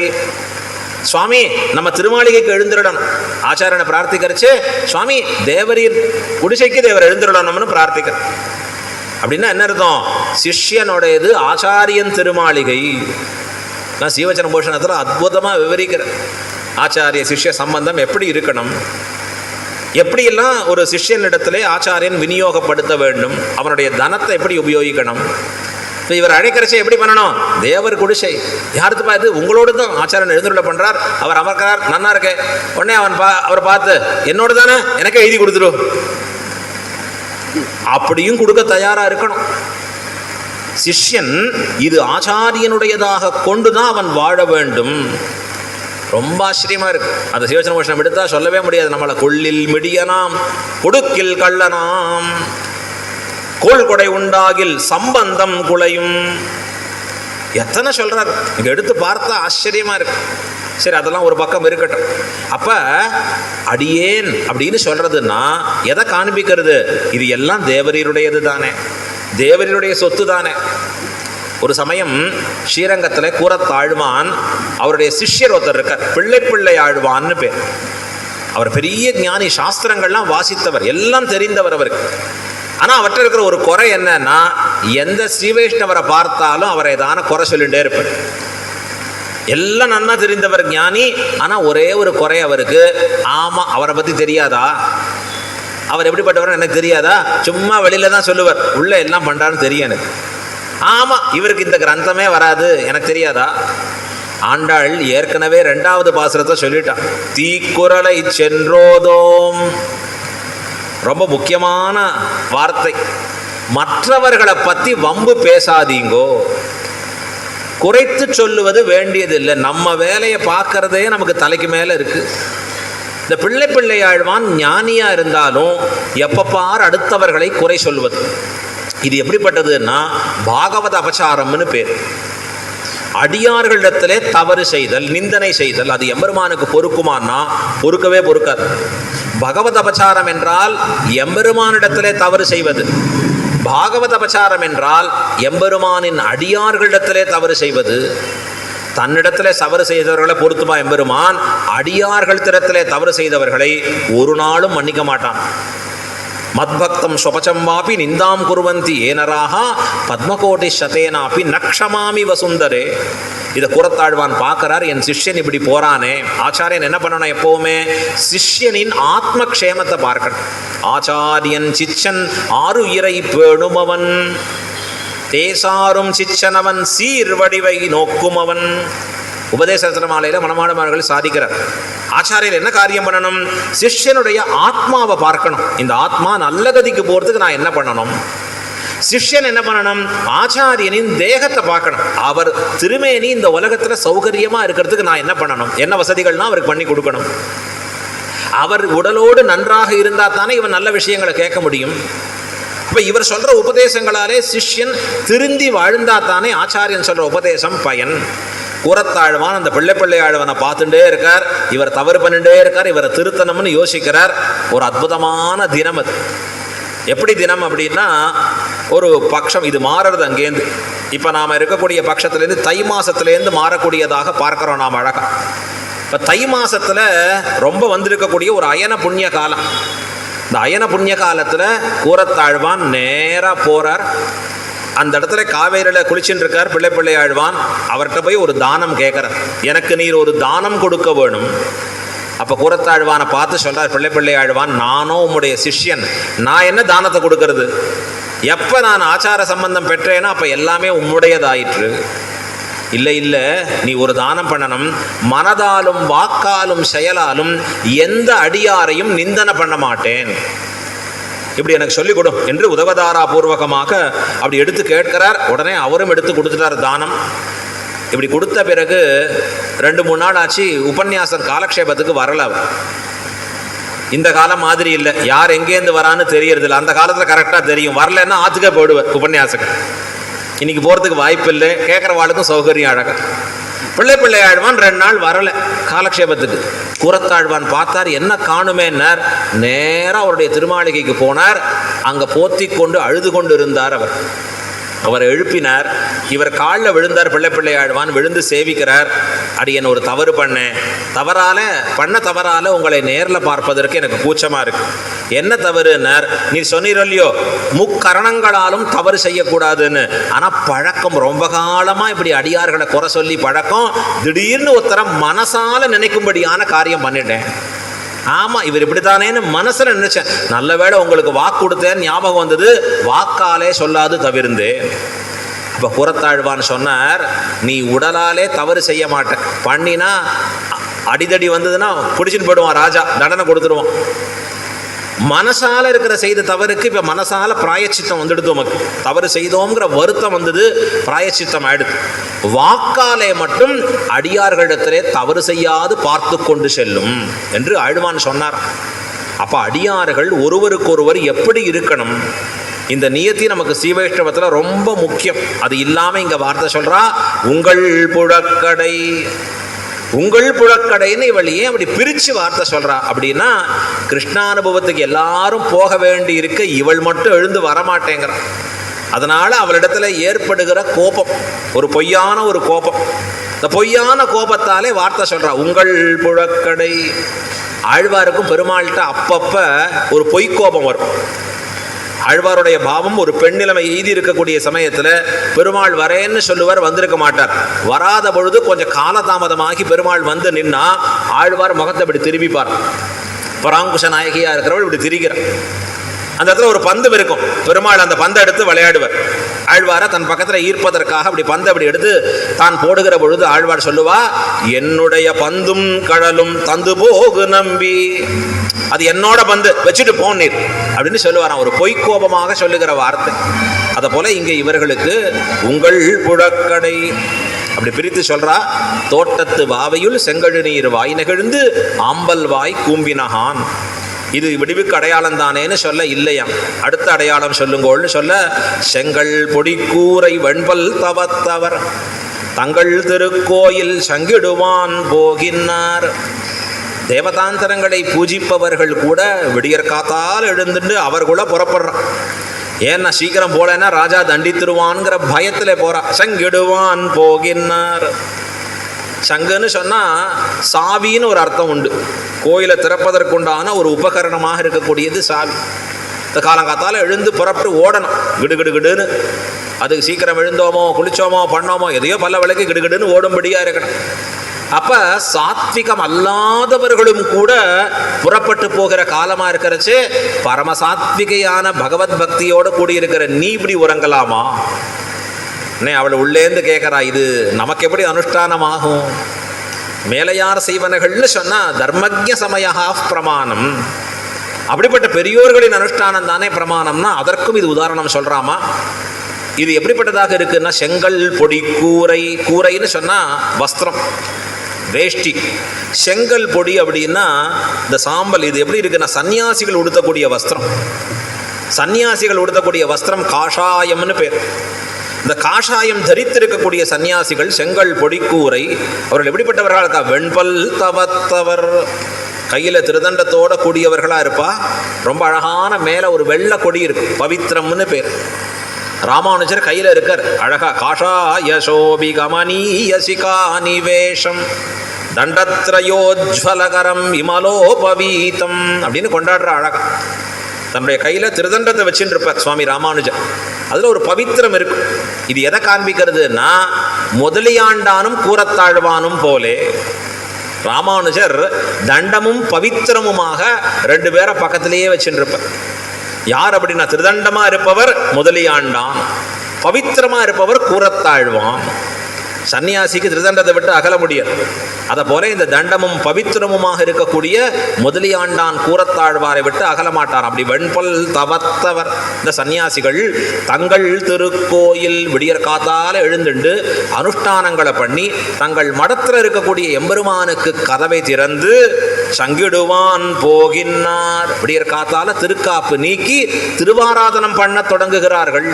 சுவாமி நம்ம திருமாளிகைக்கு எழுந்திரடணும். ஆச்சாரியனை பிரார்த்திக்கிறச்சு, சுவாமி தேவரீர் குடிசைக்கு தேவர் எழுந்திரடணும்னு பிரார்த்திக்கிற. அப்படின்னா என்ன அர்த்தம்? சிஷ்யனுடையது ஆச்சாரியன் திருமாளிகை. நான் சீவச்சன பூஷணத்தில் அற்புதமாக விவரிக்கிறேன். ஆச்சாரிய சிஷ்ய சம்பந்தம் எப்படி இருக்கணும், எப்படியெல்லாம் ஒரு சிஷ்யனிடத்திலே ஆச்சாரியன் விநியோகப்படுத்த வேண்டும், அவனுடைய தனத்தை எப்படி உபயோகிக்கணும். இப்போ இவர் அழைக்கிறச்சே எப்படி பண்ணணும்? தேவர் குடிசை யாருக்கு பார்த்து, உங்களோடு தான் ஆச்சாரியன் எழுந்துள்ள பண்ணுறார், அவர் அமர்க்கிறார், நன்னா இருக்கே. உடனே அவரை பார்த்து, என்னோடு தானே, எனக்கே எழுதி கொடுத்துரும், அப்படியும் கொடுக்க தயாராக இருக்கணும். சிஷ்யன் இது ஆச்சாரியனுடையதாக கொண்டுதான் அவன் வாழ வேண்டும். ரொம்ப ஆச்சரியமா இருக்கு. அந்த சிவச்சன மோஷனம் எடுத்தா சொல்லவே முடியாது. நம்மளை கொள்ளில் மிடியனாம் கொடுக்கில் கள்ளனாம் கோள் கொடை உண்டாகில் சம்பந்தம் குலையும். எத்தனை சொல்றாரு இங்க, எடுத்து பார்த்தா ஆச்சரியமா இருக்கு. சரி, அதெல்லாம் ஒரு பக்கம் இருக்கட்டும். அப்ப அடியேன் அப்படின்னு சொல்றதுன்னா எதை காண்பிக்கிறது? இது எல்லாம் தேவரீருடையது தானே, தேவரீருடைய சொத்து தானே. ஒரு சமயம் ஸ்ரீரங்கத்தில் கூரத்தாழ்வான் அவருடைய சிஷ்யர் ஒருத்தர் இருக்கார், பிள்ளை ஆழ்வான்னு பேர். அவர் பெரிய ஞானி, சாஸ்திரங்கள்லாம் வாசித்தவர், எல்லாம் தெரிந்தவர் அவருக்கு. ஆனால் அவர்கிட்ட இருக்கிற ஒரு குறை என்னன்னா, எந்த ஸ்ரீவைஷ்ணவரை பார்த்தாலும் அவரை ஏதான குறை சொல்லிகிட்டே இருப்பார். எல்லாம் நன்னா தெரிந்தவர் ஞானி, ஆனால் ஒரே ஒரு குறை அவருக்கு. ஆமாம், அவரை பற்றி தெரியாதா, அவர் எப்படிப்பட்டவர் எனக்கு தெரியாதா, சும்மா வெளியில தான் சொல்லுவார், உள்ள எல்லாம் பண்ணுறான்னு தெரியும் எனக்கு. ஆமாம், இவருக்கு இந்த கிரந்தமே வராது, எனக்கு தெரியாதா. ஆண்டாள் ஏற்கனவே 2வது பாசுரத்தை சொல்லிட்டான், தீக்குறளை சென்றோதோம். ரொம்ப முக்கியமான வார்த்தை. மற்றவர்களை பற்றி வம்பு பேசாதீங்கோ, குறைத்து சொல்லுவது வேண்டியதில்லை. நம்ம வேலையை பார்க்கறதே நமக்கு தலைக்கு மேலே இருக்கு. இந்த பிள்ளை ஆழ்வான் ஞானியா இருந்தாலும் எப்பப்பார் அடுத்தவர்களை குறை சொல்வது. இது எப்படிப்பட்டதுன்னா பாகவத அபச்சாரம்னு பேர். அடியார்களிடத்திலே தவறு செய்தல், நிந்தனை செய்தல், அது எம்பெருமானுக்கு பொறுக்குமான்னா பொறுக்கவே பொறுக்காது. பகவத் அபச்சாரம் என்றால் எம்பெருமானிடத்திலே தவறு செய்வது. பாகவத அபச்சாரம் என்றால் எம்பெருமானின் அடியார்களிடத்திலே தவறு செய்வது. தன்னிடத்திலே தவறு செய்தவர்களை பொறுத்துமா எம்பெருமான், அடியார்கள் திறத்திலே தவறு செய்தவர்களை ஒரு நாளும் மன்னிக்க மாட்டான். மத்பக்தம் ஸ்வபச்சம் வாபி நிந்தாம் குருவந்தி ஏனராக பத்மகோட்டி சதேனாப்பி நக்ஷமாமி வசுந்தரே. இதை கூறத்தாழ்வான் பார்க்கிறார். என் சிஷ்யன் இப்படி போறானே, ஆச்சாரியன் என்ன பண்ணணும்? எப்பவுமே சிஷ்யனின் ஆத்ம க்ஷேமத்தை பார்க்கணும். ஆச்சாரியன் சிச்சன் ஆறு இறை பேணுமவன், தேசாரும் சிச்சனவன் சீர்வடிவை நோக்குமவன். உபதேச மாலையில் மனமானவர்கள் சாதிக்கிறார். ஆச்சாரியர் என்ன காரியம் பண்ணணும்? சிஷ்யனுடைய ஆத்மாவை பார்க்கணும். இந்த ஆத்மா நல்ல கதிக்கு போகிறதுக்கு நான் என்ன பண்ணணும்? சிஷ்யன் என்ன பண்ணணும்? ஆச்சாரியனின் தேகத்தை பார்க்கணும். அவர் திருமேனி இந்த உலகத்தில் சௌகரியமாக இருக்கிறதுக்கு நான் என்ன பண்ணணும்? என்ன வசதிகள்லாம் அவருக்கு பண்ணி கொடுக்கணும். அவர் உடலோடு நன்றாக இருந்தால் தானே இவன் நல்ல விஷயங்களை கேட்க முடியும். இப்போ இவர் சொல்கிற உபதேசங்களாலே சிஷ்யன் திருந்தி வாழ்ந்தா தானே ஆச்சாரியன் சொல்கிற உபதேசம் பயன். கூறத்தாழ்வான் அந்த பிள்ளை ஆழ்வனை பார்த்துட்டே இருக்கார். இவர் தவறு பண்ணிட்டே இருக்கார். இவரை திருத்தணும்னு யோசிக்கிறார். ஒரு அற்புதமான தினம் அது. எப்படி தினம் அப்படின்னா, ஒரு பட்சம் இது மாறுறது அங்கேருந்து. இப்போ நாம் இருக்கக்கூடிய பட்சத்துலேருந்து தை மாதத்துலேருந்து மாறக்கூடியதாக பார்க்குறோம் நாம் அழகாக. இப்போ தை மாதத்தில் ரொம்ப வந்திருக்கக்கூடிய ஒரு அயன புண்ணிய காலம். இந்த அயன புண்ணிய காலத்தில் கூறத்தாழ்வான் நேராக போகிறார். அந்த இடத்துல காவேரியில் குளிச்சுட்டு இருக்கார் பிள்ளை ஆழ்வான். அவர்கிட்ட போய் ஒரு தானம் கேட்குறார். எனக்கு நீர் ஒரு தானம் கொடுக்க வேணும். அப்போ கூறத்தாழ்வானை பார்த்து சொல்கிறார் பிள்ளை ஆழ்வான், நானும் உம்முடைய சிஷ்யன், நான் என்ன தானத்தை கொடுக்கறது? எப்போ நான் ஆச்சார சம்பந்தம் பெற்றேனோ அப்போ எல்லாமே உம்முடையதாயிற்று. இல்லை இல்லை, நீ ஒரு தானம் பண்ணணும். மனதாலும் வாக்காலும் செயலாலும் எந்த அடியாரையும் நிந்தனை பண்ண மாட்டேன், இப்படி எனக்கு சொல்லிக் கொடும் என்று உதவதாரா பூர்வகமாக அப்படி எடுத்து கேட்கிறார். உடனே அவரும் எடுத்து கொடுத்துட்டார் தானம். இப்படி கொடுத்த பிறகு 2-3 நாள் ஆச்சு. உபன்யாசர் காலக்ஷேபத்துக்கு வரல. இந்த காலம் மாதிரி இல்லை, யார் எங்கேருந்து வரான்னு தெரியறதில்லை. அந்த காலத்தில் கரெக்டாக தெரியும். வரலன்னா ஆத்துக்கே போயிடுவார் உபன்யாசக்கு. இன்னைக்கு போகிறதுக்கு வாய்ப்பு இல்லை, கேட்குற வாழ்க்கும் சௌகரியம் அழகா. பிள்ளை ஆழ்வான் 2 நாள் வரலை காலக்ஷேபத்துக்கு. கூறத்தாழ்வான் பார்த்தார், என்ன காணுமேன்னார். நேராக அவருடைய திருமாளிகைக்கு போனார். அங்கே போத்தி கொண்டு அழுது கொண்டு இருந்தார். அவரை எழுப்பினார். இவர் காலில் விழுந்தார். பிள்ளை ஆழ்வான் விழுந்து சேவிக்கிறார். அடியன் ஒரு தவறு பண்ணேன், தவறால உங்களை நேரில் பார்ப்பதற்கு எனக்கு கூச்சமாக இருக்கு. என்ன தவறுன்னார். நீ சொன்னீரல்லையோ முக்கரணங்களாலும் தவறு செய்யக்கூடாதுன்னு. ஆனால் பழக்கம் ரொம்ப காலமாக இப்படி அடியார்களை குறை சொல்லி பழக்கம். திடீர்னு ஒருத்தரம் மனசால நினைக்கும்படியான காரியம் பண்ணிட்டேன். ஆமாம், இவர் இப்படி தானேன்னு மனசில் நினைச்சேன். நல்ல வேளை உங்களுக்கு வாக்கு கொடுத்தேன்னு ஞாபகம் வந்தது, வாக்காலே சொல்லாது தவிர்ந்து. அப்போ கூறத்தாழ்வான் சொன்னார், நீ உடலாலே தவறு செய்ய மாட்டேன், பண்ணினா அடிதடி வந்ததுன்னா பிடிச்சிட்டு போயிடுவான் ராஜா, தண்டனை கொடுத்துருவான். மனசால இருக்கிற செய்த தவறுக்கு இப்போ மனசால பிராயச்சித்தம் வந்துடுது. உமக்கு தவறு செய்தோங்கிற வருத்தம் வந்தது, பிராயச்சித்தம் ஆயிடுது. வாக்காலே மட்டும் அடியார்களிடத்திலே தவறு செய்யாது பார்த்து கொண்டு செல்லும் என்று ஆழ்வான் சொன்னார். அப்போ அடியார்கள் ஒருவருக்கொருவர் எப்படி இருக்கணும், இந்த நியத்தி நமக்கு ஸ்ரீவைஷ்ணவத்தில் ரொம்ப முக்கியம். அது இல்லாமல் இங்கே வார்த்தை சொல்கிறா, உங்கள் புழக்கடை. உங்கள் புழக்கடைன்னு இவள் ஏன் அப்படி பிரித்து வார்த்தை சொல்கிறா அப்படின்னா, கிருஷ்ணானுபவத்துக்கு எல்லாரும் போக வேண்டி இருக்க இவள் மட்டும் எழுந்து வரமாட்டேங்கிறான். அதனால் அவளிடத்துல ஏற்படுகிற கோபம், ஒரு பொய்யான ஒரு கோபம். இந்த பொய்யான கோபத்தாலே வார்த்தை சொல்கிறா உங்கள் புழக்கடை. ஆழ்வாருக்கும் பெருமாள்கிட்ட அப்பப்போ ஒரு பொய்க்கோபம் வரும். ஆழ்வாருடைய பாவம் ஒரு பெண்ணிலைமை எய்தி இருக்கக்கூடிய சமயத்தில் பெருமாள் வரேன்னு சொல்லுவார், வந்திருக்க மாட்டார். வராத பொழுது கொஞ்சம் காலதாமதமாகி பெருமாள் வந்து நின்னா ஆழ்வார் முகத்தை இப்படி திரும்பிப்பார். பராங்குஷ நாயகியாக இருக்கிறவள் இப்படி திரிகிறார். அந்த இடத்துல ஒரு பந்து இருக்கும். பெருமாள் அந்த பந்தை எடுத்து விளையாடுவார். ஆழ்வாரை தன் பக்கத்தில் ஈர்ப்பதற்காக அப்படி பந்தை அப்படி எடுத்து தான் போடுகிற பொழுது ஆழ்வார் சொல்லுவா, என்னுடைய பந்தும் கடலும் தந்து போகு நம்பி, அது என்னோட பந்து, வச்சுட்டு போனீர் அப்படின்னு சொல்லுவாராம். ஒரு பொய்க்கோபமாக சொல்லுகிற வார்த்தை. அதை போல இங்கே இவர்களுக்கு உங்கள் புழக்கடை அப்படி பிரித்து சொல்றா. தோட்டத்து வாவையுள் செங்கழு நீர் வாய் நெகிழ்ந்து ஆம்பல் வாய் கூம்பினகான். இது விடுவிக்கு அடையாளம் தானேன்னு சொல்ல இல்லையாம். அடுத்த அடையாளம் சொல்லுங்கோள்னு சொல்ல, செங்கல் பொடிக்கூரை வெண்பல் தவத்தவர் தங்கள் திருக்கோயில் சங்கிடுவான் போகினார். தேவதாந்தரங்களை பூஜிப்பவர்கள் கூட விடியற் காத்தால் எழுந்துட்டு அவர்குள்ள புறப்படுறான். ஏன்னா சீக்கிரம் போலன்னா ராஜா தண்டித்துருவான்ங்கிற பயத்தில் போறா. சங்கிடுவான் போகினார். சங்குன்னு சொன்னால் சாவின்னு ஒரு அர்த்தம் உண்டு. கோயிலை திறப்பதற்குண்டான ஒரு உபகரணமாக இருக்கக்கூடியது சாவி. இந்த காலங்காத்தால் எழுந்து புறப்பட்டு ஓடணும் கிடுகிடுகிடுன்னு. அதுக்கு சீக்கிரம் எழுந்தோமோ குளிச்சோமோ பண்ணோமோ எதையோ பல்ல விளக்கி கிடுகிடுன்னு ஓடும்படியாக இருக்கணும். அப்போ சாத்விகம் அல்லாதவர்களும் கூட புறப்பட்டு போகிற காலமாக இருக்கிறச்சு பரம சாத்விகையான பகவத் பக்தியோடு கூடியிருக்கிற நீ இப்படி உறங்கலாமா? அவள் உள்ளேந்து கேட்குறா, இது நமக்கு எப்படி அனுஷ்டானமாகும்? மேலையார் செய்வனகள்னு சொன்னால் தர்மஜ சமயா பிரமாணம். அப்படிப்பட்ட பெரியோர்களின் அனுஷ்டானம் தானே பிரமாணம்னா அதற்கும் இது உதாரணம் சொல்கிறாமா? இது எப்படிப்பட்டதாக இருக்குன்னா, செங்கல் பொடி கூரை. கூரைன்னு சொன்னால் வஸ்திரம், வேஷ்டி. செங்கல் பொடி அப்படின்னா இந்த சாம்பல். இது எப்படி இருக்குன்னா சன்னியாசிகள் உடுத்தக்கூடிய வஸ்திரம். சன்னியாசிகள் உடுத்தக்கூடிய வஸ்திரம் காஷாயம்னு பேர். இந்த காஷாயம் தரித்திருக்கக்கூடிய சன்னியாசிகள் செங்கல் பொடிக்கூரை. அவர்கள் எப்படிப்பட்டவர்களாக இருக்கா? வெண்பல் தவத்தவர், கையில் திருதண்டத்தோட கூடியவர்களாக இருப்பா. ரொம்ப அழகான மேலே ஒரு வெள்ளை கொடி இருக்கு, பவித்ரம்னு பேர். ராமானுஜர் கையில் இருக்கார் அழகா. காஷாய சோபி கமனீயசிகா நிவேஷம் தண்டத்ரயோஜ்வலகரம் இமலோபவீதம் அப்படின்னு கொண்டாடுற அழகா. தன்னுடைய கையில் திருதண்டத்தை வச்சுட்டு இருப்பார் சுவாமி ராமானுஜர். அதில் ஒரு பவித்திரம் இருக்கு. இது எதை காண்பிக்கிறதுனா, முதலியாண்டானும் கூறத்தாழ்வானும் போலே ராமானுஜர் தண்டமும் பவித்திரமுமாக ரெண்டு பேரை பக்கத்திலேயே வச்சுட்டு இருப்பார். யார் அப்படின்னா, திருதண்டமாக இருப்பவர் முதலியாண்டான், பவித்திரமாக இருப்பவர் கூறத்தாழ்வான். சன்னியாசிக்கு திருதண்டத்தை விட்டு அகல முடியாது. அதை போல இந்த தண்டமும் பவித்திரமுமாக இருக்கக்கூடிய முதலியாண்டான் கூறத்தாழ்வாரை விட்டு அகல மாட்டார். அப்படி வெண்பல் தவத்தவர் இந்த சன்னியாசிகள் தங்கள் திருக்கோயில் விடியற் காத்தால எழுந்துண்டு அனுஷ்டானங்களை பண்ணி தங்கள் மடத்தில் இருக்கக்கூடிய எம்பெருமானுக்கு கதவை திறந்து சங்கிடுவான் போகின்னார். விடியற் காத்தால திருக்காப்பு நீக்கி திருவாராதனம் பண்ண தொடங்குகிறார்கள்.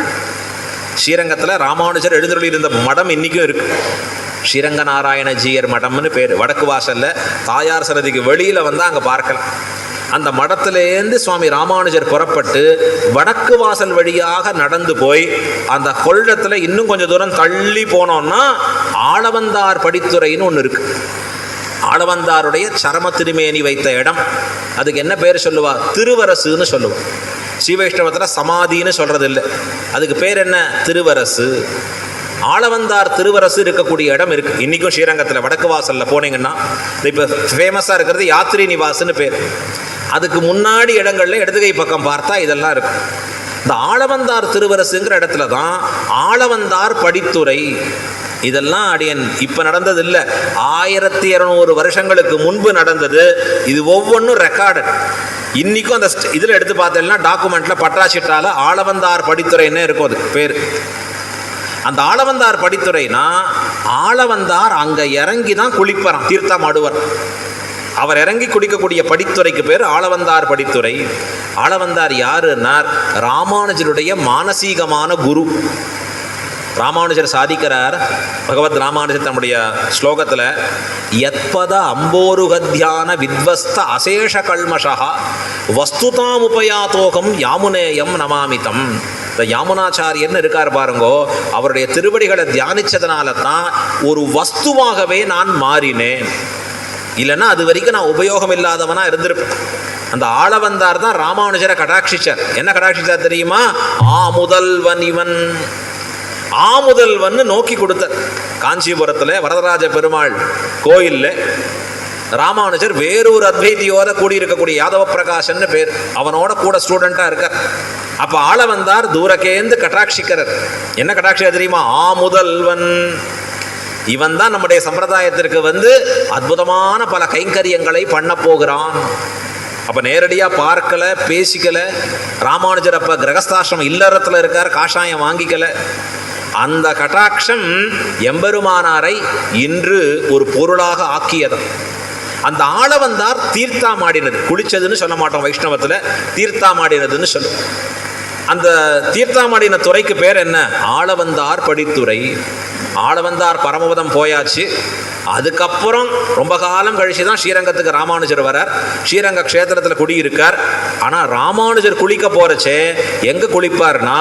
ஸ்ரீரங்கத்தில் ராமானுஜர் எழுந்தருளி இருந்த மடம் இன்றைக்கும் இருக்குது. ஸ்ரீரங்க நாராயணஜீயர் மடம்னு பேர். வடக்கு வாசலில் தாயார் சன்னதிக்கு வெளியில் வந்தால் அங்கே பார்க்கலாம். அந்த மடத்திலேருந்து சுவாமி ராமானுஜர் புறப்பட்டு வடக்கு வாசல் வழியாக நடந்து போய் அந்த கொள்ளத்தில் இன்னும் கொஞ்சம் தூரம் தள்ளி போனோம்னா ஆளவந்தார் படித்துறைன்னு ஒன்று இருக்குது. ஆளவந்தாருடைய சரம திருமேனி வைத்த இடம். அதுக்கு என்ன பேர் சொல்லுவா? திருவரசுன்னு சொல்லுவாள். ஸ்ரீவைஷ்ணவத்தில் சமாதின்னு சொல்கிறது இல்லை, அதுக்கு பேர் என்ன? திருவரசு. ஆளவந்தார் திருவரசு இருக்கக்கூடிய இடம் இருக்குது இன்றைக்கும் ஸ்ரீரங்கத்தில். வடக்கு வாசலில் போனீங்கன்னா இப்போ ஃபேமஸாக இருக்கிறது யாத்ரி நிவாஸ்ன்னு பேர். அதுக்கு முன்னாடி இடங்களில் இடதுகை பக்கம் பார்த்தா இதெல்லாம் இருக்கும். இந்த ஆளவந்தார் திருவரசுங்கிற இடத்துல தான் ஆளவந்தார் படித்துறை. இதெல்லாம் அடியன் இப்போ நடந்தது இல்லை, 1200 வருஷங்களுக்கு முன்பு நடந்தது. இது ஒவ்வொன்றும் ரெக்கார்டு. இன்றைக்கும் அந்த இதில் எடுத்து பார்த்தீங்கன்னா டாக்குமெண்ட்டில் பட்டாசிட்டால ஆளவந்தார் படித்துறைன்னே இருக்கும் அது பேர். அந்த ஆளவந்தார் படித்துறைனா ஆளவந்தார் அங்கே இறங்கி தான் குளிப்பறான், தீர்த்தம் ஆடுவர். அவர் இறங்கி குடிக்கக்கூடிய படித்துறைக்கு பேர் ஆளவந்தார் படித்துறை. ஆளவந்தார் யாருன்னார்? ராமானுஜருடைய மானசீகமான குரு. ராமானுஜர் சாதிக்கிறார், பகவத் ராமானுஜர் தன்னுடைய ஸ்லோகத்தில், யத்பத அம்போருகத்யான வித்வஸ்த அசேஷ கல்மஷா வஸ்துதாமுபயாத்தோகம் யாமுனேயம் நமாமிதம். இந்த யாமுனாச்சாரியர்னு இருக்கார் பாருங்கோ, அவருடைய திருவடிகளை தியானித்ததுனால தான் ஒரு வஸ்துவாகவே நான் மாறினேன். இல்லைன்னா அது வரைக்கும் நான் உபயோகம் இல்லாதவனாக இருந்திருப்பேன். அந்த ஆளவந்தார் தான் ராமானுஜரை கடாட்சிச்சார். என்ன கடாட்சிச்சார் தெரியுமா? முதல்வன் இவன். முதல்வன் நோக்கி கொடுத்த காஞ்சிபுரத்தில் வரதராஜ பெருமாள் கோயிலில் ராமானுஜர் வேறொரு அத்வைதியோட கூடியிருக்கக்கூடிய யாதவ பிரகாஷன்னு பேர், அவனோட கூட ஸ்டூடெண்ட்டாக இருக்கார். அப்போ ஆளவந்தார் தூரக்கேந்து கட்டாட்சிக்கிறார். என்ன கட்டாட்சியா தெரியுமா? முதல்வன் இவன் தான் நம்முடைய சம்பிரதாயத்திற்கு அற்புதமான பல கைங்கரியங்களை பண்ண போகிறான். அப்போ நேரடியாக பார்க்கல, பேசிக்கல. ராமானுஜர் அப்போ கிரகஸ்தாசிரமம் இல்லறத்தில் இருக்கார், காஷாயம் வாங்கிக்கல. அந்த கட்டாட்சம் எம்பெருமானாரை இன்று ஒரு பொருளாக ஆக்கியது. அந்த ஆளவந்தார் தீர்த்தாமாடினது, குளிச்சதுன்னு சொல்ல மாட்டோம் வைஷ்ணவத்தில், தீர்த்தாமாடினதுன்னு சொல்லும். அந்த தீர்த்தாமாடின துறைக்கு பேர் என்ன? ஆளவந்தார் படித்துறை. ஆளவந்தார் பரமபதம் போயாச்சு. அதுக்கப்புறம் ரொம்ப காலம் கழிச்சு தான் ஸ்ரீரங்கத்துக்கு ராமானுஜர் வரார். ஸ்ரீரங்க க்ஷேத்திரத்தில் குடியிருக்கார். ஆனால் ராமானுஜர் குளிக்க போகிறச்சே எங்கே குளிப்பார்னா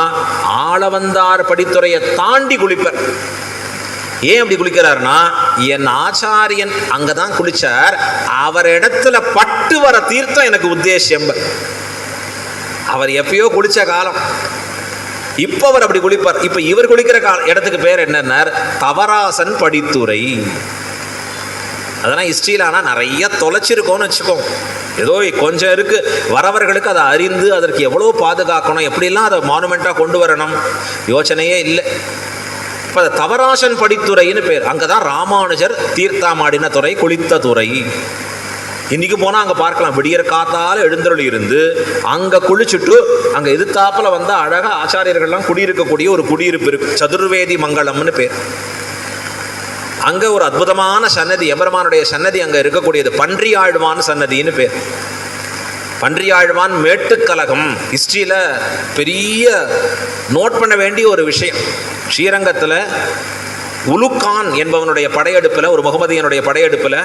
ஆளவந்தார் படித்துறையை தாண்டி குளிப்பார். ஏன் அப்படி குளிக்கிறாருன்னா, என் ஆச்சாரியன் அங்கதான் குளிச்சார், அவர் இடத்துல பட்டு வர தீர்த்தம் எனக்கு உத்தேசியம். அவர் எப்பயோ குளிச்ச காலம், இப்ப அவர் அப்படி குளிப்பார். இப்ப இவர் குளிக்கிற இடத்துக்கு பேர் என்னன்னா தவராசன் படித்துறை. அதெல்லாம் ஹிஸ்டரியில் ஆனால் நிறைய தொலைச்சிருக்கோன்னு வச்சுக்கோங்க. ஏதோ கொஞ்சம் இருக்கு, வரவர்களுக்கு அதை அறிந்து அதற்கு எவ்வளோ பாதுகாக்கணும், எப்படிலாம் அதை மானுமெண்ட்டாக கொண்டு வரணும் யோசனையே இல்லை. இப்போ அது தவராசன் படித்துறைன்னு பேர். அங்கே தான் ராமானுஜர் தீர்த்தாமாடின துறை, குளித்த துறை. இன்னைக்கு போனால் அங்கே பார்க்கலாம், விடியற் காத்தால எழுந்தருளி இருந்து அங்கே குளிச்சுட்டு அங்கே எதிர்த்தாப்பில் வந்தால் அழகாக ஆச்சாரியர்கள்லாம் குடியிருக்கக்கூடிய ஒரு குடியிருப்பு இருக்கு, சதுர்வேதி மங்கலம்னு பேர். அங்கே ஒரு அற்புதமான சன்னதி, எம்பெருமானுடைய சன்னதி அங்கே இருக்கக்கூடியது, பன்றியாழ்வான் சன்னதின்னு பேர். பன்றியாழ்வான் மேட்டுக்கலகம் ஹிஸ்ட்ரியில் பெரிய நோட் பண்ண வேண்டிய ஒரு விஷயம். ஸ்ரீரங்கத்தில் உலுக்கான் என்பவனுடைய படையெடுப்பில், ஒரு முகமதியனுடைய படையெடுப்பில்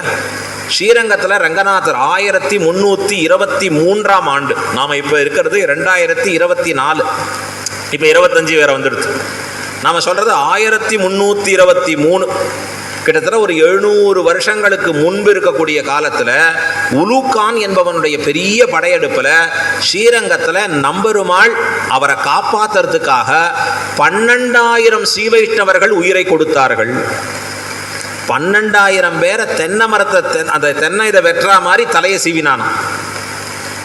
ஸ்ரீரங்கத்தில் ரங்கநாதர் 1323ஆம் ஆண்டு, நாம் இப்போ இருக்கிறது 2024, இப்போ 25 வேற வந்துடுது. நாம் சொல்கிறது 1323, கிட்டத்தட்ட ஒரு 700 வருஷங்களுக்கு முன்பு இருக்கக்கூடிய காலத்தில் உலுக்கான் என்பவனுடைய பெரிய படையெடுப்பில் ஸ்ரீரங்கத்தில் நம்பெருமாள் அவரை காப்பாற்றுறதுக்காக 12,000 ஸ்ரீ வைஷ்ணவர்கள் உயிரை கொடுத்தார்கள். 12,000 பேரை தென்னை மரத்தை, அந்த தென்னை இதை வெற்றா மாதிரி தலையை சீவினான்.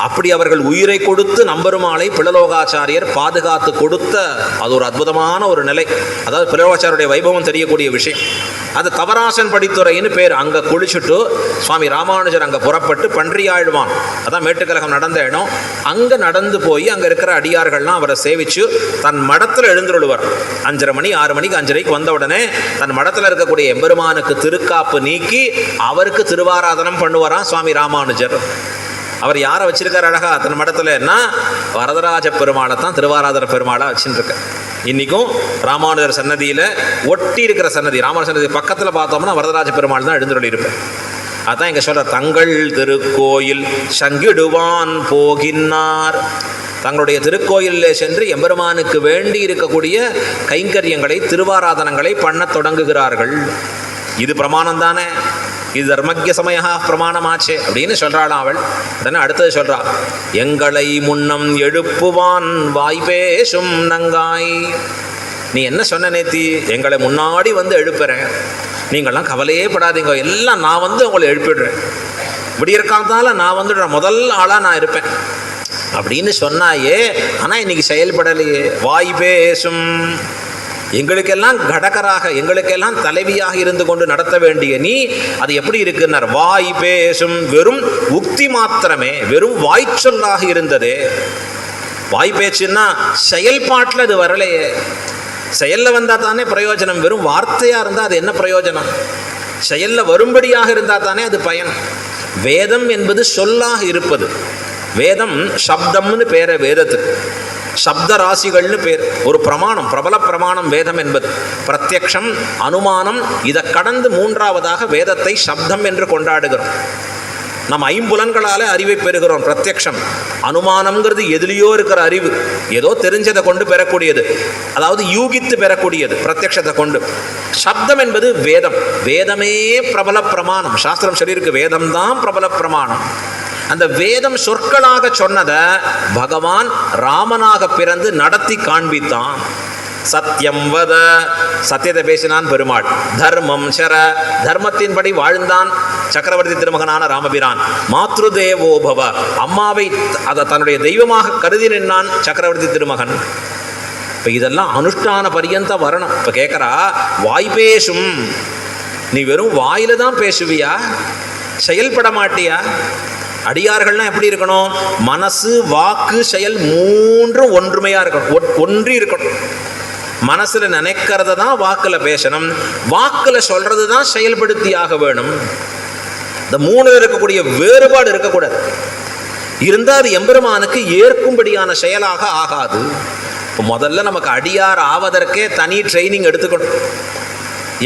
அப்படி அவர்கள் உயிரை கொடுத்து நம்பெருமாளை பிள்ளலோகாச்சாரியர் பாதுகாத்து கொடுத்த அது ஒரு அற்புதமான ஒரு நிலை. அதாவது பிள்ளலோகாச்சாரியருடைய வைபவம் தெரியக்கூடிய விஷயம். அது தவராசன் படித்துறைன்னு பேர். அங்கே குளிச்சுட்டு சுவாமி ராமானுஜர் அங்கே புறப்பட்டு பன்றியாழ்வான், அதான் மேட்டுக்கலகம் நடந்த இடம், அங்கே நடந்து போய் அங்கே இருக்கிற அடியார்கள்லாம் அவரை சேவிச்சு தன் மடத்தில் எழுந்துருடுவார். 5:30 மணி 6 மணிக்கு 5:30க்கு வந்த உடனே தன் மடத்தில் இருக்கக்கூடிய எம்பெருமானுக்கு திருக்காப்பு நீக்கி அவருக்கு திருவாராதனம் பண்ணுவாராம் சுவாமி ராமானுஜர். அவர் யாரை வச்சிருக்கார் அழகா தன் மடத்துலன்னா வரதராஜ பெருமாளை தான் திருவாராதன பெருமாளாக வச்சுருக்க. இன்றைக்கும் ராமானுஜர் சன்னதியில் ஒட்டி இருக்கிற சன்னதி, ராமானுஜர் சன்னதி பக்கத்தில் பார்த்தோம்னா வரதராஜ பெருமாள் தான் எழுந்துள்ளி இருப்பேன். அதான் இங்கே சொல்கிற, தங்கள் திருக்கோயில் சங்கிடுவான் போகின்னார். தங்களுடைய திருக்கோயிலில் சென்று எம்பெருமானுக்கு வேண்டி இருக்கக்கூடிய கைங்கரியங்களை, திருவாராதனங்களை பண்ண தொடங்குகிறார்கள். இது பிரமாணம் தானே, இது தர்மஜ்ய சமயா பிரமாணமாச்சே அப்படின்னு சொல்கிறாளாம் அவள். உடனே அடுத்தது சொல்கிறா, எங்களை முன்னம் எழுப்புவான் வாய்பேசும் நங்காய். நீ என்ன சொன்ன நேத்தி, எங்களை முன்னாடி வந்து எழுப்புறேன், நீங்கள்லாம் கவலையே படாதீங்க, எல்லாம் நான் வந்து உங்களை எழுப்பிடுறேன், விடியற்காலத்தால் நான் வந்துடுறேன், முதல் ஆளாக நான் இருப்பேன் அப்படின்னு சொன்னாயே. ஆனால் இன்னைக்கு செயல்படலையே. வாய்பேசும், எங்களுக்கெல்லாம் கடகராக, எங்களுக்கெல்லாம் தலைவியாக இருந்து கொண்டு நடத்த வேண்டிய நீ அது எப்படி இருக்குன்னார். வாய் பேசும், வெறும் உக்தி மாத்திரமே, வெறும் வாய்ச்சொல்லாக இருந்ததே. வாய் பேச்சுன்னா செயல்பாட்டில் அது வரலையே. செயலில் வந்தால் தானே பிரயோஜனம். வெறும் வார்த்தையாக இருந்தால் அது என்ன பிரயோஜனம்? செயலில் வரும்படியாக இருந்தால் தானே அது பயன். வேதம் என்பது சொல்லாக இருப்பது. வேதம் சப்தம்னு பேர வேதத்துக்கு, சப்த ராசிகள்னு பேர். ஒரு பிரமாணம், பிரபல பிரமாணம் வேதம் என்பது. பிரத்யக்ஷம், அனுமானம், இதை கடந்து மூன்றாவதாக வேதத்தை சப்தம் என்று கொண்டாடுகிறோம். நம்ம 5 புலன்களால் அறிவை பெறுகிறோம். பிரத்யக்ஷம், அனுமானம்ங்கிறது எதுலேயோ இருக்கிற அறிவு, ஏதோ தெரிஞ்சதை கொண்டு பெறக்கூடியது, அதாவது யூகித்து பெறக்கூடியது பிரத்யக்ஷத்தை கொண்டு. சப்தம் என்பது வேதம். வேதமே பிரபல பிரமாணம். சாஸ்திரம் சொல்லியிருக்கு, வேதம் தான் பிரபல பிரமாணம். அந்த வேதம் சொற்களாக சொன்னதை பகவான் ராமனாக பிறந்து நடத்தி காண்பித்தான். சத்தியம் வத, சத்தியத்தை பேசினான் பெருமாள். தர்மம் சர, தர்மத்தின்படி வாழ்ந்தான் சக்கரவர்த்தி திருமகனான ராமபிரான். மாத்ருதேவோபவ, அம்மாவை அதை தன்னுடைய தெய்வமாக கருதி நின்றான் சக்கரவர்த்தி திருமகன். இப்போ இதெல்லாம் அனுஷ்டான பரியந்த வரணும். இப்போ கேட்குறா, வாய் பேசும், நீ வெறும் வாயில தான் பேசுவியா, செயல்பட மாட்டியா? அடியார்கள்லாம் எப்படி இருக்கணும்? மனசு, வாக்கு, செயல் மூன்றும் ஒன்றுமையாக இருக்கணும், ஒன்றி இருக்கணும். மனசில் நினைக்கிறத தான் வாக்கில் பேசணும், வாக்கில் சொல்கிறது தான் செயல்படுத்தியாக வேணும். இந்த 3 இருக்கக்கூடிய வேறுபாடு இருக்கக்கூடாது. இருந்தால் அது எம்பெருமானுக்கு ஏற்கும்படியான செயலாக ஆகாது. இப்போ முதல்ல நமக்கு அடியார் ஆவதற்கே தனி ட்ரைனிங் எடுத்துக்கணும்.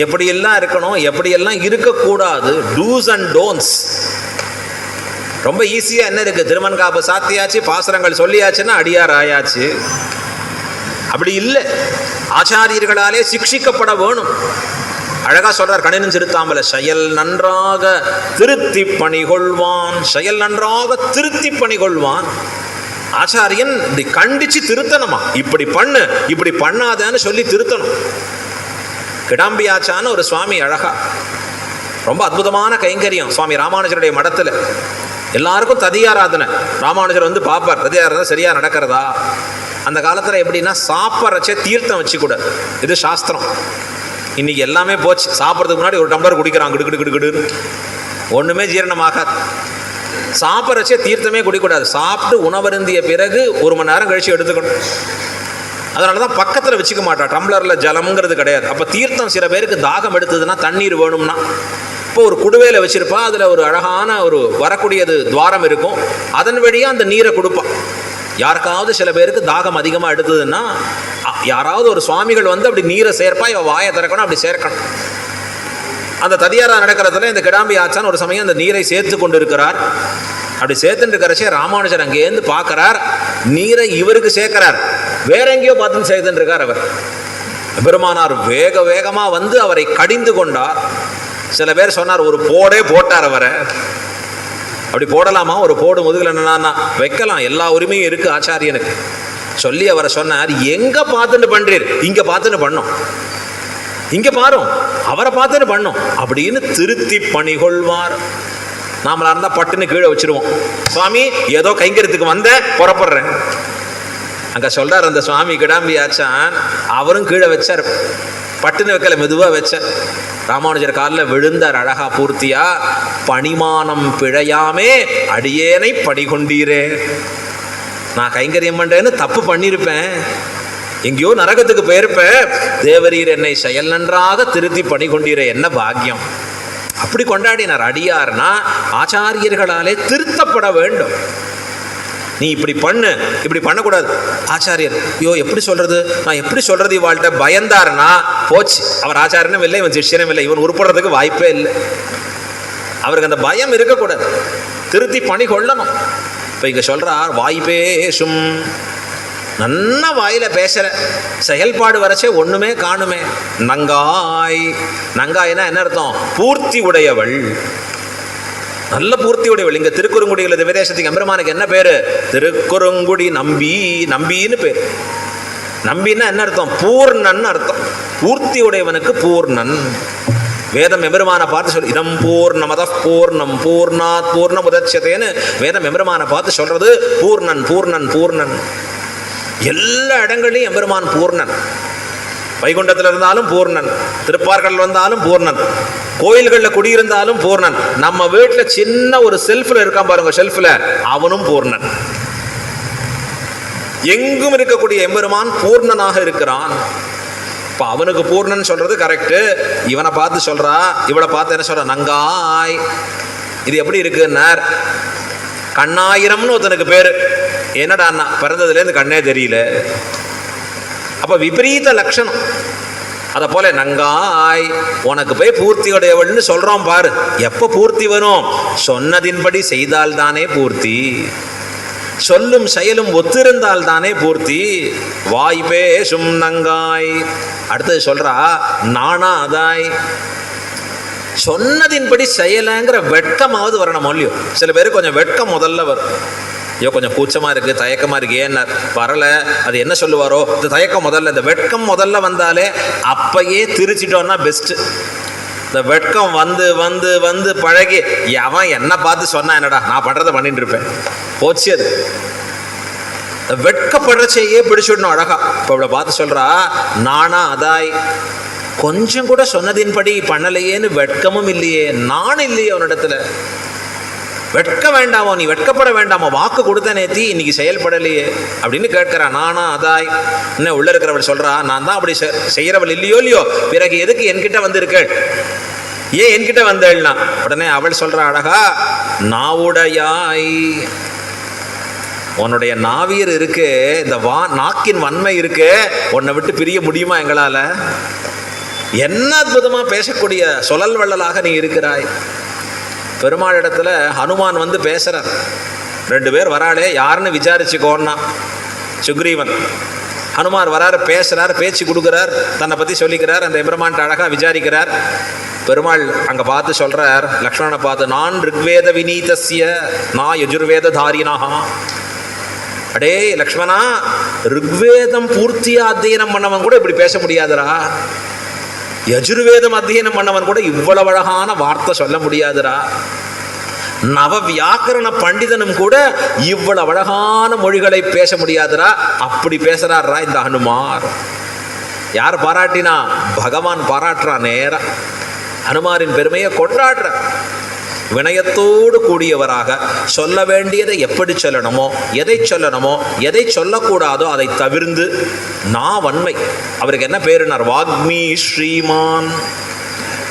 எப்படியெல்லாம் இருக்கணும், எப்படியெல்லாம் இருக்கக்கூடாது, டூஸ் அண்ட் டோன்ட்ஸ். ரொம்ப ஈஸியாக என்ன இருக்குது, திருமன்காப்பு சாத்தியாச்சு, பாசுரங்கள் சொல்லியாச்சுன்னா அடியார் ஆயாச்சு. அப்படி இல்லை, ஆச்சாரியர்களாலே சிக்ஷிக்கப்பட வேணும். அழகா சொல்றார் கணினும் சிறுத்தாம்பல, செயல் நன்றாக திருத்தி பணிகொள்வான். செயல் நன்றாக திருத்தி பணிகொள்வான். ஆச்சாரியன் இப்படி கண்டிச்சு திருத்தணுமா, இப்படி பண்ணு இப்படி பண்ணாதன்னு சொல்லி திருத்தணும். கிடாம்பி ஆச்சான்னு ஒரு சுவாமி, அழகா ரொம்ப அற்புதமான கைங்கரியம் சுவாமி ராமானுஜருடைய மடத்தில். எல்லாருக்கும் ததியாராதனை. ராமானுஜர் வந்து பார்ப்பார் ததியாராதனை சரியா நடக்கிறதா. அந்த காலத்தில் எப்படின்னா சாப்பிட்றச்சே தீர்த்தம் வச்சுக்கூடாது, இது சாஸ்திரம். இன்னைக்கு எல்லாமே போச்சு. சாப்பிட்றதுக்கு முன்னாடி ஒரு டம்ளர் குடிக்கிறான், கிடுக்கிடு ஒன்றுமே ஜீரணமாகாது. சாப்பிட்றச்சே தீர்த்தமே குடிக்கூடாது. சாப்பிட்டு உணவருந்திய பிறகு 1 மணி நேரம் கழிச்சு எடுத்துக்கணும். அதனால தான் பக்கத்தில் வச்சுக்க மாட்டா, டம்ளரில் ஜலம்ங்கிறது கிடையாது. அப்போ தீர்த்தம் சில பேருக்கு தாகம் எடுத்ததுன்னா தண்ணீர் வேணும்னா இப்போ ஒரு குடுவையில் வச்சுருப்பா, அதில் ஒரு அழகான ஒரு வரக்கூடியது துவாரம் இருக்கும், அதன் வழியாக அந்த நீரை கொடுப்பான். யாருக்காவது சில பேருக்கு தாகம் அதிகமாக எடுத்ததுன்னா யாராவது ஒரு சுவாமிகள் வந்து அப்படி நீரை சேர்ப்பா, இவன் வாயை திறக்கணும், அப்படி சேர்க்கணும். அந்த ததியாரா நடக்கிறதுல இந்த கிடாம்பி ஆச்சான் ஒரு சமயம் அந்த நீரை சேர்த்து கொண்டு இருக்கிறார். அப்படி சேர்த்துட்டு இருக்கிறச்சே ராமானுஜர் அங்கேருந்து பார்க்கிறார், நீரை இவருக்கு சேர்க்கிறார், வேற எங்கேயோ பார்த்து சேர்த்துட்டு இருக்கார். அவர் பெருமானார் வேக வேகமாக வந்து அவரை கடிந்து கொண்டார். சில பேர் சொன்னார் ஒரு போடே போட்டார் அவரை. அப்படி போடலாமா, ஒரு போடு முதுகில் என்னன்னா வைக்கலாம், எல்லா உரிமையும் இருக்கு ஆச்சாரியனுக்கு சொல்லி அவரை சொன்னார், எங்க பார்த்துட்டு பண்றீர், இங்க பார்த்துட்டு பண்ணோம், இங்க பாரும், அவரை பார்த்துட்டு பண்ணோம் அப்படின்னு திருத்தி பணிகொள்வார். நாமளா இருந்தா பட்டுன்னு கீழே வச்சிருவோம், சுவாமி ஏதோ கைங்கரியத்துக்கு வந்த புறப்படுறேன். அங்க சொல்றார் அந்த சுவாமி கிடாம்பி ஆச்சான், அவரும் கீழே வச்சார், பட்டுன்னு வைக்கல, மெதுவா வச்சார். ராமானுஜர் காலில் விழுந்தார் அழகா பூர்த்தியா. பணிமானம் பிழையாமே அடியேனை படிகொண்டீரே. நான் கைங்கரியம் பண்றேன்னு தப்பு பண்ணியிருப்பேன், எங்கேயோ நரகத்துக்கு போயிருப்பேன், தேவரீர் என்னை செயல் நன்றாக திருத்தி பணிகொண்டீரே, என்ன பாக்கியம். அப்படி கொண்டாடினார். அடியார்னா ஆச்சாரியர்களாலே திருத்தப்பட வேண்டும். நீ இப்படி பண்ணு, இப்படி பண்ணக்கூடாது. ஆச்சாரியர் ஐயோ எப்படி சொல்றது, நான் எப்படி சொல்றது, இவாள்கிட்ட பயந்தாருன்னா போச்சு, அவர் ஆச்சாரியனும் இல்லை, இவன் சிஷ்யனும் இல்லை, இவன் உருப்படுறதுக்கு வாய்ப்பே இல்லை. அவருக்கு அந்த பயம் இருக்கக்கூடாது, திருத்தி பணி கொள்ளணும். இப்போ இங்கே சொல்றார், வாய் பேசும், நன்னா வாயில பேசுற, செயல்பாடு வரைச்சே ஒண்ணுமே காணுமே. நங்காய், நங்காய்னா என்ன அர்த்தம், பூர்த்தி உடையவள், நல்ல பூர்த்தி உடையவள். இங்க திருக்குறுங்குடியில் திவ்யதேசத்துக்கு எம்பெருமானுக்கு என்ன பேரு, திருக்குறுங்குடி நம்பி, நம்பின்னு பேர். நம்பின்னா என்ன அர்த்தம், பூர்ணன் அர்த்தம். பூர்த்தி உடையவனுக்கு பூர்ணன். வேதம் எம்பெருமானை பார்த்து சொல், இதம் பூர்ணமத பூர்ணம் பூர்ணாத் பூர்ணமுதட்சதேன்னு வேதம் எம்பெருமானை பார்த்து சொல்றது பூர்ணன் பூர்ணன் பூர்ணன். எல்லா இடங்களையும் எம்பெருமான் பூர்ணன். வைகுண்டத்தில் இருந்தாலும் பூர்ணன், திருப்பார்கள் வந்தாலும் பூர்ணன், கோயில்களில் குடியிருந்தாலும் பூர்ணன், நம்ம வீட்டில் சின்ன ஒரு செல்ஃபில் இருக்கான் பாருங்க, செல்ஃபில் அவனும் பூர்ணன். எங்கும் இருக்கக்கூடிய எம்பெருமான் பூர்ணனாக இருக்கிறான். இப்போ அவனுக்கு பூர்ணன் சொல்றது கரெக்டு. இவனை பார்த்து சொல்றா, இவளை பார்த்து என்ன சொல்ற, நங்காய். இது எப்படி இருக்குன்னார், கண்ணாயிரம்னு ஒருத்தனுக்கு பேரு. என்னடா பிறந்ததுலேருந்து கண்ணே தெரியல, அப்ப விபரீத லட்சணம். அத போல நங்காய், உனக்கு போய் பூர்த்தி உடையவள்னு சொல்றோம் பாரு. எப்ப பூர்த்தி வரும், சொன்னதின்படி செய்தால் தானே பூர்த்தி, சொல்லும் செயலும் ஒத்திருந்தால் தானே பூர்த்தி. வாய் பேசும் நங்காய். அடுத்தது சொல்றா நாணாதாய், சொன்னதின்படி செயலங்கிற வெட்கமாவது வரணும் இல்லையோ. சில பேருக்கு கொஞ்சம் வெட்கம் முதல்ல வரும், ஐயோ கொஞ்சம் கூச்சமாக இருக்குது, தயக்கமாக இருக்குது, ஏன்னா வரலை, அது என்ன சொல்லுவாரோ, இந்த தயக்கம் முதல்ல, இந்த வெட்கம் முதல்ல வந்தாலே அப்பயே திரிச்சிட்டோன்னா பெஸ்ட்டு. இந்த வெட்கம் வந்து வந்து வந்து பழகி அவன் என்ன பார்த்து சொன்னா என்னடா, நான் பண்ணுறதை பண்ணிட்டு இருப்பேன், போச்சு. அது வெட்கப்படுறச்சையே பிடிச்சிடணும் அழகா. இப்போ இவ்வளோ பார்த்து சொல்கிறா நானா அதாய், கொஞ்சம் கூட சொன்னதின்படி பண்ணலையேன்னு வெட்கமும் இல்லையே, நான் இல்லையே அவனிடத்துல. வெட்க வேண்டாமோ, நீ வெட்கப்பட வேண்டாமோ, வாக்கு கொடுத்த நேத்தி இன்னைக்கு செயல்படலையே அப்படின்னு கேட்கிறான். நானா அதாய். என்ன உள்ள இருக்கிறவள் சொல்றா, நான் தான் அப்படி செய்யறவள் இல்லையோ இல்லையோ, பிறகு எதுக்கு என்கிட்ட வந்திருக்கள், ஏன் என்கிட்ட வந்தேள்னா. உடனே அவள் சொல்றா அழகா, நாவுடையாய், உன்னுடைய நாவியர் இருக்கு, இந்த நாக்கின் வன்மை இருக்கு, உன்னை விட்டு பிரிய முடியுமா எங்களால? என்ன அற்புதமா பேசக்கூடிய சொலல் வள்ளலாக நீ இருக்கிறாய். பெருமாள் இடத்துல ஹனுமான் வந்து பேசுறார். 2 பேர் வராளே, யாருன்னு விசாரிச்சுக்கோன்னா. சுக்ரீவன் ஹனுமார் வராரு, பேசுகிறார், பேச்சு கொடுக்குறார், தன்னை பற்றி சொல்லிக்கிறார். அந்த எம்பெருமான்ட்ட அழகாக விசாரிக்கிறார். பெருமாள் அங்கே பார்த்து சொல்கிறார், லக்ஷ்மணனை பார்த்து, நான் ரிக்வேத வினீதஸ்ய நான் யஜுர்வேத தாரினா. அடே லக்ஷ்மணா, ரிக்வேதம் பூர்த்தியா அத்தியனம் பண்ணவன் கூட இப்படி பேச முடியாதுரா. யஜுர்வேதம் அத்தியனம் பண்ணவன் கூட இவ்வளவு அழகான வார்த்தை சொல்ல முடியாதுரா. நவ வியாக்கரண பண்டிதனும் கூட இவ்வளவு அழகான மொழிகளை பேச முடியாதுரா. அப்படி பேசுறாரா இந்த ஹனுமார். யார் பாராட்டினா? பகவான் பாராட்டுறா. நேரா ஹனுமாரின் பெருமையை கொண்டாடுற. வினயத்தோடு கூடியவராக சொல்ல வேண்டியதை எப்படி சொல்லணுமோ, எதை சொல்லணுமோ, எதை சொல்லக்கூடாதோ அதை தவிர்ந்து நான் வன்மை. அவருக்கு என்ன பேருனார்? வாக்மி ஸ்ரீமான்.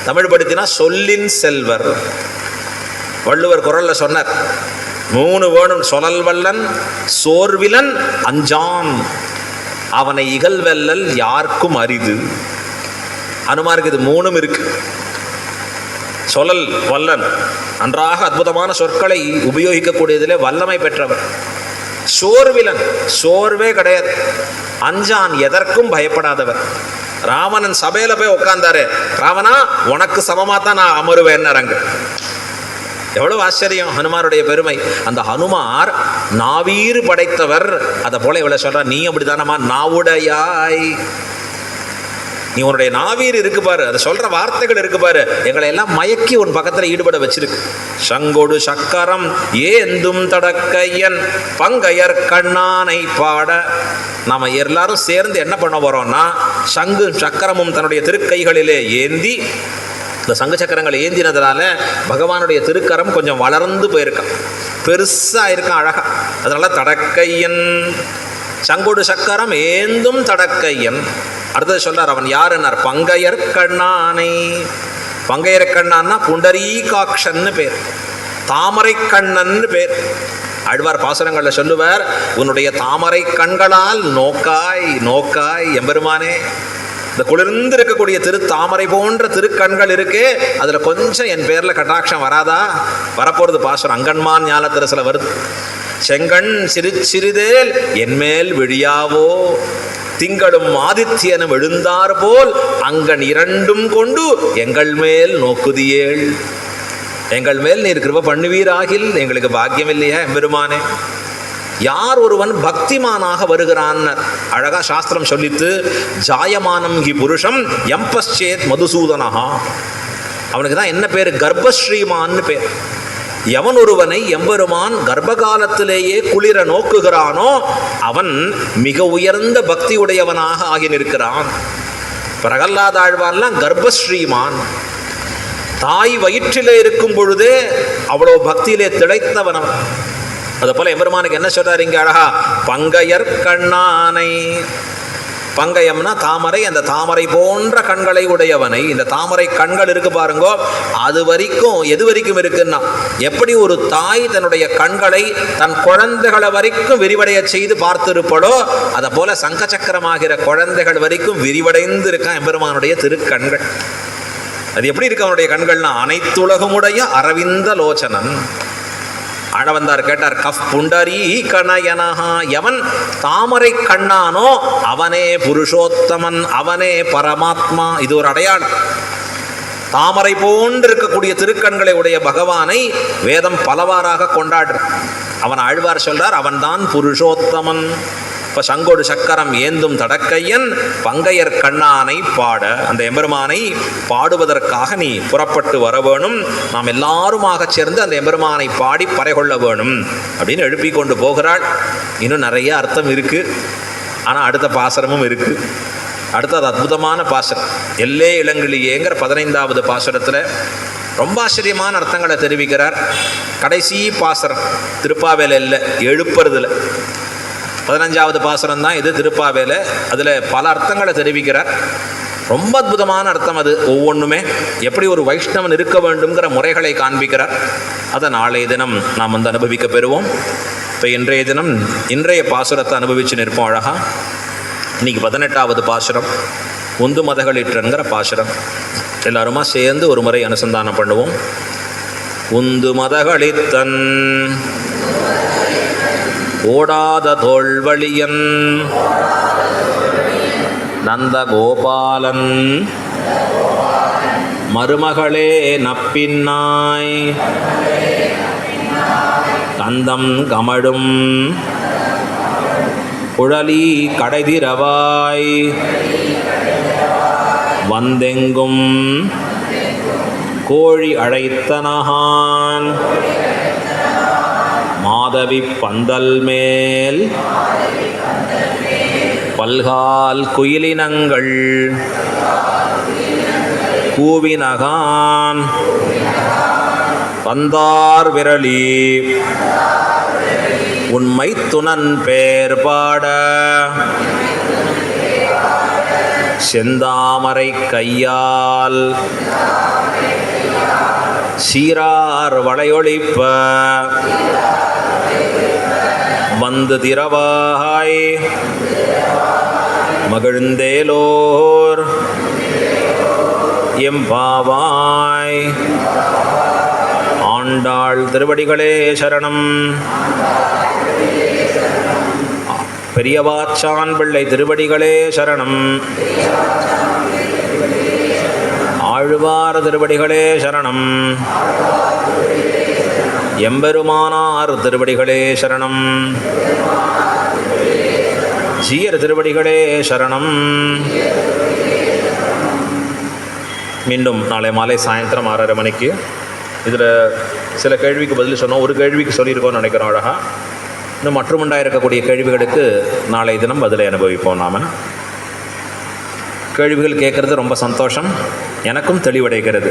தமிழ் படுத்தினா சொல்லின் செல்வர். வள்ளுவர் குரல்ல சொன்னார், 3 வேணும்: சொலல் வல்லன், சோர்விலன், அஞ்சான். அவனை இகழ்வெல்லல் யாருக்கும் அரிது. ஹனுமாருக்கு இது 3ம் இருக்கு. சொலல் வல்லன், நன்றாக அற்புதமான சொற்களை உபயோகிக்கக்கூடியதிலே வல்லமை பெற்றவர். சோர்விலன், சோர்வே கிடையாது. அஞ்சான், எதற்கும் பயப்படாதவர். ராவணன் சபையில போய் உட்கார்ந்தாரு, ராவணா உனக்கு சமமா தான் நான் அமருவேன் அரங்கு. எவ்வளவு ஆச்சரியம் ஹனுமாருடைய பெருமை. அந்த ஹனுமார் நாவீறு படைத்தவர். அதை போல இவ்வளவு சொல்ற, நீ அப்படித்தானமா நாவுடையாய். நீ உன்னுடைய நாவீர் இருக்கு பாரு, அதை சொல்ற வார்த்தைகள் இருக்கு பாரு, எங்களை எல்லாம் மயக்கி உன் பக்கத்துல ஈடுபட வச்சிருக்கு. சங்கொடு சக்கரம் ஏந்தும் தடக்கையன் பங்கையர் கண்ணானை பாட. நாம எல்லாரும் சேர்ந்து என்ன பண்ண போறோம்னா, சங்கு சக்கரமும் தன்னுடைய திருக்கைகளிலே ஏந்தி, இந்த சங்கு சக்கரங்களை ஏந்தினதுனால பகவானுடைய திருக்கரம் கொஞ்சம் வளர்ந்து போயிருக்கான், பெருசா இருக்கான், அழகா. அதனால தடக்கையன், சங்கொடு சக்கரம் ஏந்தும் தடக்கையன். அடுத்தது சொல்றார், அவன் யாருன்னார்? பங்கையர் கண்ணானை. பங்கையர் கண்ணான்னா புண்டரீகாட்சன்னு பேர், தாமரை கண்ணன்னு பேர். ஆழ்வார் பாசுரங்களில் சொல்லுவார், உன்னுடைய தாமரை கண்களால் நோக்காய் நோக்காய் எம்பெருமானே. இந்த குளிர்ந்து இருக்கக்கூடிய தாமரை போன்ற திருக்கண்கள் இருக்கே, அதுல கொஞ்சம் என் பேர்ல கட்டாட்சம் வராதா? வரப்போறது பாசுரம் அங்கன்மான் ஞானத்தரசில் வருது. செங்கண் சிறு சிறிதேல் என்மேல் விழியாவோ, திங்களும் ஆதித்யனும் எழுந்தார் போல் அங்கன் 2ம் கொண்டு எங்கள் மேல் நோக்குதியேள். எங்கள் மேல் நீர் கிருபை பண்ணுவீராகில் எங்களுக்கு பாக்கியம் இல்லையா எம்பெருமானே? யார் ஒருவன் பக்திமானாக வருகிறான் அழகா சாஸ்திரம் சொல்லித்து, ஜாயமானம் ஹி புருஷம் எம்பஸ்சேத் மதுசூதனஹா. அவனுக்கு தான் என்ன பேர்? கர்ப்பஸ்ரீமான்னு பேர். எவன் ஒருவனை எம்பெருமான் கர்ப்பகாலத்திலேயே குளிர நோக்குகிறானோ அவன் மிக உயர்ந்த பக்தி உடையவனாக ஆகி நிற்கிறான். பிரகல்லாத ஆழ்வார்லாம் கர்ப்பஸ்ரீமான். தாய் வயிற்றிலே இருக்கும் பொழுதே அவ்வளோ பக்தியிலே திளைத்தவனவன். அது போல எம்பெருமானுக்கு என்ன சொல்றாரு இங்க அழகா? பங்கையர் கண்ணானை. பங்கயம்னா தாமரை, அந்த தாமரை போன்ற கண்களை உடையவனை. இந்த தாமரை கண்கள் இருக்கு பாருங்கோ, அது வரைக்கும் எது வரைக்கும் இருக்குன்னா, எப்படி ஒரு தாய் தன்னுடைய கண்களை தன் குழந்தைகளை வரைக்கும் விரிவடைய செய்து பார்த்திருப்படோ, அதை போல சங்க சக்கரமாகிற குழந்தைகள் வரைக்கும் விரிவடைந்து இருக்கான் எம்பெருமானுடைய திருக்கண்கள். அது எப்படி இருக்கு அவனுடைய கண்கள்னா, அனைத்துலகமுடைய அரவிந்த லோச்சனன். ஆழவந்தார் கேட்டார், கஃப் புண்டரீ கணயனஹா. எவன் தாமரை கண்ணானோ அவனே புருஷோத்தமன், அவனே பரமாத்மா. இது ஒரு அடையாளம். தாமரை போன்று இருக்கக்கூடிய திருக்கண்களை உடைய பகவானை வேதம் பலவாறாக கொண்டாடுற. அவன் ஆழ்வார் சொல்றார், அவன்தான் புருஷோத்தமன். இப்போ சங்கொடு சக்கரம் ஏந்தும் தடக்கையன் பங்கையர் கண்ணானை பாட. அந்த எம்பெருமானை பாடுவதற்காக நீ புறப்பட்டு வர வேணும். நாம் எல்லாருமாக சேர்ந்து அந்த எம்பெருமானை பாடி பறைகொள்ள வேணும் அப்படின்னு எழுப்பி கொண்டு போகிறாள். இன்னும் நிறைய அர்த்தம் இருக்கு, ஆனால் அடுத்த பாசுரமும் இருக்கு. அடுத்தது அற்புதமான பாசுரம், எல்லே இளங்கிளியேங்கிற 15வது பாசுரத்தில் ரொம்ப ஆச்சரியமான அர்த்தங்களை தெரிவிக்கிறார். கடைசி பாசுரம் திருப்பாவேல இல்லை, எழுப்புறதுல 15வது பாசுரம் தான் இது திருப்பாவேல. அதில் பல அர்த்தங்களை தெரிவிக்கிறார். ரொம்ப அற்புதமான அர்த்தம் அது. ஒவ்வொன்றுமே எப்படி ஒரு வைஷ்ணவன் இருக்க வேண்டுங்கிற முறைகளை காண்பிக்கிறார். அதை நாளைய தினம் நாம் அனுபவிக்க பெறுவோம். இப்போ இன்றைய தினம் இன்றைய பாசுரத்தை அனுபவித்து நிற்போம் அழகா. இன்னைக்கு 18வது பாசுரம் உந்து மதகளிற்றங்கிற பாசுரம். எல்லாருமா சேர்ந்து ஒரு முறை அனுசந்தானம் பண்ணுவோம். உந்து மதகளித்தன் ஓடாத தோல்வழியன் நந்தகோபாலன் மருமகளே நப்பின்னாய் கந்தம் கமழும் குழலி கடைதிரவாய் வந்தெங்கும் கோழி அழைத்தனகான் மாதவி பந்தல் மேல் பல்கால் குயிலினங்கள் கூவினகான் வந்தார் விரலி உண்மை துணன் பேர் பாட செந்தாமரை கையால் சீரார் வளையொளிப்ப வந்து திரவாய் மகிழ்ந்தேலோர் எம்பாவாய். ஆண்டாள் திருவடிகளே சரணம். பெரியவாச்சான் பிள்ளை திருவடிகளே சரணம். ஆழ்வார் திருவடிகளே சரணம். எம்பெருமானார் திருவடிகளே சரணம். ஜீயர் திருவடிகளே சரணம். மீண்டும் நாளை மாலை சாயந்தரம் 6:30 மணிக்கு இதில் சில கேள்விக்கு பதில் சொன்னோம். ஒரு கேள்விக்கு சொல்லியிருக்கோம்னு நினைக்கிறோம் அழகாக. இன்னும் மற்றும் உண்டாயிருக்கக்கூடிய கேள்விகளுக்கு நாளை தினம் பதிலை அனுபவிப்போம். நாம் கேள்விகள் கேட்குறது ரொம்ப சந்தோஷம், எனக்கும் தெளிவடைகிறது.